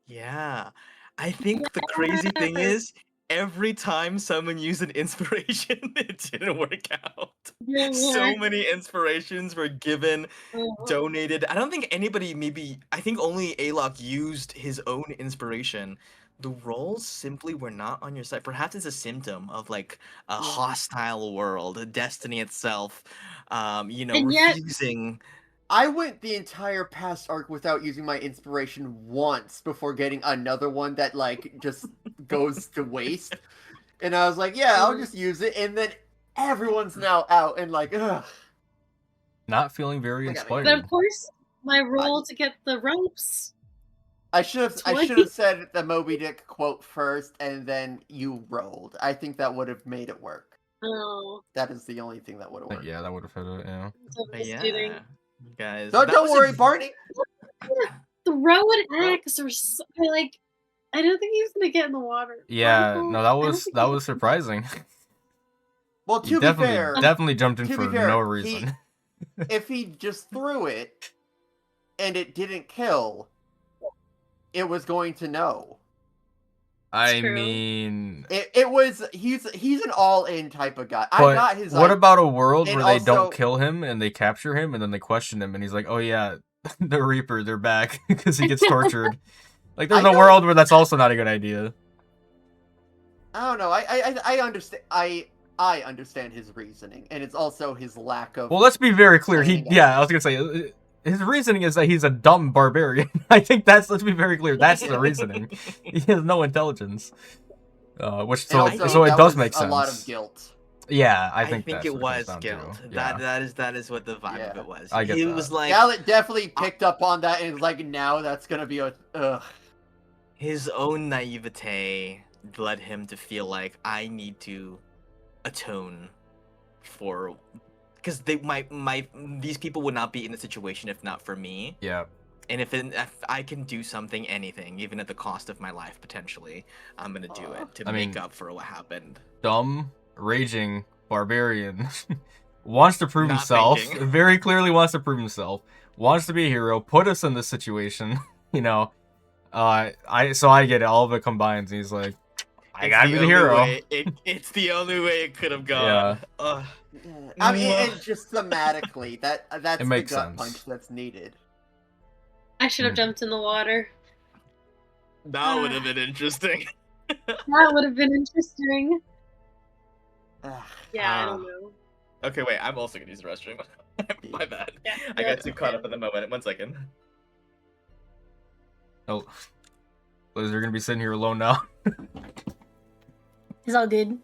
yeah. I think the crazy thing is every time someone used an inspiration, it didn't work out. So many inspirations were given, oh, donated. I don't think anybody, maybe, I think only Alok used his own inspiration. The rolls simply were not on your side. Perhaps it's a symptom of like a Yeah. hostile world, a destiny itself, and yet refusing. I went the entire past arc without using my inspiration once before getting another one that like just goes to waste. And I was like, yeah, I'll just use it. And then everyone's now out and like, ugh. Not feeling very I gotta but go. of inspired. course my I, roll to get the ropes I should have 20. said the Moby Dick quote first and then you rolled. I think that would have made it work. Oh, That is the only thing that would have worked. Yeah, that would have hit it. Yeah. so But devastating. yeah, you guys, Don't, that don't was a worry, Barney. Throw an axe or so, like I don't think he's gonna get in the water. Yeah. Michael, No, that I don't was think that he's was surprising. Well, He definitely jumped in to be for no fair, reason. if he just threw it and it didn't kill, it was going to know. I true. mean, It was he's an all in type of guy. I but got his what about a world and where they don't also kill him and they capture him and then they question him and he's like, "Oh yeah, the Reaper, they're back," because he gets tortured. Like, there's I a don't world where that's also not a good idea. I don't know. I understand I understand his reasoning, and it's also his lack of Well, let's be very clear. planning Yeah, I was ahead. gonna say, his reasoning is that he's a dumb barbarian. I think let's be very clear. That's the Yeah. reasoning. He has no intelligence. Which And I also so it that does was make a lot of sense. guilt. Yeah, I I think think that's it what it comes was down to. guilt. Yeah, That is what the vibe of Yeah. it was. I get He that. was like Gallet definitely uh, picked up on that and is like, now that's gonna be a ugh. his own naivete led him to feel like I need to atone for because my these people would not be in the situation if not for me. Yeah. And if I can do something, anything, even at the cost of my life potentially, I'm gonna do it to I make mean, up for what happened. dumb, raging barbarian wants to prove Not himself. thinking. Very clearly wants to prove himself. Wants to be a hero. Put us in this situation. You know. I get it. All of it combines. And he's like, I It's gotta the be the only hero. way. It's the only way it could have Yeah. gone. Ugh. I mean, Mwah. and just thematically, that's It the makes gut sense. punch that's needed. I should have Mhm. jumped in the water. That would have been interesting. That would have been interesting. Ugh. Yeah, I don't know. Okay, wait. I'm also gonna use the restroom. My bad. Yeah, I got that's too caught okay. up in the moment. 1 second. Oh, Liz, you're gonna be sitting here alone now. It's all good.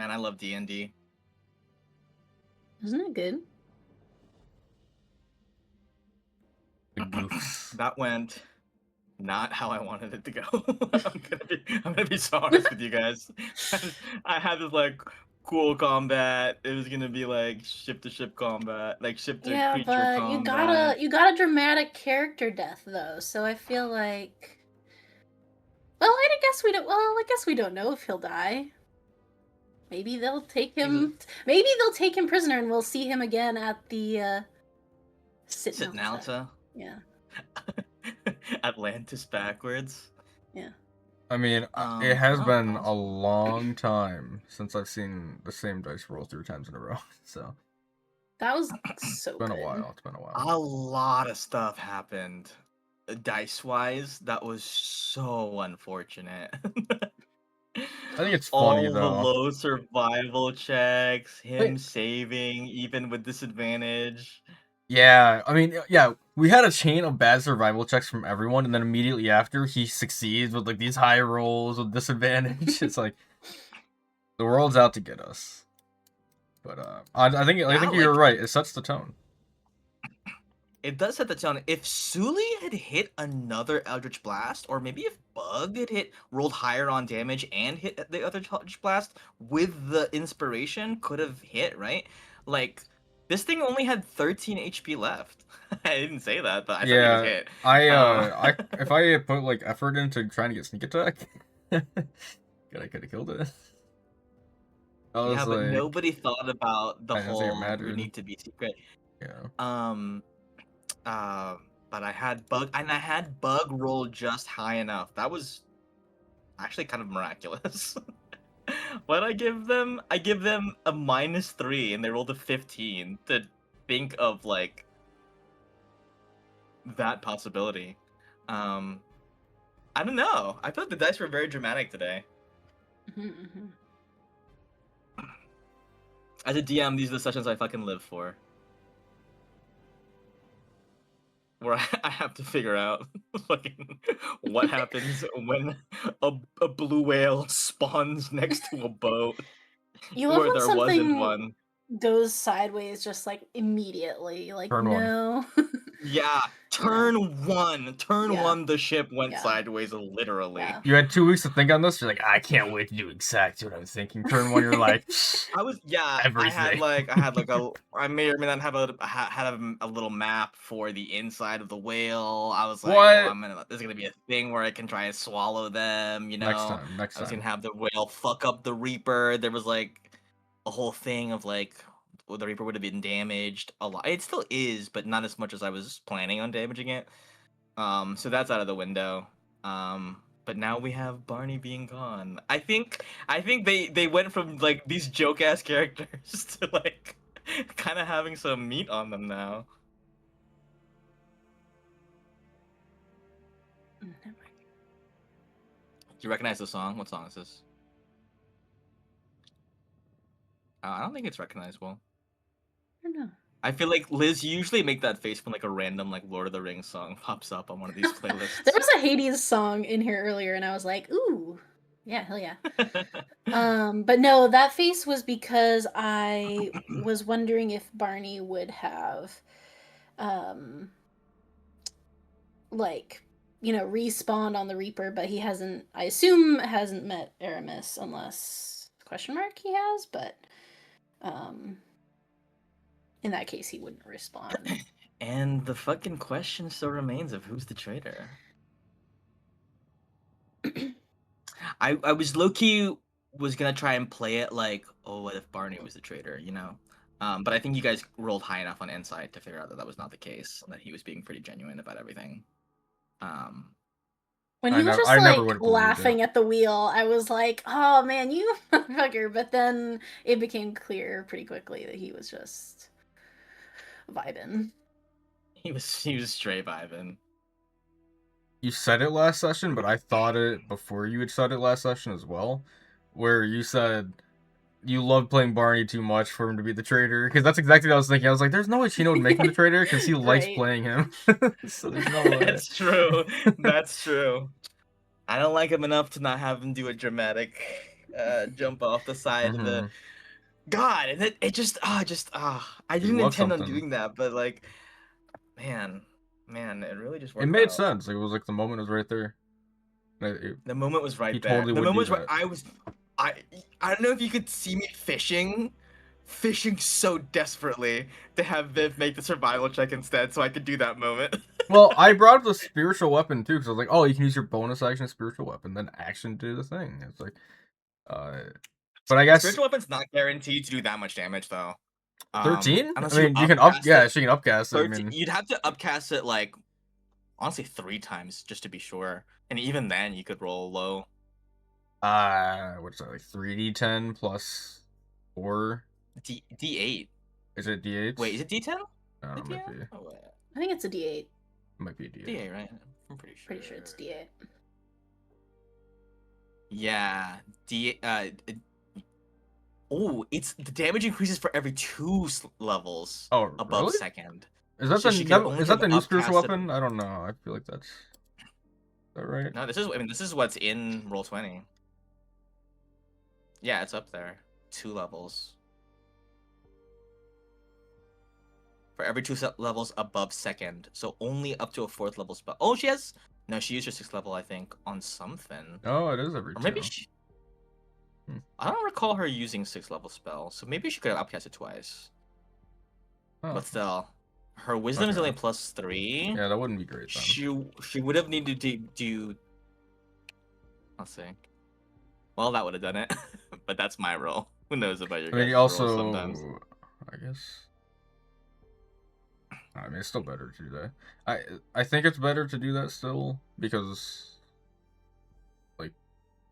man. I love D&D. Isn't it good? The goofs. That went not how I wanted it to go. I'm gonna be so honest with you guys. I had this like cool combat. It was gonna be like ship to ship combat, like ship to Yeah, creature but combat. you got a dramatic character death though, so I feel like. Well, I guess we don't. Well, I guess we don't know if he'll die. Maybe they'll take him. Maybe they'll take him prisoner, and we'll see him again at the Sitnalta. Yeah. Atlantis backwards. Yeah. I mean, it has oh, been a awesome. long time since I've seen the same dice roll 3 times in a row. So That was so it's been good. a while. It's been a while. A lot of stuff happened, dice wise. That was so unfortunate. I think it's all funny the though. low survival checks, him Wait. saving even with disadvantage. Yeah, I mean, yeah, we had a chain of bad survival checks from everyone, and then immediately after, he succeeds with like these high rolls with disadvantage. It's like the world's out to get us. But I think Yeah, you're like, right. It sets the tone. it does set the tone. If Suli had hit another Eldritch Blast, or maybe if Bug had rolled higher on damage and hit the other Eldritch Blast with the inspiration, could have hit, right? Like, this thing only had 13 HP left. I didn't say that, but I thought he was hit. I if I had put like effort into trying to get sneak attack, I could have killed it. Yeah, but like, nobody thought about the I don't think it whole mattered. need to be secret. Yeah. But I had Bug roll just high enough. That was actually kind of miraculous. What I give them? I give them a -3, and they rolled a 15 to think of like that possibility. I don't know. I thought the dice were very dramatic today. As a DM, these are the sessions I fucking live for. Where I have to figure out fucking what happens when a blue whale spawns next to a boat You love where when there wasn't something one. goes sideways just like immediately. Like Turn one. no. Yeah, turn Yeah. one, the ship went Yeah. sidelways, literally. Yeah. You had 2 weeks to think on this. You're like, I can't wait to do exactly what I was thinking. Turn one, you're like, I was everything. I may or may not have a little map for the inside of the whale. I was like, What? oh, there's gonna be a thing where I can try and swallow them, you know. Next I was time. gonna have the whale fuck up the Reaper. There was like a whole thing of like, well, the Reaper would have been damaged a lot. It still is, but not as much as I was planning on damaging it. So that's out of the window. But now we have Barney being gone. I think they went from like these joke ass characters to like kind of having some meat on them now. Do you recognize the song? What song is this? I don't think it's recognizable. I don't know. I feel like Liz, you usually make that face when like a random like Lord of the Rings song pops up on one of these playlists. There was a Hades song in here earlier, and I was like, "Ooh, yeah, hell yeah." But no, that face was because I was wondering if Barney would have, like, respawned on the Reaper, but he hasn't. I assume hasn't met Aramis, unless question mark he has, but in that case, he wouldn't respond. And the fucking question still remains of who's the traitor. I was low-key was gonna try and play it like, oh, what if Barney was the traitor, you know? But I think you guys rolled high enough on insight to figure out that that was not the case, and that he was being pretty genuine about everything. When he was just I never like would've believed laughing it. at the wheel, I was like, "Oh man, you motherfucker!" But then it became clear pretty quickly that he was just vibing. He was straight vibing. You said it last session, but I thought it before you had said it last session as well, where you said you love playing Barney too much for him to be the traitor, because that's exactly what I was thinking. I was like, there's no way Chino would make him the traitor, because he likes Right. playing him. So there's no way. That's true. That's true. I don't like him enough to not have him do a dramatic jump off the side of the Mhm. God, and it just I You didn't love intend on something. doing that, but like, man, it really just It worked made out. sense. Like, it was like the moment was right there. The moment was He right there. totally The would moment do was right. that. I I don't know if you could see me fishing so desperately to have Viv make the survival check instead, so I could do that moment. Well, I brought up the spiritual weapon too, because I was like, oh, you can use your bonus action spiritual weapon, then action to do the thing. It's like, but I guess Spiritual weapon's not guaranteed to do that much damage though. 13. I Unless you mean, you can upcast yeah, it. she can upcast it. I 13, mean, you'd have to upcast it like honestly 3 times just to be sure, and even then you could roll low. what's that, like 3d10 plus 4? D8. Is it d8? Wait, is it D10? I don't know, might be. Oh, wait. I think it's a D8. Might be a d8. D8, right? I'm pretty sure. Pretty sure it's D8. Yeah, oh, it's the damage increases for every 2 levels Oh, above really? second. Is that So she can the only is that the new spiritual upcast it- weapon? I don't know. I feel like that's is that right? No, this is what's in Roll20. Yeah, it's up there. 2 levels. For every 2 levels above second. So only up to a 4th level spell. Oh, she has... No, she used her 6th level, I think, on something. Oh, it is every Or maybe 2. she... Hmm. I don't recall her using 6th level spell, so maybe she could have upcast it twice. Oh, But still, her wisdom is okay. only +3. Yeah, that wouldn't be great then. She would have needed to do... Let's see. Well, that would have done it. But that's my roll. Who knows about your I mean, guys' you rolls also, sometimes. I guess. I mean, it's still better to do that. I think it's better to do that still because, like,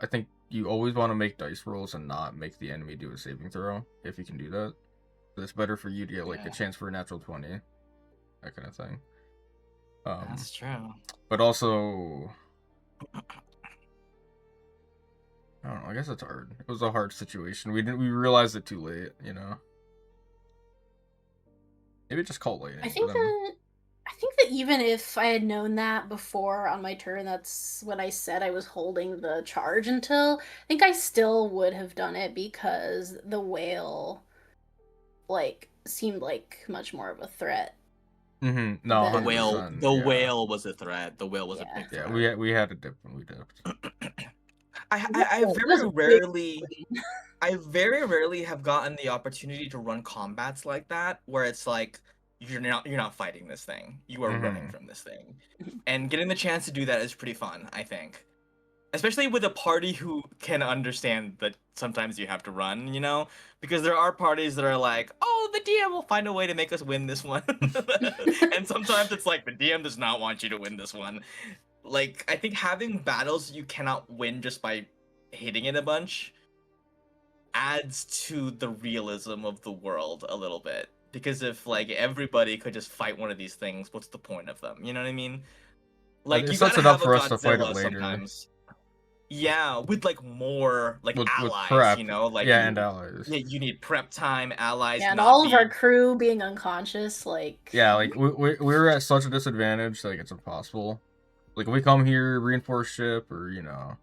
I think you always want to make dice rolls and not make the enemy do a saving throw if you can do that. It's better for you to get like a Yeah. chance for a natural 20, that kind of thing. That's true. But also, I don't know. I guess it's hard. It was a hard situation. We realized it too late, you know. Maybe just call it late. I think that even if I had known that before on my turn, that's what I said I was holding the charge until. I think I still would have done it because the whale, like, seemed like much more of a threat. Mm-hmm. No, The 100%. The yeah. whale was a threat. The whale was a Yeah. big Yeah, threat. we had a dip when we dipped. I Whoa, very that's a big rarely I very rarely have gotten the opportunity to run combats like that where it's like you're not fighting this thing. You are running Mhm. from this thing. And getting the chance to do that is pretty fun, I think. Especially with a party who can understand that sometimes you have to run, you know? Because there are parties that are like, oh, the DM will find a way to make us win this one. And sometimes it's like, the DM does not want you to win this one. Like, I think having battles you cannot win just by hitting it a bunch adds to the realism of the world a little bit. Because if, like, everybody could just fight one of these things, what's the point of them? You know what I mean? Like, It you sets gotta it up have a for us to fight it Godzilla later. sometimes. Yeah, with like more like With allies, prep, you know, like yeah, and allies. yeah, you need prep time, allies. Yeah, and not all of our be- crew being unconscious, like... Yeah, like we're at such a disadvantage, like it's impossible. Like if we come here, reinforce ship, or you know,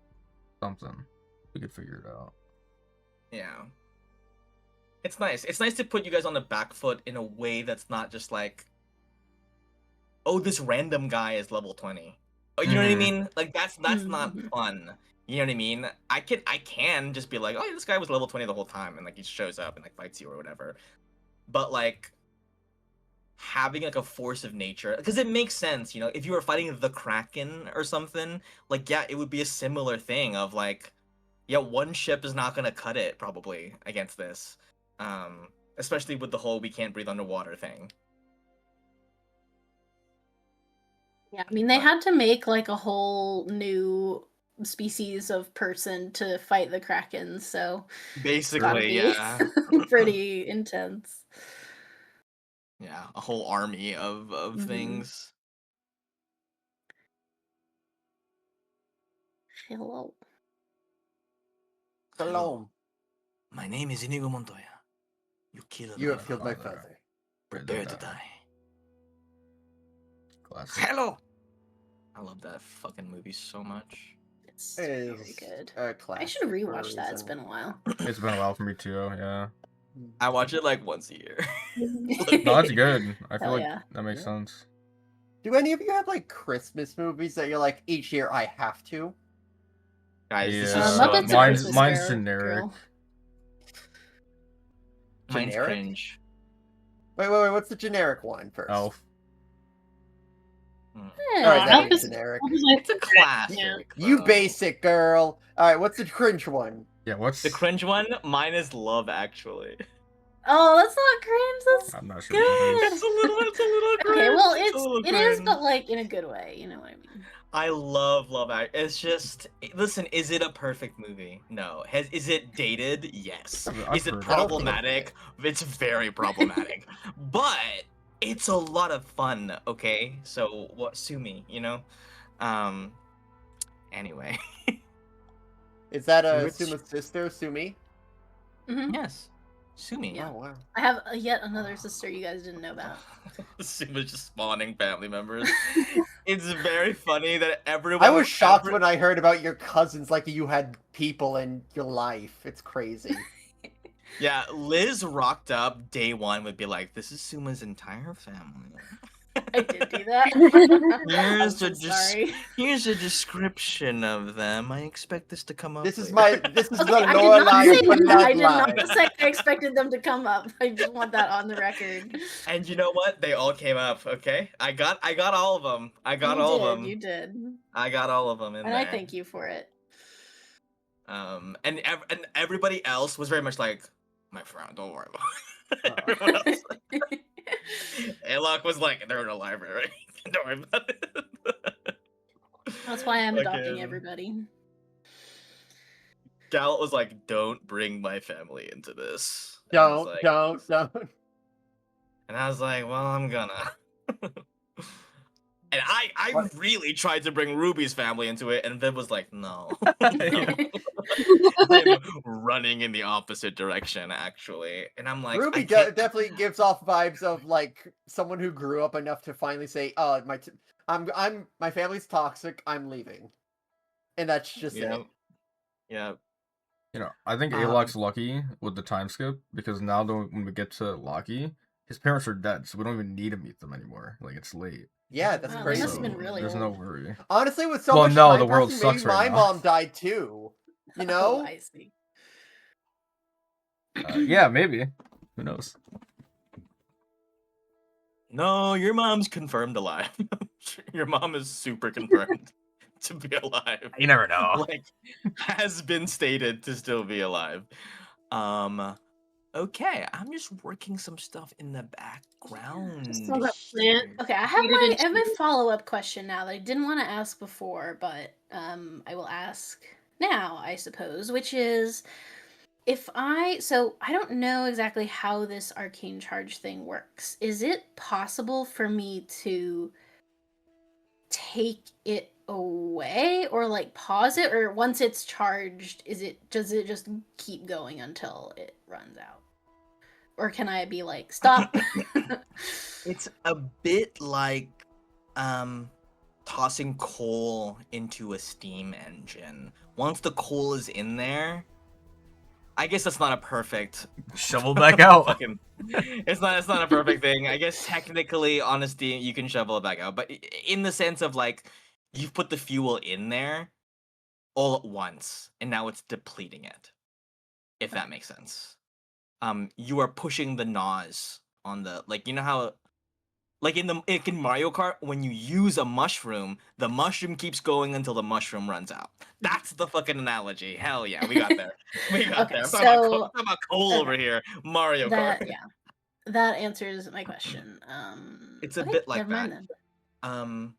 something, we could figure it out. Yeah, it's nice. It's nice to put you guys on the back foot in a way that's not just like, oh, this random guy is level 20. Oh, you know what I Mhm. mean? Like that's not Mhm. fun. You know what I mean? I can just be like, oh, this guy was level 20 the whole time, and like he shows up and like fights you or whatever. But like having like a force of nature, because it makes sense, you know, if you were fighting the Kraken or something, like yeah, it would be a similar thing of like, yeah, one ship is not gonna cut it probably against this. Especially with the whole we can't breathe underwater thing. Yeah, I mean, they But- had to make like a whole new species of person to fight the Kraken, so it's gotta Basically, be yeah. pretty intense. Yeah, a whole army of Mhm. things. Hello. Shalom. My name is Inigo Montoya. You killed You my have killed my father. father. Prepare to die. Classic. Hello! I love that fucking movie so much. It's very Is good. a I classic should for a rewatch that. It's reason. been a while. It's been a while for me too. Yeah. I watch it like once a year. No, that's good. I feel Hell like yeah. that makes Yeah. sense. Do any of you have like Christmas movies that you're like each year I have to? Guys, this Yeah, is so Muppets A mine's Christmas mine's Carol. generic. Mine's Generic? cringe. Wait. What's the generic one first? Elf. Mm. All right, that Elf is is generic. It's a classic. You though. basic girl. All right, what's the cringe one? Yeah, what's The cringe one, mine is Love Actually. Oh, that's not cringe. That's I'm not sure what that good. is. It's a little cringe. Okay, well, a little it is, cringe. but like in a good way. You know what I mean? I love Love Actually. It's just listen. Is it a perfect movie? No. Is it dated? Yes. I've Is it heard of it. problematic? It's very problematic. But it's a lot of fun. Okay, so what? Sue me. You know. Anyway. Is that Which- Suma's sister, Sumi? Mhm. Yes. Sue me. Yeah. Oh wow. I have yet another sister you guys didn't know about. Suma's just spawning family members. It's very funny that everyone. I was shocked when I heard about your cousins, like you had people in your life. It's crazy. Yeah, Liz rocked up day one would be like, "This is Suma's entire family." I did do that. I'm Here's so a sorry. here's a description of them. I expect this to come up. This is later." this is Okay, the I did not say Lorelai that. I did bloodline. not say I expected them to come up. I just want that on the record. And you know what? They all came up. Okay, I got all of them. I got You all did, of them. You did, I got all of them in and there. I thank you for it. And everybody else was very much like, "My friend, don't worry about it." Everyone else. Alok was like, "They're in a library. Don't worry about it." That's why I'm adopting Fucking- everybody. Gallet was like, "Don't bring my family into this." And I was like- Don't. And I was like, "Well, I'm gonna." And I What? really tried to bring Ruby's family into it, and Viv was like, "No." Yeah. I'm running in the opposite direction, actually. And I'm like, Ruby I can't- definitely gives off vibes of like someone who grew up enough to finally say, "Oh, my family's toxic. I'm leaving," and that's just Yeah. it. Yeah. I think Alok's lucky with the time skip because now when we get to Loki, his parents are dead, so we don't even need to meet them anymore. Like it's late. Yeah, that's Wow, they crazy. must have been really there's old. no worry. Honestly, with so Well, much no, time the world passing, maybe sucks right my now. mom died too. You Oh, know? I see. Yeah, maybe. Who knows? No, your mom's confirmed alive. Your mom is super confirmed to be alive. You never know. Like, has been stated to still be alive. Okay, I'm just working some stuff in the background. Just saw that plant. here. Okay, I have Created I have a into- follow-up question now that I didn't want to ask before, but I will ask now, I suppose, which is so I don't know exactly how this arcane charge thing works. Is it possible for me to take it away or like pause it, or once it's charged, does it just keep going until it runs out? Or can I be like, stop? It's a bit like tossing coal into a steam engine. Once the coal is in there, I guess that's not a perfect Shovel back out. fucking it's not a perfect thing. I guess technically on a steam you can shovel it back out, but in the sense of like you've put the fuel in there all at once and now it's depleting it. If that makes sense. You are pushing the NOS on the like you know how like in Mario Kart when you use a mushroom, the mushroom keeps going until the mushroom runs out. That's the fucking analogy. Hell yeah, we got there. We got Okay, there. I'm so- talking about coal over here. Mario That Kart. that answers my question. It's a okay, bit like never mind that. then.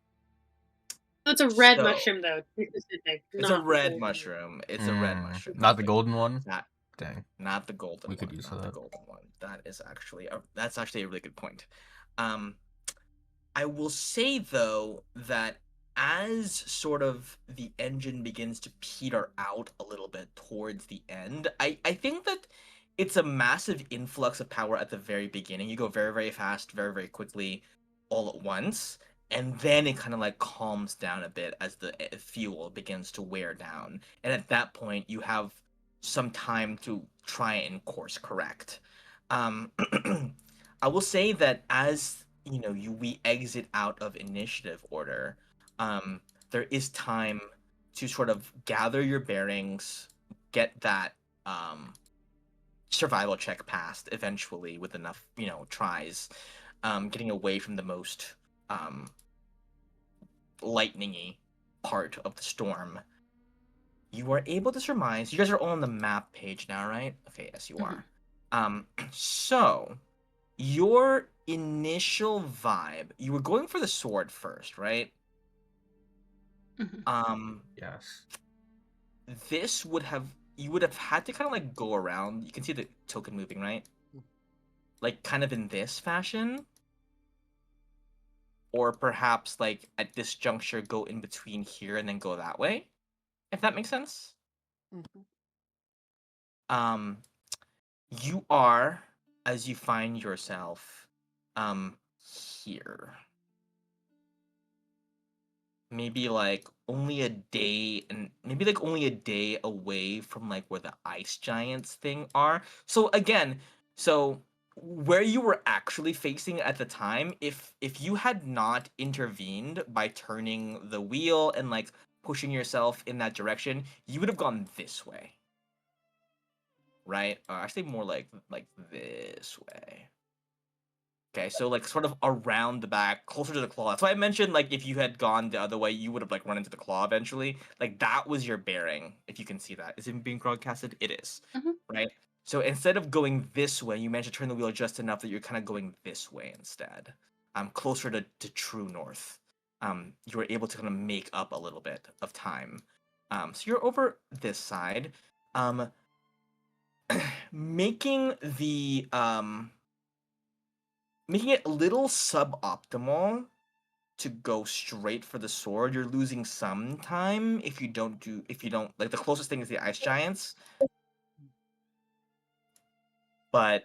It's a red So- mushroom, though. to be specific, It's a not red gold. mushroom. It's a red mushroom. Not the golden one. Not, Dang. not the golden We one. could use not the that. golden one. That's actually a really good point. I will say though that as sort of the engine begins to peter out a little bit towards the end, I think that it's a massive influx of power at the very beginning. You go very, very fast, very, very quickly, all at once. and then it kind of like calms down a bit as the fuel begins to wear down, and at that point you have some time to try and course correct. um I will say that as you know, we exit out of initiative order, um there is time to sort of gather your bearings, get that um survival check passed eventually with enough, tries, getting away from the most um lightningy part of the storm. You are able to surmise. You guys are all on the map page now, right? Okay, yes, you are. So your initial vibe, you were going for the sword first, right? Yes. This would have you would have had to kind of like go around. You can see the token moving, right? Like kind of in this fashion, or perhaps like at this juncture go in between here and then go that way, if that makes sense. Um, you are, as you find yourself, here. Maybe like only a day, and maybe like only a day away from like where the ice giants thing are. So again, so where you were actually facing at the time, if you had not intervened by turning the wheel and like pushing yourself in that direction, you would have gone this way. Right? Actually more like this way. Okay, so like sort of around the back, closer to the claw. That's why I mentioned like if you had gone the other way, you would have like run into the claw eventually. Like that was your bearing, if you can see that. Is it being broadcasted? It is. Right? So instead of going this way, you managed to turn the wheel just enough that you're kind of going this way instead. Closer to true north. You were able to kind of make up a little bit of time. So you're over this side. Making the making it a little suboptimal to go straight for the sword. You're losing some time if you don't like the closest thing is the ice giants. But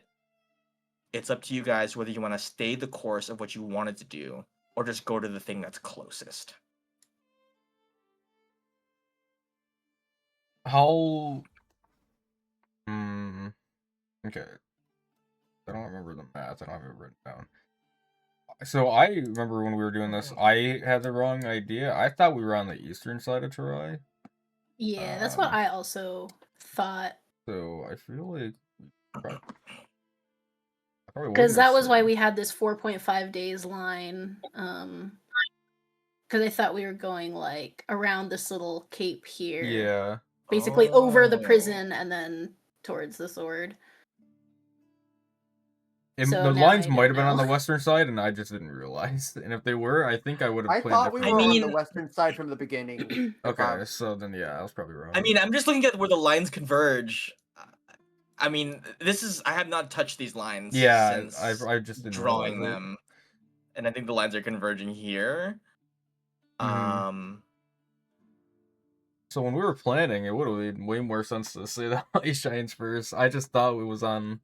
it's up to you guys whether you want to stay the course of what you wanted to do or just go to the thing that's closest. How? Okay. I don't remember the math. I don't have it written down. So I remember when we were doing this, I had the wrong idea. I thought we were on the eastern side of Troy. Yeah, that's what I also thought. So I feel like because that was why we had this 4.5 days line. Because I thought we were going like around this little cape here. Yeah. Basically over the prison and then towards the sword. The lines might have been on the western side, and I just didn't realize. And if they were, I think I would have. I thought we were on the western side from the beginning. Okay, so then yeah, I was probably wrong. I mean, I'm just looking at where the lines converge. I mean, I have not touched these lines. Yeah, since I just didn't drawing them, and I think the lines are converging here. So when we were planning, it would have made way more sense to say the ice giants first. I just thought it was on.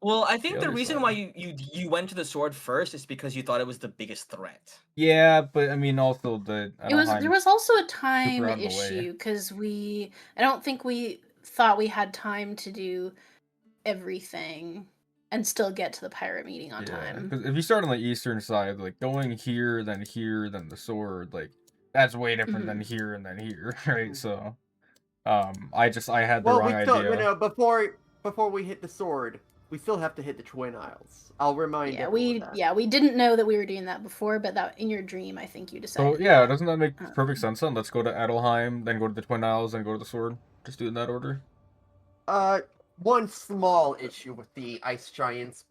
Well, I think the reason why you went to the sword first is because you thought it was the biggest threat. Yeah, but I mean, also there was also a time issue because I don't think we thought we had time to do everything and still get to the pirate meeting on time. Because if you start on the eastern side, like going here, then the sword, like that's way different than here and then here, right? So, I had the wrong idea. No, before we hit the sword, we still have to hit the Twin Isles. I'll remind everyone that. We didn't know that we were doing that before, but that in your dream, I think you decided. So yeah, doesn't that make perfect sense then? Let's go to Adelheim, then go to the Twin Isles, then go to the sword. Just do it in that order. One small issue with the Ice Giants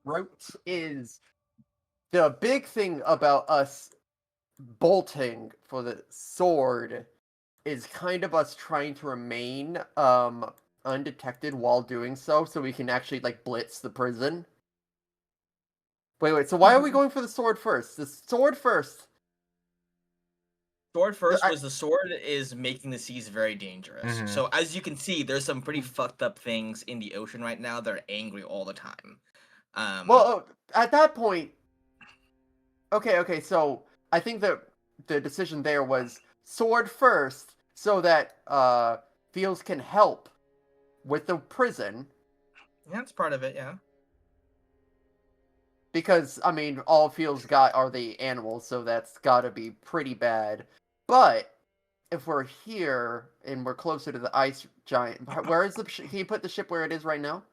route is the big thing about us bolting for the sword is kind of us trying to remain undetected while doing so we can actually like blitz the prison. Wait, so why are we going for the sword first? The sword first. Sword first was the sword is making the seas very dangerous. So as you can see, there's some pretty fucked up things in the ocean right now. They're angry all the time. Well, at that point, okay, so I think that the decision there was sword first, so that Fields can help with the prison. Yeah, that's part of it. Yeah. Because, I mean, all Fields got are the animals, so that's gotta be pretty bad. But if we're here and we're closer to the ice giant, where is the? Can you put the ship where it is right now?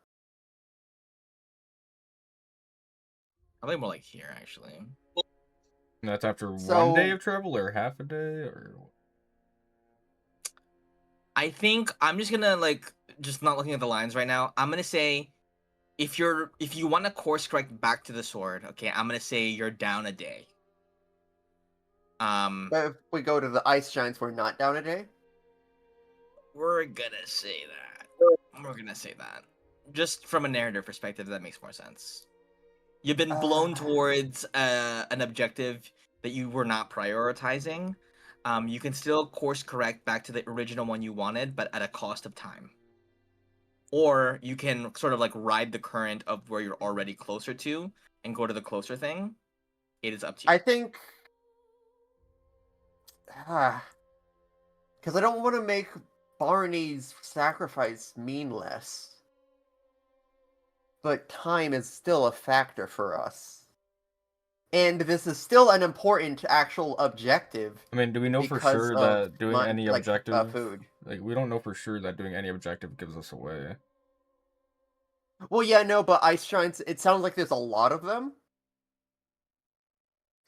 Probably more like here, actually. And that's after 1 day So of travel or half a day or. I think I'm just gonna like just not looking at the lines right now. I'm gonna say if you want to course correct back to the sword, okay, I'm gonna say you're down a day. if we go to the ice giants, we're not down a day. We're gonna say that. We're gonna say that. Just from a narrative perspective, that makes more sense. You've been blown towards an objective that you were not prioritizing. You can still course correct back to the original one you wanted, but at a cost of time. Or you can sort of like ride the current of where you're already closer to and go to the closer thing. It is up to you. I think, because I don't want to make Barney's sacrifice meaningless, but time is still a factor for us. And this is still an important actual objective. I mean, do we know for because sure of that doing any objective food. Like, we don't know for sure that doing any objective gives us away. Well, yeah, no, but ice giants, it sounds like there's a lot of them.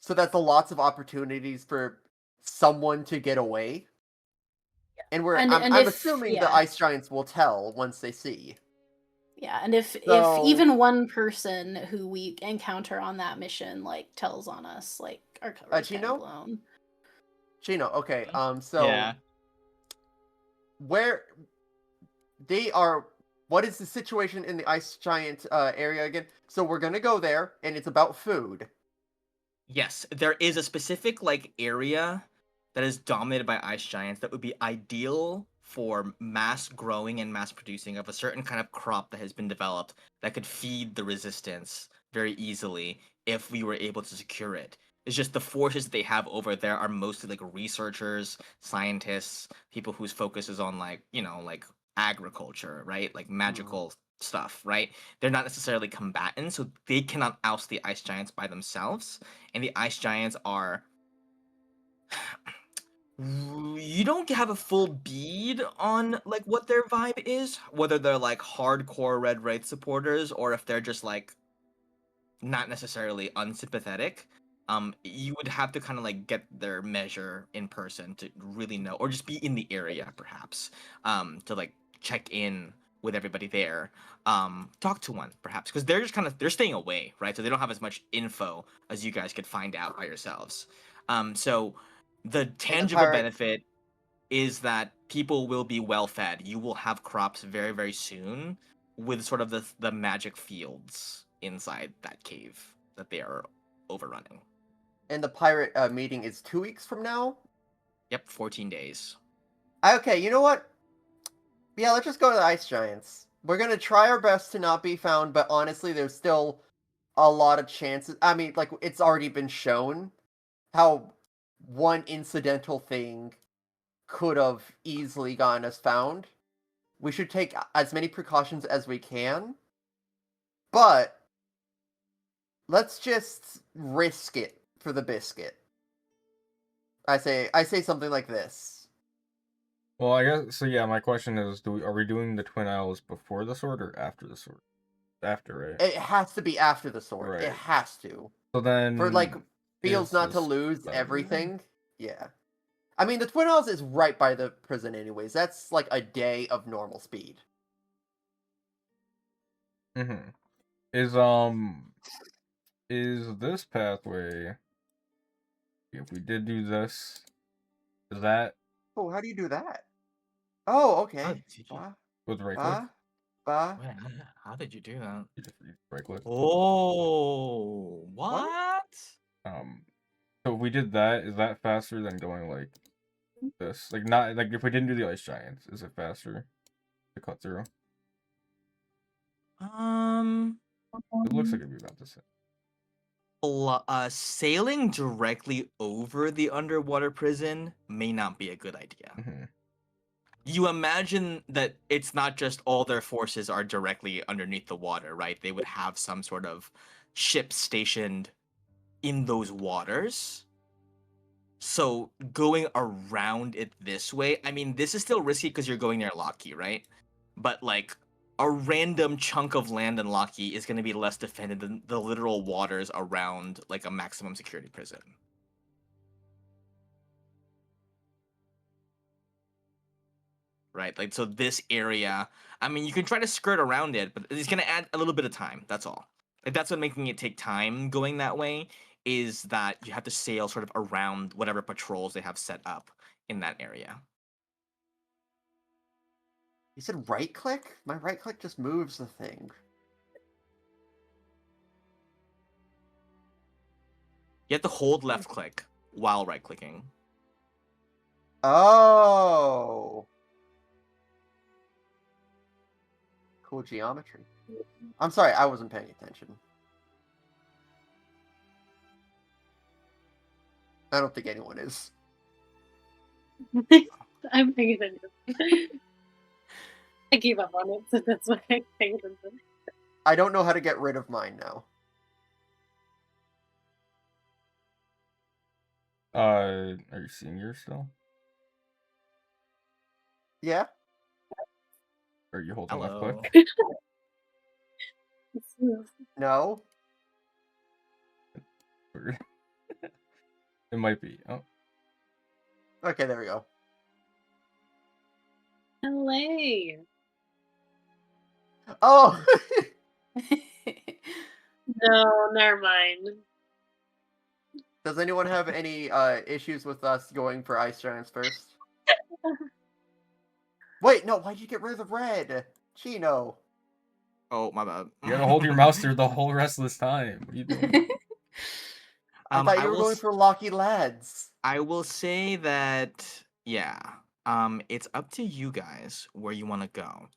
So that's a lots of opportunities for someone to get away. And I'm if assuming the yeah, ice giants will tell once they see. yeah, and if So- even one person who we encounter on that mission like tells on us, like our cover's getting Chino? blown. Chino, okay, so Yeah. where they are, what is the situation in the ice giant area again? So we're gonna go there, and it's about food. Yes, there is a specific like area that is dominated by ice giants that would be ideal for mass growing and mass producing of a certain kind of crop that has been developed that could feed the resistance very easily if we were able to secure it. It's just the forces that they have over there are mostly like researchers, scientists, people whose focus is on like, like agriculture, right? Like magical stuff, right? They're not necessarily combatants, so they cannot oust the ice giants by themselves. And the ice giants are you don't have a full bead on like what their vibe is, whether they're like hardcore red wraith supporters or if they're just like not necessarily unsympathetic. You would have to kind of like get their measure in person to really know, or just be in the area perhaps, to like check in with everybody there. Talk to one perhaps, because they're just they're staying away, right? So they don't have as much info as you guys could find out by yourselves. So the tangible pirate- benefit is that people will be well fed. You will have crops very, very soon with sort of the magic fields inside that cave that they are overrunning. And the pirate meeting is 2 weeks from now? Yep, 14 days. Okay, you know what? Yeah, let's just go to the ice giants. We're gonna try our best to not be found, but honestly, there's still a lot of chances. I mean, like, it's already been shown how one incidental thing could have easily gotten us found. We should take as many precautions as we can, but let's just risk it for the biscuit. I say something like this. Well, I guess so. Yeah, my question is: are we doing the Twin Isles before the sword or after the sword? After, right? It has to be after the sword. Right. It has to. So then, For like Fields is not to this lose better? everything. Yeah. I mean, the Twin Isles is right by the prison anyways. That's like a day of normal speed. Mm-hmm. Is this pathway? If we did do this, is that Oh, how do you do that? Oh, How okay. did you, with right click? Ba. wait, how did you do that? You just right click. Oh, what? So if we did that, is that faster than going like this? Like, not like if we didn't do the ice giants, is it faster to cut through? It looks like it'd be about the same. Sailing directly over the underwater prison may not be a good idea. Mhm. You imagine that it's not just all their forces are directly underneath the water, right? They would have some sort of ship stationed in those waters. So going around it this way, I mean, this is still risky because you're going near Lockheed, right? But like a random chunk of land in Lockheed is going to be less defended than the literal waters around like a maximum security prison. Right? Like, so this area, I mean, you can try to skirt around it, but it's going to add a little bit of time. That's all. Like, that's what making it take time going that way is that you have to sail sort of around whatever patrols they have set up in that area. You said right click? My right click just moves the thing. You have to hold left click while right clicking. Oh. Cool geometry. I'm sorry, I wasn't paying attention. I don't think anyone is. I'm paying attention. I gave up on it, so that's why I'm paying attention. I don't know how to get rid of mine now. Are you seeing yours still? Yeah? Or are you holding left Hello. click? No? Weird. It might be. Oh, Okay, there we go. LA. Oh! No, never mind. Does anyone have any issues with us going for ice giants first? Wait, no, why'd you get rid of the red? Chino. Oh, my bad. you gotta hold your mouse through the whole rest of this time. What are you doing? I thought you were will going for Locky Lads. I will say that yeah. It's up to you guys where you want to go.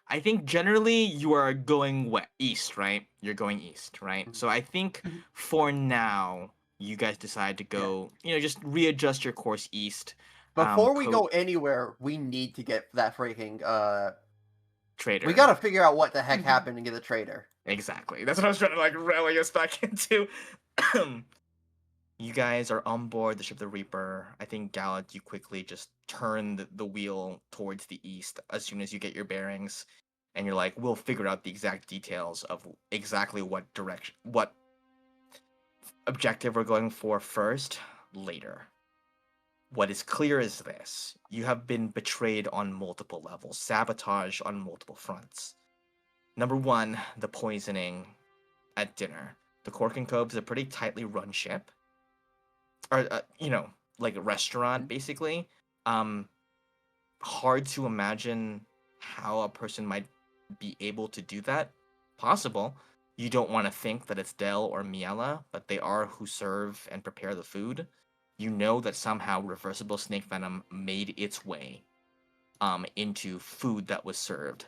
I think generally you are going east, right? You're going east, right? So I think Mhm. for now you guys decide to go, just readjust your course east. Before we Code go anywhere, we need to get that freaking trader. we gotta figure out what the heck Mhm. happened and get the trader. Exactly. That's what I was trying to like rally us back into. You guys are on board the ship the Reaper. I think Galad, you quickly just turn the wheel towards the east as soon as you get your bearings, and you're like, we'll figure out the exact details of exactly what direction, what objective we're going for first later. What is clear is this: you have been betrayed on multiple levels, sabotage on multiple fronts. Number one, the poisoning at dinner. The Cork and Cove is a pretty tightly run ship, or like a restaurant basically. Um, Hard to imagine how a person might be able to do that. Possible. You don't want to think that it's Del or Miela, but they are who serve and prepare the food. You know that somehow reversible snake venom made its way into food that was served.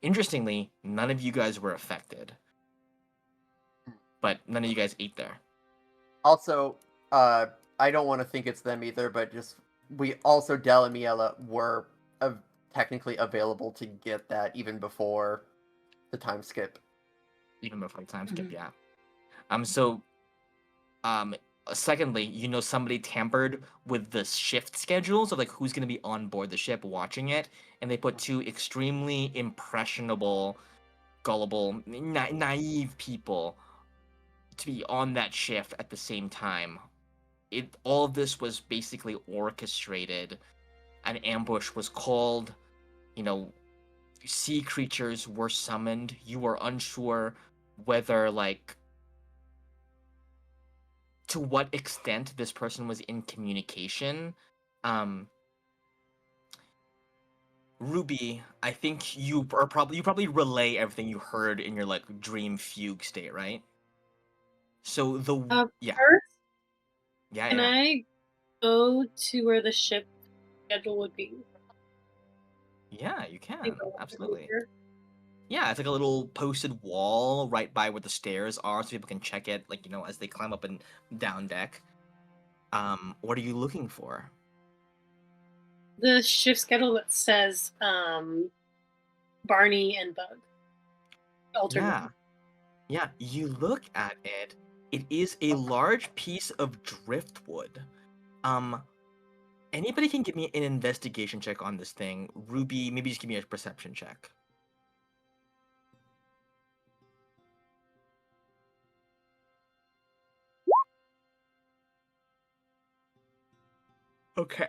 Interestingly, none of you guys were affected, but none of you guys ate there. Also, I don't want to think it's them either, but just we also Del and Miela were technically available to get that even before the time skip. Even before time skip, Mhm. yeah. So um secondly, somebody tampered with the shift schedules of like who's going to be on board the ship watching it, and they put two extremely impressionable, gullible, naive people to be on that shift at the same time. All of this was basically orchestrated. An ambush was called, you know sea creatures were summoned. You were unsure whether like to what extent this person was in communication. Um, Ruby, I think you probably relay everything you heard in your like dream fugue state, right? So yeah, First, yeah, can yeah. I go to where the ship schedule would be? Yeah, you Like, can go over absolutely. here? Yeah, it's like a little posted wall right by where the stairs are, so people can check it, like, as they climb up and down deck. What are you looking for? The shift schedule that says Barney and Bug. Alternate. Yeah. Yeah, you look at it. It is a large piece of driftwood. Um, Anybody can give me an investigation check on this thing. Ruby, maybe just give me a perception check. Okay.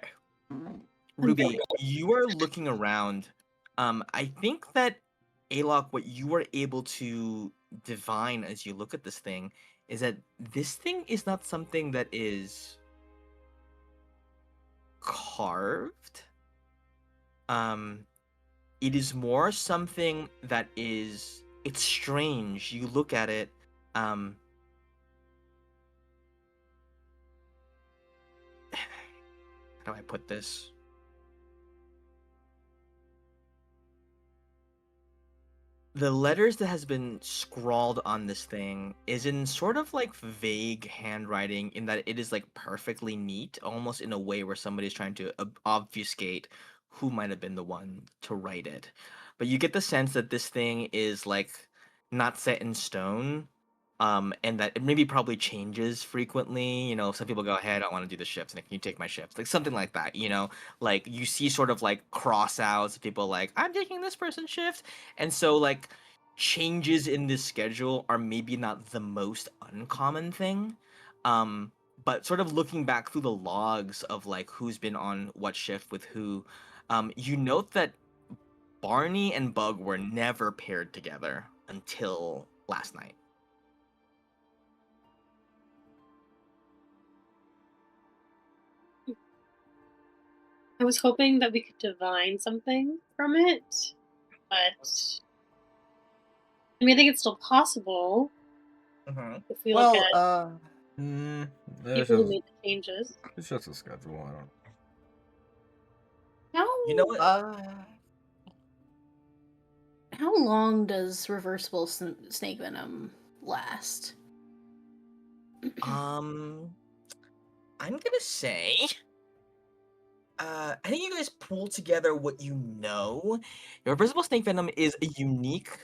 Ruby, you are looking around. I think that Alok, what you are able to divine as you look at this thing is that this thing is not something that is carved. It is more something that is, it's strange. You look at it, how do I put this? The letters that has been scrawled on this thing is in sort of like vague handwriting in that it is like perfectly neat, almost in a way where somebody's trying to obfuscate who might have been the one to write it. But you get the sense that this thing is like not set in stone, and that it maybe probably changes frequently. Some people go, "Hey, I don't want to do the shifts, and can you take my shifts?" Like something like that. Like you see sort of like cross outs, people like, "I'm taking this person's shift," and so like changes in this schedule are maybe not the most uncommon thing. But sort of looking back through the logs of like who's been on what shift with who, you note that Barney and Bug were never paired together until last night. I was hoping that we could divine something from it, but I mean, I think it's still possible if we look Well, at There's people who just, made the changes. it's just a schedule. I don't know. How You know what? how long does reversible snake venom last? I'm gonna say, I think you guys pull together what you know. Your invisible snake venom is a unique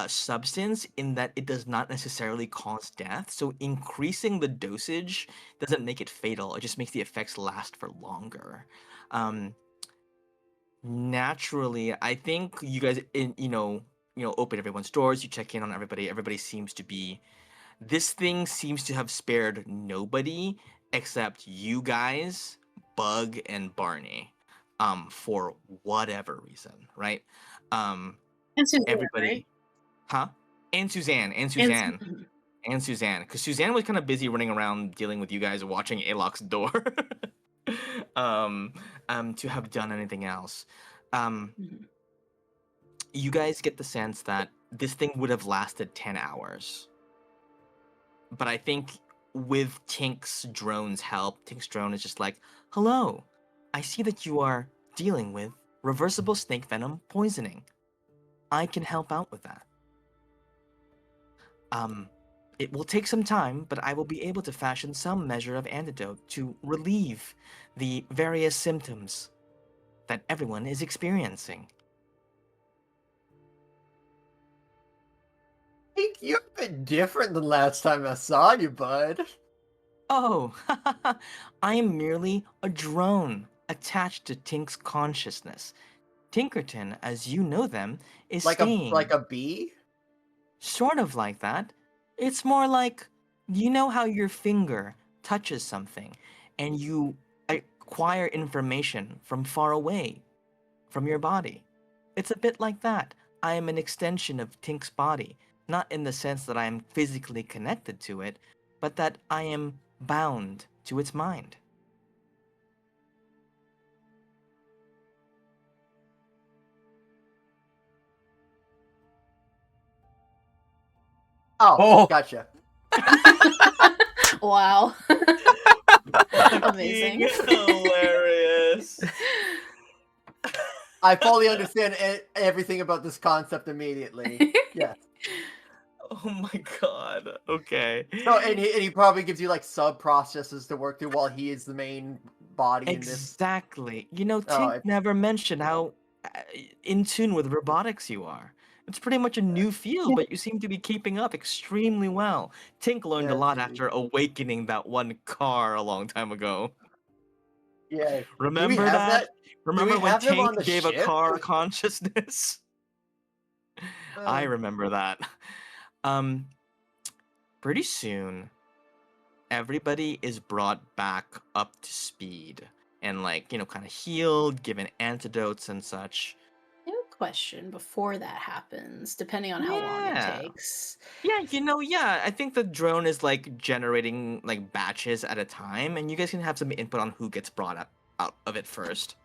substance in that it does not necessarily cause death. So increasing the dosage doesn't make it fatal. It just makes the effects last for longer. Naturally, I think you guys open everyone's doors, you check in on everybody. Everybody seems to be, this thing seems to have spared nobody except you guys, Bug and Barney, for whatever reason, right? And Suzanne, Everybody, right? huh? And Suzanne, and And Suzanne, and Suzanne, because Suzanne was kind of busy running around dealing with you guys watching Alok's door, to have done anything else. You guys get the sense that this thing would have lasted 10 hours. But I think with Tink's drone's help, Tink's drone is just like, "Hello, I see that you are dealing with reversible snake venom poisoning. I can help out with that. It will take some time, but I will be able to fashion some measure of antidote to relieve the various symptoms that everyone is experiencing." I think you've been different than last time I saw you, bud. Oh, I am merely a drone attached to Tink's consciousness. Tinkerton, as you know them, is Like staying a bee? sort of like that. It's more like, you know how your finger touches something and you acquire information from far away from your body. It's a bit like that. I am an extension of Tink's body, not in the sense that I am physically connected to it, but that I am bound to its mind. Oh, gotcha. Wow. Amazing. Hilarious. I fully understand everything about this concept immediately. Yes. Oh my god. Okay. So, and he probably gives you like sub processes to work through while he is the main body in this. Exactly. Oh, Tink never mentioned how in tune with robotics you are. It's pretty much a new field, but you seem to be keeping up extremely well. Tink learned a yes, lot after awakening that one car a long time ago. yeah. Do we Remember have that? that? Do we Remember when have him on Tink the gave a ship? car consciousness? I Uh, remember that. Um, Pretty soon, everybody is brought back up to speed and kind of healed, given antidotes and such. I have a question before that happens, depending on how long it Yeah. takes. Yeah, yeah, I think the drone is generating batches at a time, and you guys can have some input on who gets brought up out of it first.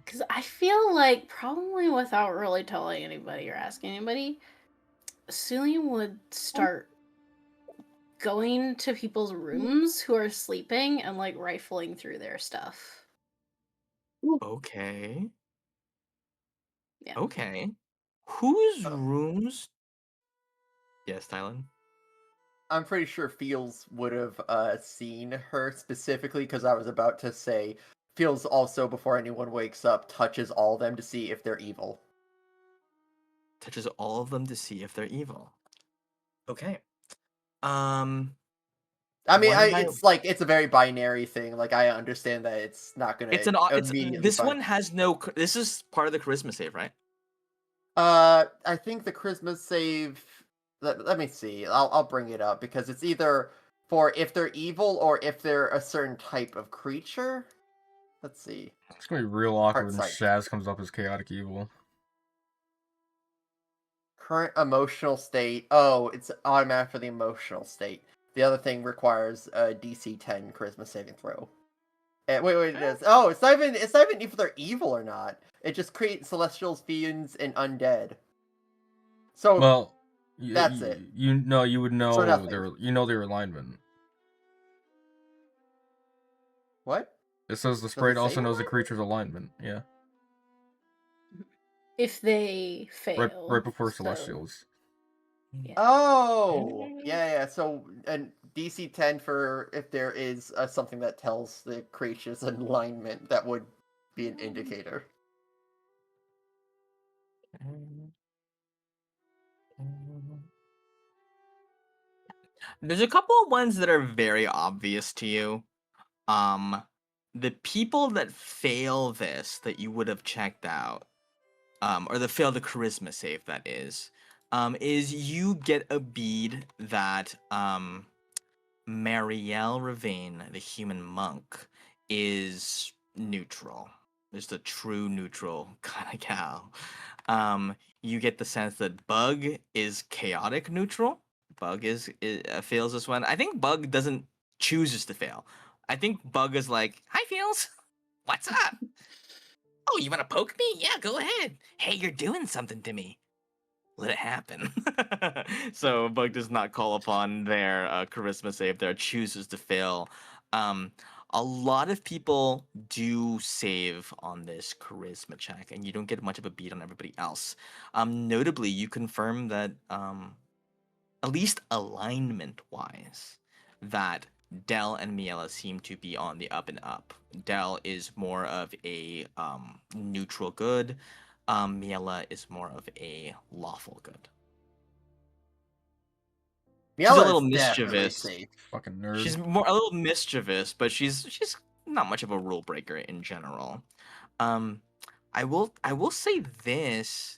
Because I feel like, probably without really telling anybody or asking anybody, Celine would start going to people's rooms who are sleeping and rifling through their stuff. Okay. Yeah. Okay. Whose uh, rooms? Yes, Tylen. I'm pretty sure Fields would have seen her specifically because I was about to say Fields also, before anyone wakes up, touches all of them to see if they're evil. Touches all of them to see if they're evil. Okay. Um, I mean, one by it's a very binary thing. Like, I understand that it's not gonna it's immediately this find. one has no. This is part of the charisma save, right? I think the Christmas save. Let me see. I'll bring it up because it's either for if they're evil or if they're a certain type of creature. Let's see. It's gonna be real awkward Heart when sight. Shaz comes up as chaotic evil. Current emotional state. Oh, it's automatic for the emotional state. The other thing requires a DC 10 charisma saving throw. Wait, it is. Oh, it's not even if they're evil or not. It just creates celestials, fiends, and undead. So Well, that's it. you would So know nothing. their alignment. What? It says the Does sprite it say also knows the alignment? creature's alignment. Yeah, If they right fail. before So, celestials. yeah. Oh, yeah. So, and DC 10 for if there is something that tells the creature's alignment, that would be an indicator. There's a couple of ones that are very obvious to you. Um, the people that fail this that you would have checked out, or that fail the charisma save, that is you get a bead that Marielle Ravine, the human monk, is neutral. Just a true neutral kind of gal. You get the sense that Bug is chaotic neutral. Bug fails this one. I think Bug doesn't chooses to fail. I think Bug is like, "Hi, feels. What's up? Oh, you want to poke me? Yeah, go ahead. Hey, you're doing something to me. Let it happen." So Bug does not call upon their charisma save there, chooses to fail. Um, a lot of people do save on this charisma check, and you don't get much of a beat on everybody else. Notably, you confirm that, at least alignment wise, that Dell and Miela seem to be on the up and up. Dell is more of a neutral good. Miela is more of a lawful good. She's a Miela little is definitely mischievous. safe. Fucking nerd. She's a little mischievous, but she's not much of a rule breaker in general. Um, I will say this.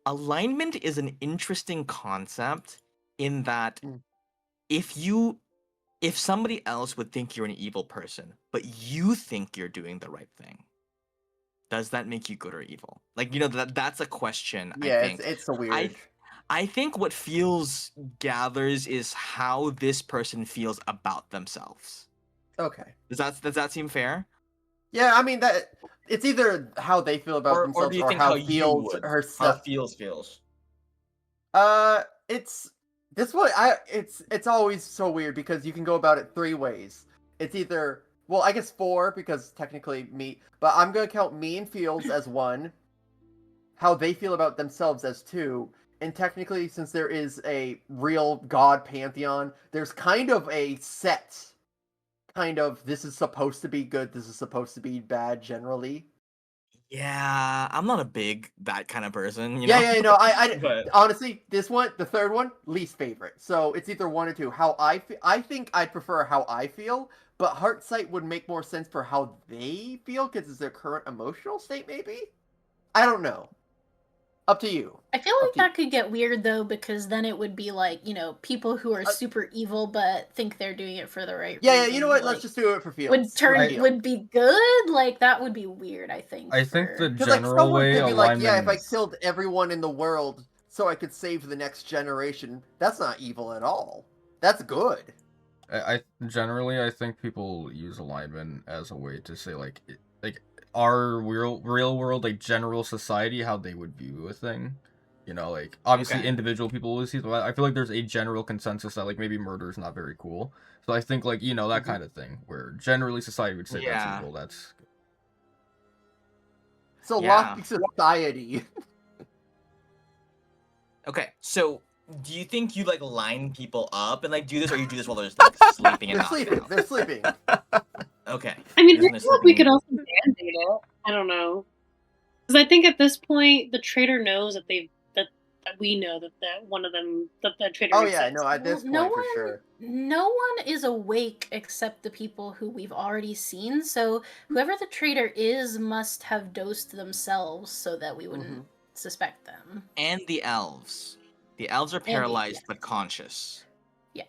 Alignment is an interesting concept in that Mm. if somebody else would think you're an evil person, but you think you're doing the right thing, does that make you good or evil? That's a question, I Yeah, think. it's a I weird. I think what feels gathers is how this person feels about themselves. Okay. Does that seem fair? Yeah, I mean that it's either how they feel about Or do themselves you or think how how you Fields would? How herself. feels? It's this one. It's always so weird because you can go about it three ways. It's either Well, I guess 4 because technically me, but I'm gonna count me and Fields as 1. How they feel about themselves as 2, and technically, since there is a real god pantheon, there's kind of a set. Kind of, this is supposed to be good, this is supposed to be bad generally. Yeah, I'm not a big that kind of person, you Yeah, know? yeah, no, I But honestly, this one, the third one, least favorite. So it's either 1 or 2. I think I'd prefer how I feel, but Heartsight would make more sense for how they feel because it's their current emotional state. Maybe I don't know. Up to you. I feel Up like to you. that could get weird though, because then it would be like, people who are super evil but think they're doing it for the right Yeah, reasons. you know what? Let's like, just do it for Fields. would turn Right. would be good. Like that would be weird. I think. I think the Because like general someone way could be like, yeah, if I alignment. killed everyone in the world so I could save the next generation, that's not evil at all. That's good. I generally I think people use alignment as a way to say like our real world, like general society, how they would view a thing. You know, like obviously Okay. individual people will see, but I feel like there's a general consensus that like maybe murder is not very cool. So I think like that kind of thing where generally society would say that's Yeah. evil. That's So Yeah. lofty society. Okay, so do you think you like line people up and like do this, or you do this while they're just like sleeping and They're knocking sleeping. out? They're sleeping. Okay. I mean, I Isn't it feel like we sleeping? could also band-aid it. I don't know, because I think at this point the traitor knows that that we know that one of them that the traitor Oh exists. yeah, no, at this no point for one, sure. no one is awake except the people who we've already seen. So whoever the traitor is must have dosed themselves so that we wouldn't suspect them. And the elves. The elves are paralyzed yes. but conscious. Yeah.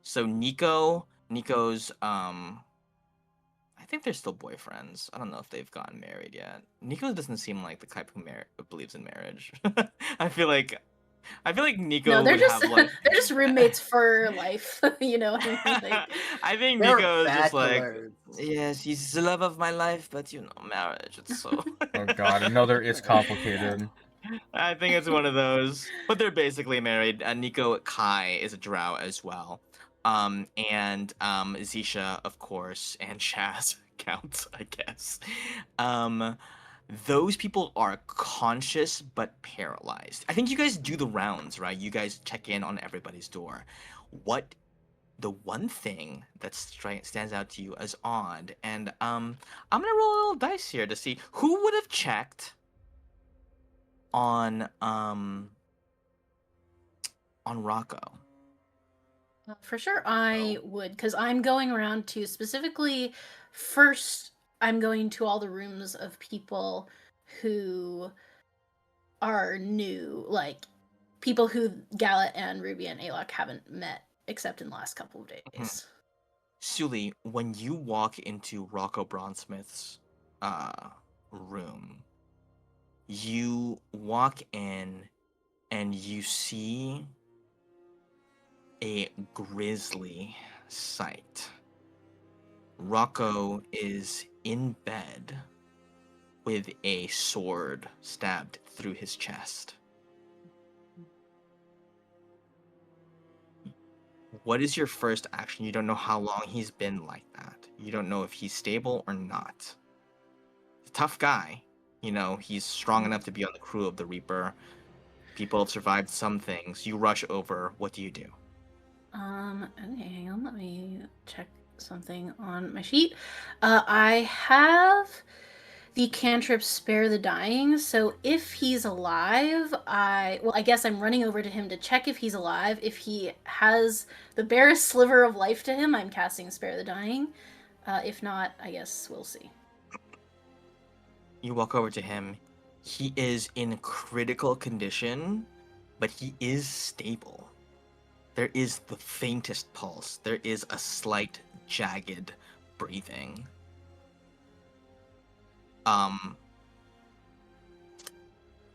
So Nico's I think they're still boyfriends. I don't know if they've gotten married yet. Nico doesn't seem like the type who believes in marriage. I feel like Nico No, they're would just have like they're just roommates for life. You know what I mean? Like, I think They're Nico is just like, bachelors. yes, he's the love of my life, but marriage, it's so. oh god, another it's complicated. I think it's one of those, but they're basically married. Nico Kai is a drow as well, and Zisha, of course, and Chaz counts, I guess. Those people are conscious but paralyzed. I think you guys do the rounds, right? You guys check in on everybody's door. What the one thing that stands out to you as odd, and I'm gonna roll a little dice here to see who would have checked on Rocco. For sure, I would, because I'm going around to specifically first. I'm going to all the rooms of people who are new, like people who Gallet and Ruby and Alok haven't met except in the last couple of days. Suli, when you walk into Rocco Bronsmith's room, you walk in and you see a grisly sight. Rocco is in bed with a sword stabbed through his chest. What is your first action? You don't know how long he's been like that. You don't know if he's stable or not. He's a tough guy. He's strong enough to be on the crew of the Reaper. People have survived some things. You rush over. What do you do? Okay, hang on. Let me check something on my sheet. I have the cantrip Spare the Dying, so if he's alive, I guess I'm running over to him to check if he's alive. If he has the barest sliver of life to him, I'm casting Spare the Dying. If not, I guess we'll see. You walk over to him. He is in critical condition, but he is stable. There is the faintest pulse. There is a slight jagged breathing.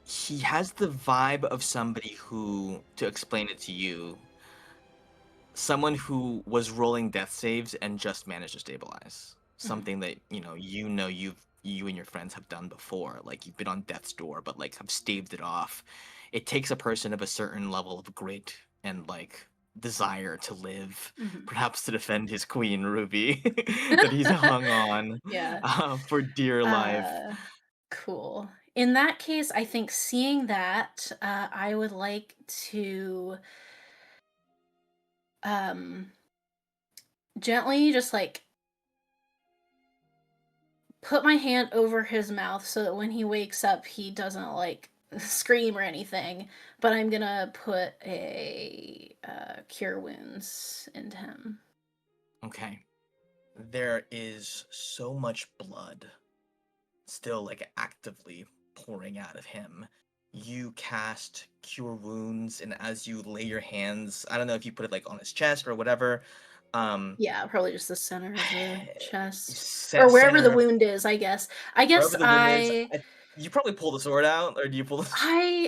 He has the vibe of somebody who, to explain it to you, someone who was rolling death saves and just managed to stabilize. Something that you and your friends have done before. Like you've been on death's door, but like have staved it off. It takes a person of a certain level of grit and like desire to live, Mhm. perhaps to defend his queen, Ruby, that he's hung on Yeah. for dear life. Uh, cool. In that case, I think seeing that, I would like to um gently just like put my hand over his mouth so that when he wakes up he doesn't like scream or anything, but I'm gonna put a cure wounds into him. Okay. There is so much blood still like actively pouring out of him. You cast Cure Wounds, and as you lay your hands, I don't know if you put it like on his chest or whatever, um, Yeah, probably just the center of the chest or wherever the center, wound is, I guess. I guess wherever the wound is. You probably pull the sword out, or do you pull the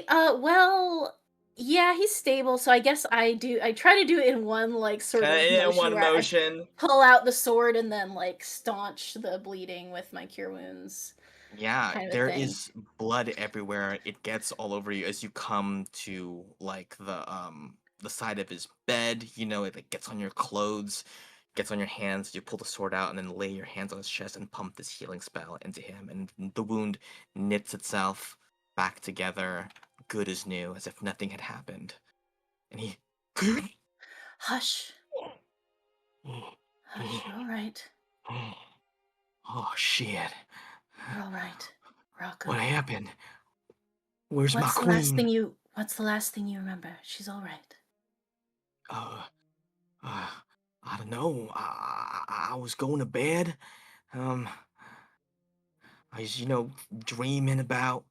well, yeah, he's stable, so I guess I try to do it in one like sort kind of of in motion one where I motion? pull out the sword and then like staunch the bleeding with my cure wounds Yeah, kind of a there thing. is blood everywhere. It gets all over you as you come to like the side of his bed, you know, it like gets on your clothes, gets on your hands, you pull the sword out and then lay your hands on his chest and pump this healing spell into him and the wound knits itself back together, good as new, as if nothing had happened. And he Hush, hush, you're all right. Oh shit. You're all right. What Rocco. happened? Where's my queen? What's the last thing you remember? She's all right. Uh, uh, I don't know. I was going to bed. Um, I was, dreaming about.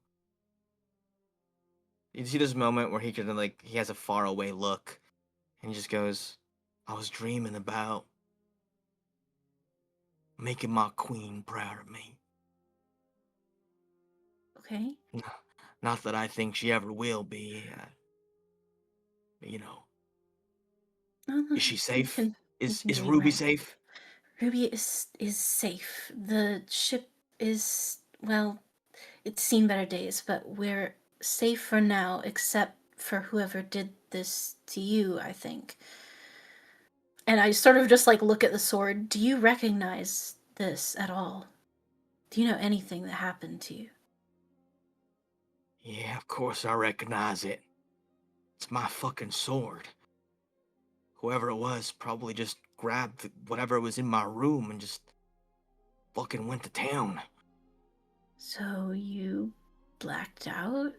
You see this moment where he could like he has a far away look, and he just goes, "I was dreaming about making my queen proud of me. Okay. N- Not that I think she ever will be. You know, No, no, is she you safe? can you can Is be Ruby right. safe? Ruby is safe. The ship is, well, it's seen better days, but we're safe for now, except for whoever did this to you, I think. And I sort of just like look at the sword. Do you recognize this at all? Do you know anything that happened to you? Yeah, of course I recognize it. It's my fucking sword. Whoever it was probably just grabbed whatever was in my room and just fucking went to town. So you blacked out?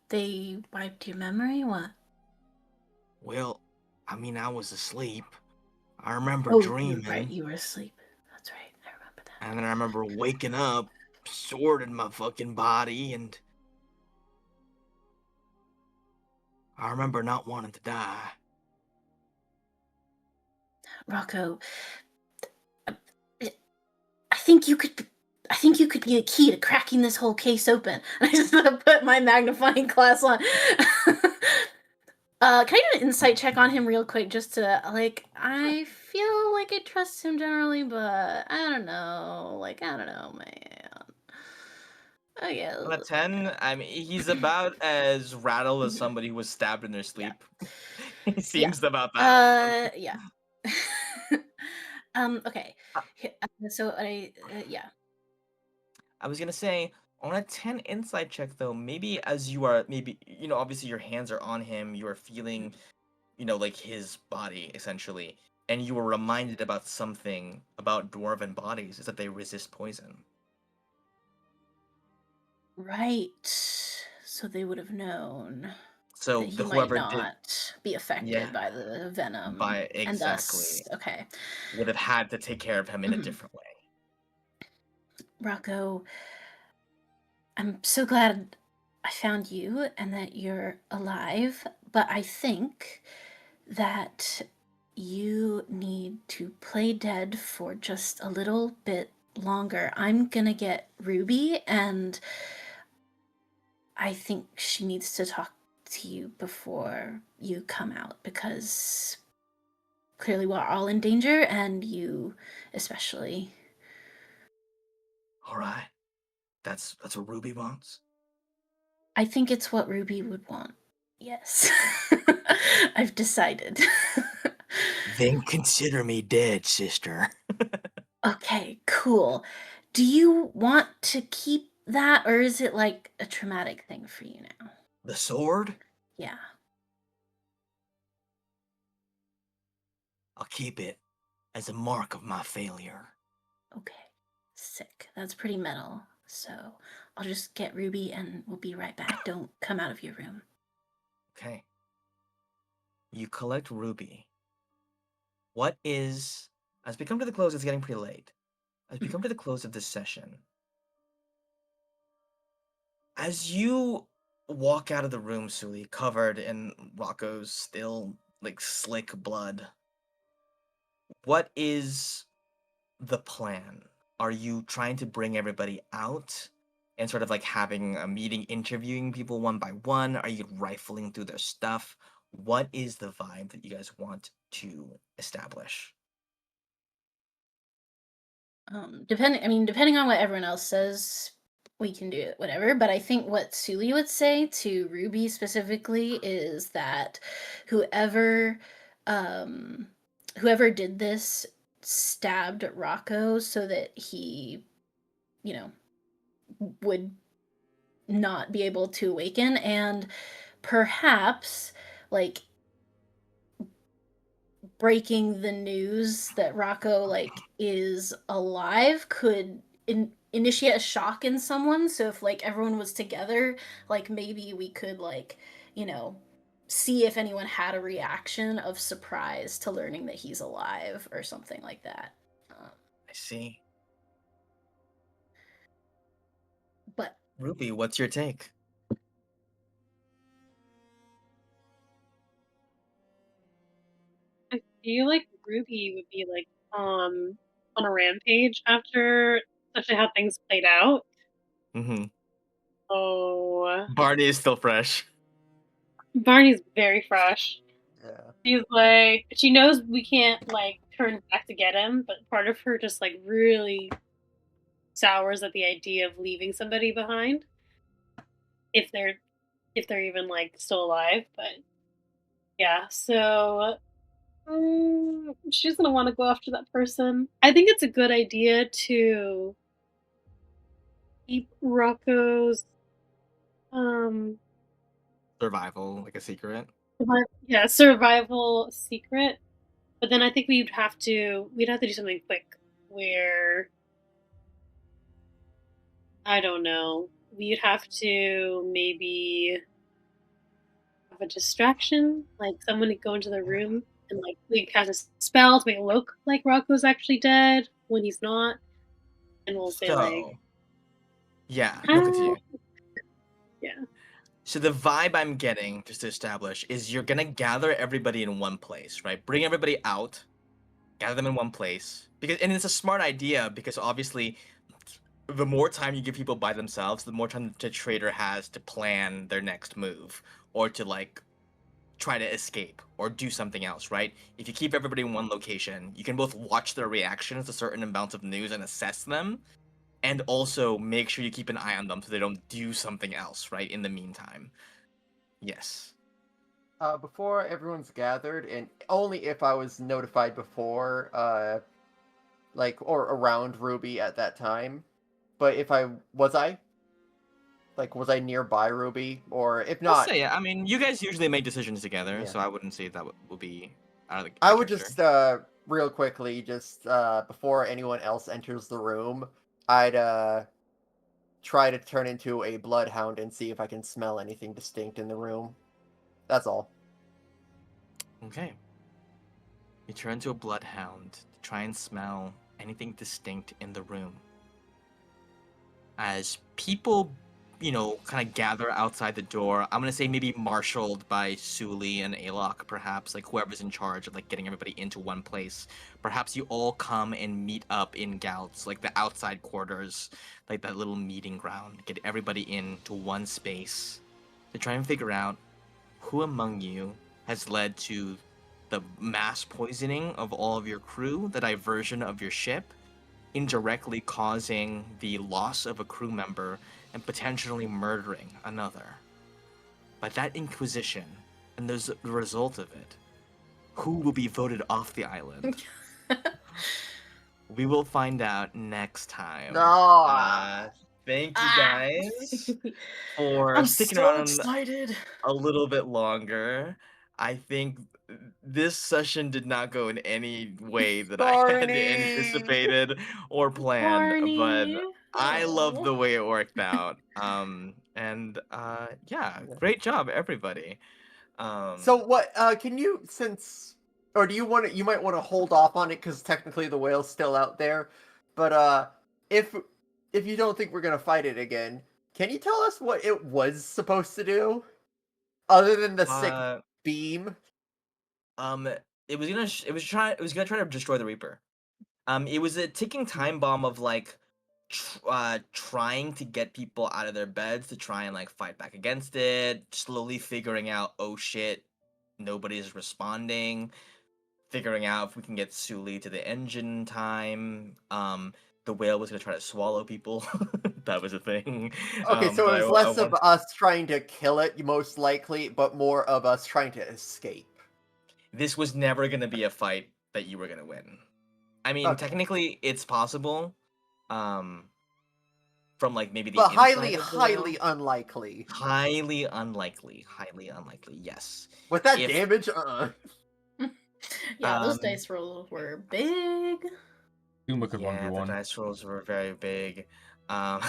They wiped your memory? What? Well, I mean, I was asleep. I remember Oh, you're right. dreaming, You were asleep. That's right. I remember that. and then I remember waking up, sword in my fucking body, and I remember not wanting to die. Rocco, I I think you could. I think you could be a key to cracking this whole case open. I just put my magnifying glass on. Can I do an insight check on him real quick, just to like? I feel like I trust him generally, but I don't know. Like I don't know, man. I guess. On a 10, I mean, he's about as rattled as Mhm. somebody who was stabbed in their Yeah. sleep. He Yeah. seems about that. Yeah. Okay. Uh, So yeah. I was gonna say, on a 10 insight check, though, maybe as you are, maybe, obviously your hands are on him, you are feeling like his body essentially, and you were reminded about something about dwarven bodies is that they resist poison. Right. So they would have known that So he the might whoever did, not be affected yeah, by the venom, by and thus, exactly okay. would have had to take care of him in a Mhm. different way. Rocco, I'm so glad I found you and that you're alive, but I think that you need to play dead for just a little bit longer. I'm gonna get Ruby, and I think she needs to talk to you before you come out because clearly we're all in danger, and you especially. All right, that's what Ruby wants. I think it's what Ruby would want. Yes. I've decided. Then consider me dead, sister. Okay, cool. Do you want to keep that, or is it like a traumatic thing for you now? The sword? Yeah. I'll keep it as a mark of my failure. Okay. Sick. That's pretty metal. So I'll just get Ruby and we'll be right back. Don't come out of your room. Okay. You collect Ruby. What is. As we come to the close, it's getting pretty late. As we come to the close of this session, as you walk out of the room, Suli, covered in Rocco's still, like, slick blood, what is the plan? Are you trying to bring everybody out and sort of like having a meeting, interviewing people one by one? Are you rifling through their stuff? What is the vibe that you guys want to establish? Depending on what everyone else says, we can do it, whatever. But I think what Suli would say to Ruby specifically is that whoever, um, whoever did this stabbed Rocco so that he, you know, would not be able to awaken, and perhaps like breaking the news that Rocco like is alive could initiate a shock in someone. So if like everyone was together, like maybe we could like, you know, see if anyone had a reaction of surprise to learning that he's alive or something like that. I see. But Ruby, what's your take? I feel like Ruby would be like on a rampage after especially how things played out. Mm-hmm. Oh, Barney is still fresh. Barney's very fresh. Yeah. She's like she knows we can't like turn back to get him, but part of her just like really sours at the idea of leaving somebody behind if they're if they're even like still alive. But yeah, so she's gonna want to go after that person. I think it's a good idea to keep Rocco's um Survival, like a secret. survival secret. But then I think we'd have to do something quick where I don't know. We'd have to maybe have a distraction, like someone to go into the room and like we cast a spell to make it look like Rocco's actually dead when he's not, and we'll say like, So, yeah, no, ah, continue. yeah, So the vibe I'm getting, just to establish, is you're gonna gather everybody in one place, right? Bring everybody out, gather them in one place, and it's a smart idea because obviously, the more time you give people by themselves, the more time the trader has to plan their next move or to like try to escape or do something else, right? If you keep everybody in one location, you can both watch their reactions to certain amounts of news and assess them, and also make sure you keep an eye on them so they don't do something else, right? In the meantime. Yes. Before everyone's gathered, and only if I was notified before, like, or around Ruby at that time. But if I? Like, was I nearby Ruby? Or if I'll not, say, yeah. I mean, you guys usually make decisions together, yeah. so I wouldn't say that would be out I of would character. just, real quickly, just, before anyone else enters the room, I'd, try to turn into a bloodhound and see if I can smell anything distinct in the room. That's all. Okay. You turn to a bloodhound to try and smell anything distinct in the room. As people, kind of gather outside the door, I'm gonna say maybe marshaled by Suli and Alok, perhaps, like whoever's in charge of like getting everybody into one place. Perhaps you all come and meet up in Gouts, like the outside quarters, like that little meeting ground. Get everybody into one space to try and figure out who among you has led to the mass poisoning of all of your crew, the diversion of your ship, indirectly causing the loss of a crew member and potentially murdering another. by that Inquisition and the result of it, who will be voted off the island? We will find out next time. No. Thank you Ah. guys for I'm sticking so around excited. a little bit longer. I think this session did not go in any way that I had Barney! anticipated or planned, but Barney. I love Aw. the way it worked out. Yeah, great job, everybody. So what? Can you or do you want to? You might want to hold off on it because technically the whale's still out there. But if you don't think we're gonna fight it again, can you tell us what it was supposed to do, other than the sick uh, beam? um, it was gonna try to destroy the Reaper. It was a ticking time bomb of like trying to get people out of their beds to try and like fight back against it, slowly figuring out, oh shit, nobody's responding, figuring out if we can get Suli to the engine time. The whale was gonna try to swallow people. That was a thing. Okay, so But it was I less of want us trying to kill it, most likely, but more of us trying to escape. this was never gonna be a fight that you were gonna win. I mean, Okay. technically, it's possible. Um, from like maybe the But inside of the whale. highly unlikely. Highly unlikely. Highly unlikely. Yes. With that If damage, Yeah, those um dice rolls were big. Uma could yeah, the 1v1. dice rolls were very big.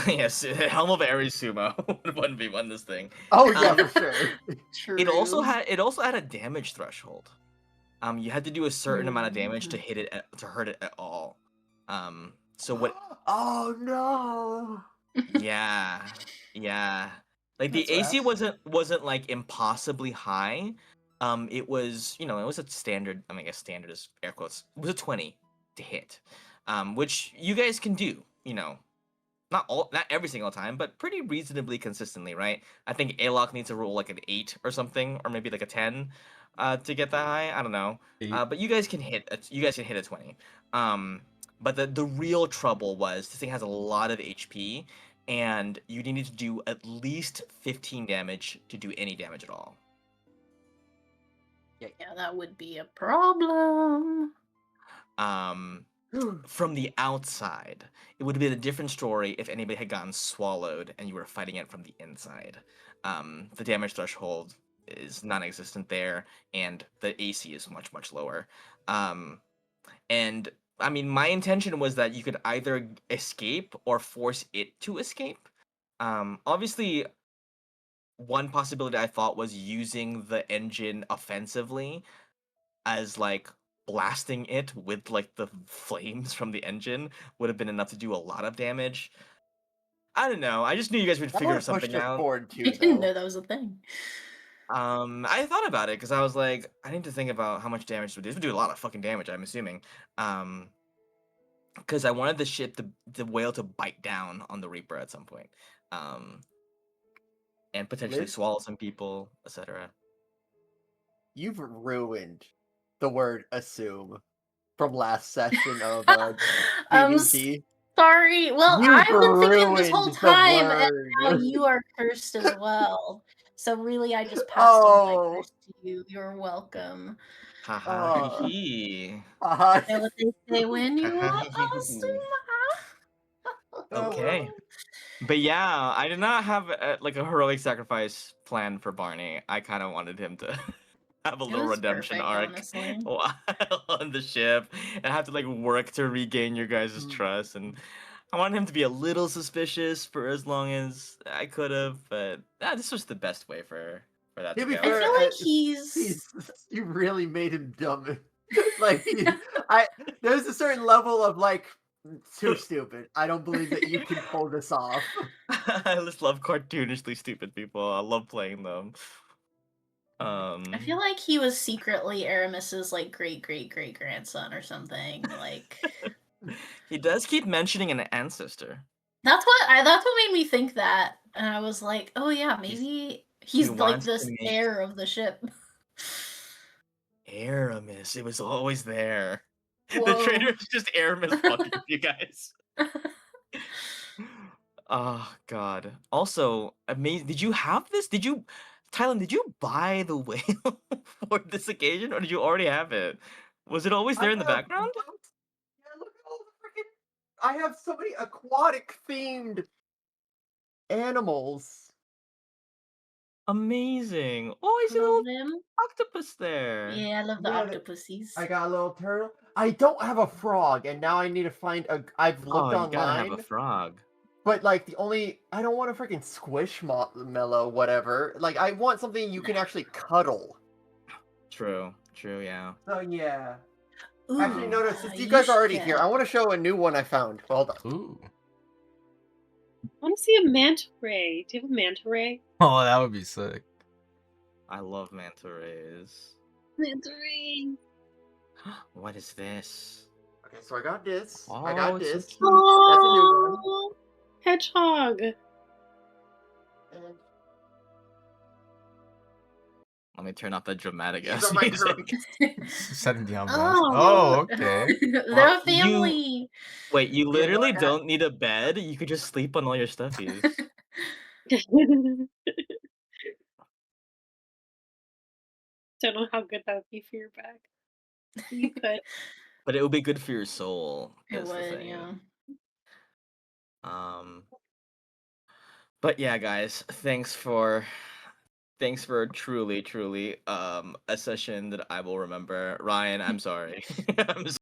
Yes, Helm of Ares Sumo would 1v1 this thing. Oh yeah, Um, for sure. It also True. had a damage threshold. You had to do a certain amount of damage to hit it to hurt it at all. So what? Oh no. Yeah, yeah. Like the That's AC rough. wasn't like impossibly high. It was, you know, it was a standard. I mean, I guess standard is air quotes. It was a 20 to hit, which you guys can do. You know, not every single time, but pretty reasonably consistently, right? I think Alok needs to roll like an 8 or something, or maybe like a 10, to get that high. I don't know. Eight. But you guys can hit. You guys can hit a 20. But the real trouble was this thing has a lot of HP, and you needed to do at least 15 damage to do any damage at all. Yeah, that would be a problem. From the outside, it would have been a different story if anybody had gotten swallowed and you were fighting it from the inside. The damage threshold is non-existent there, and the AC is much, much lower. And I mean, my intention was that you could either escape or force it to escape. Obviously, one possibility I thought was using the engine offensively, as like blasting it with like the flames from the engine would have been enough to do a lot of damage. I don't know. I just knew you guys would That would figure have pushed something us out. forward I too, didn't though. know that was a thing. I thought about it because I was like, I need to think about how much damage this would do. This would do a lot of fucking damage, I'm assuming. Because I wanted the whale to bite down on the Reaper at some point. And potentially Liz, swallow some people, etc. you've ruined the word assume from last session of I'm D&D. sorry. Well, You've I've been thinking this whole ruined the time, and now word. you are cursed as well. So really, I just passed on my Oh. curse to you. You're welcome. Haha, hee Oh. hee. And what they say when you are awesome. Okay. But yeah, I did not have like a heroic sacrifice plan for Barney. I kind of wanted him to have a It little was redemption perfect, arc honestly. while on the ship and have to like work to regain your guys' Mm. trust. And I wanted him to be a little suspicious for as long as I could have, but this was the best way for that To to be go. I fair, feel like he's you really made him dumb. Like there's a certain level of like too stupid. I don't believe that you can pull this off. I just love cartoonishly stupid people. I love playing them. I feel like he was secretly Aramis's like great grandson or something. Like He does keep mentioning an ancestor. that's what made me think that. And I was like, oh yeah, maybe He he's like wants to this make heir of the ship. Aramis. It was always there. The Whoa. traitor is just Aramis fucking with you guys. Oh god. Also, amazing. Did you have this? Tylen, did you buy the whale for this occasion, or did you already have it? Was it always there I in the have background? both. Yeah, look at all the freaking. I have so many aquatic themed animals. Amazing. Oh, I see a Love little them. octopus there. Yeah, I love the Yeah, octopuses. I got a little turtle. I don't have a frog, and now I need to find a. I've looked Oh, you gotta have a online, frog. but like the only I don't want a freaking squishmallow, whatever. Like I want something you can actually cuddle. True, true, yeah. So yeah. Ooh, Actually, no. Since you you guys are should already here, get- I want to show a new one I found. Hold on. Ooh. I want to see a manta ray. Do you have a manta ray? Oh, that would be sick. I love manta rays. Manta ray. What is this? Okay, so I got this. Oh, I got it's so this. cute. That's a new one. Oh, hedgehog. And Let me turn off that dramatic these ass are my music. Setting the ambiance. Oh, Oh, okay. they're Well, a family. Wait, you no, literally I had- don't need a bed. You could just sleep on all your stuffies. Don't know how good that would be for your back. You could. But it would be good for your soul. It Is the would, thing. yeah. But yeah, guys, thanks for truly a session that I will remember. Ryan, I'm sorry. I'm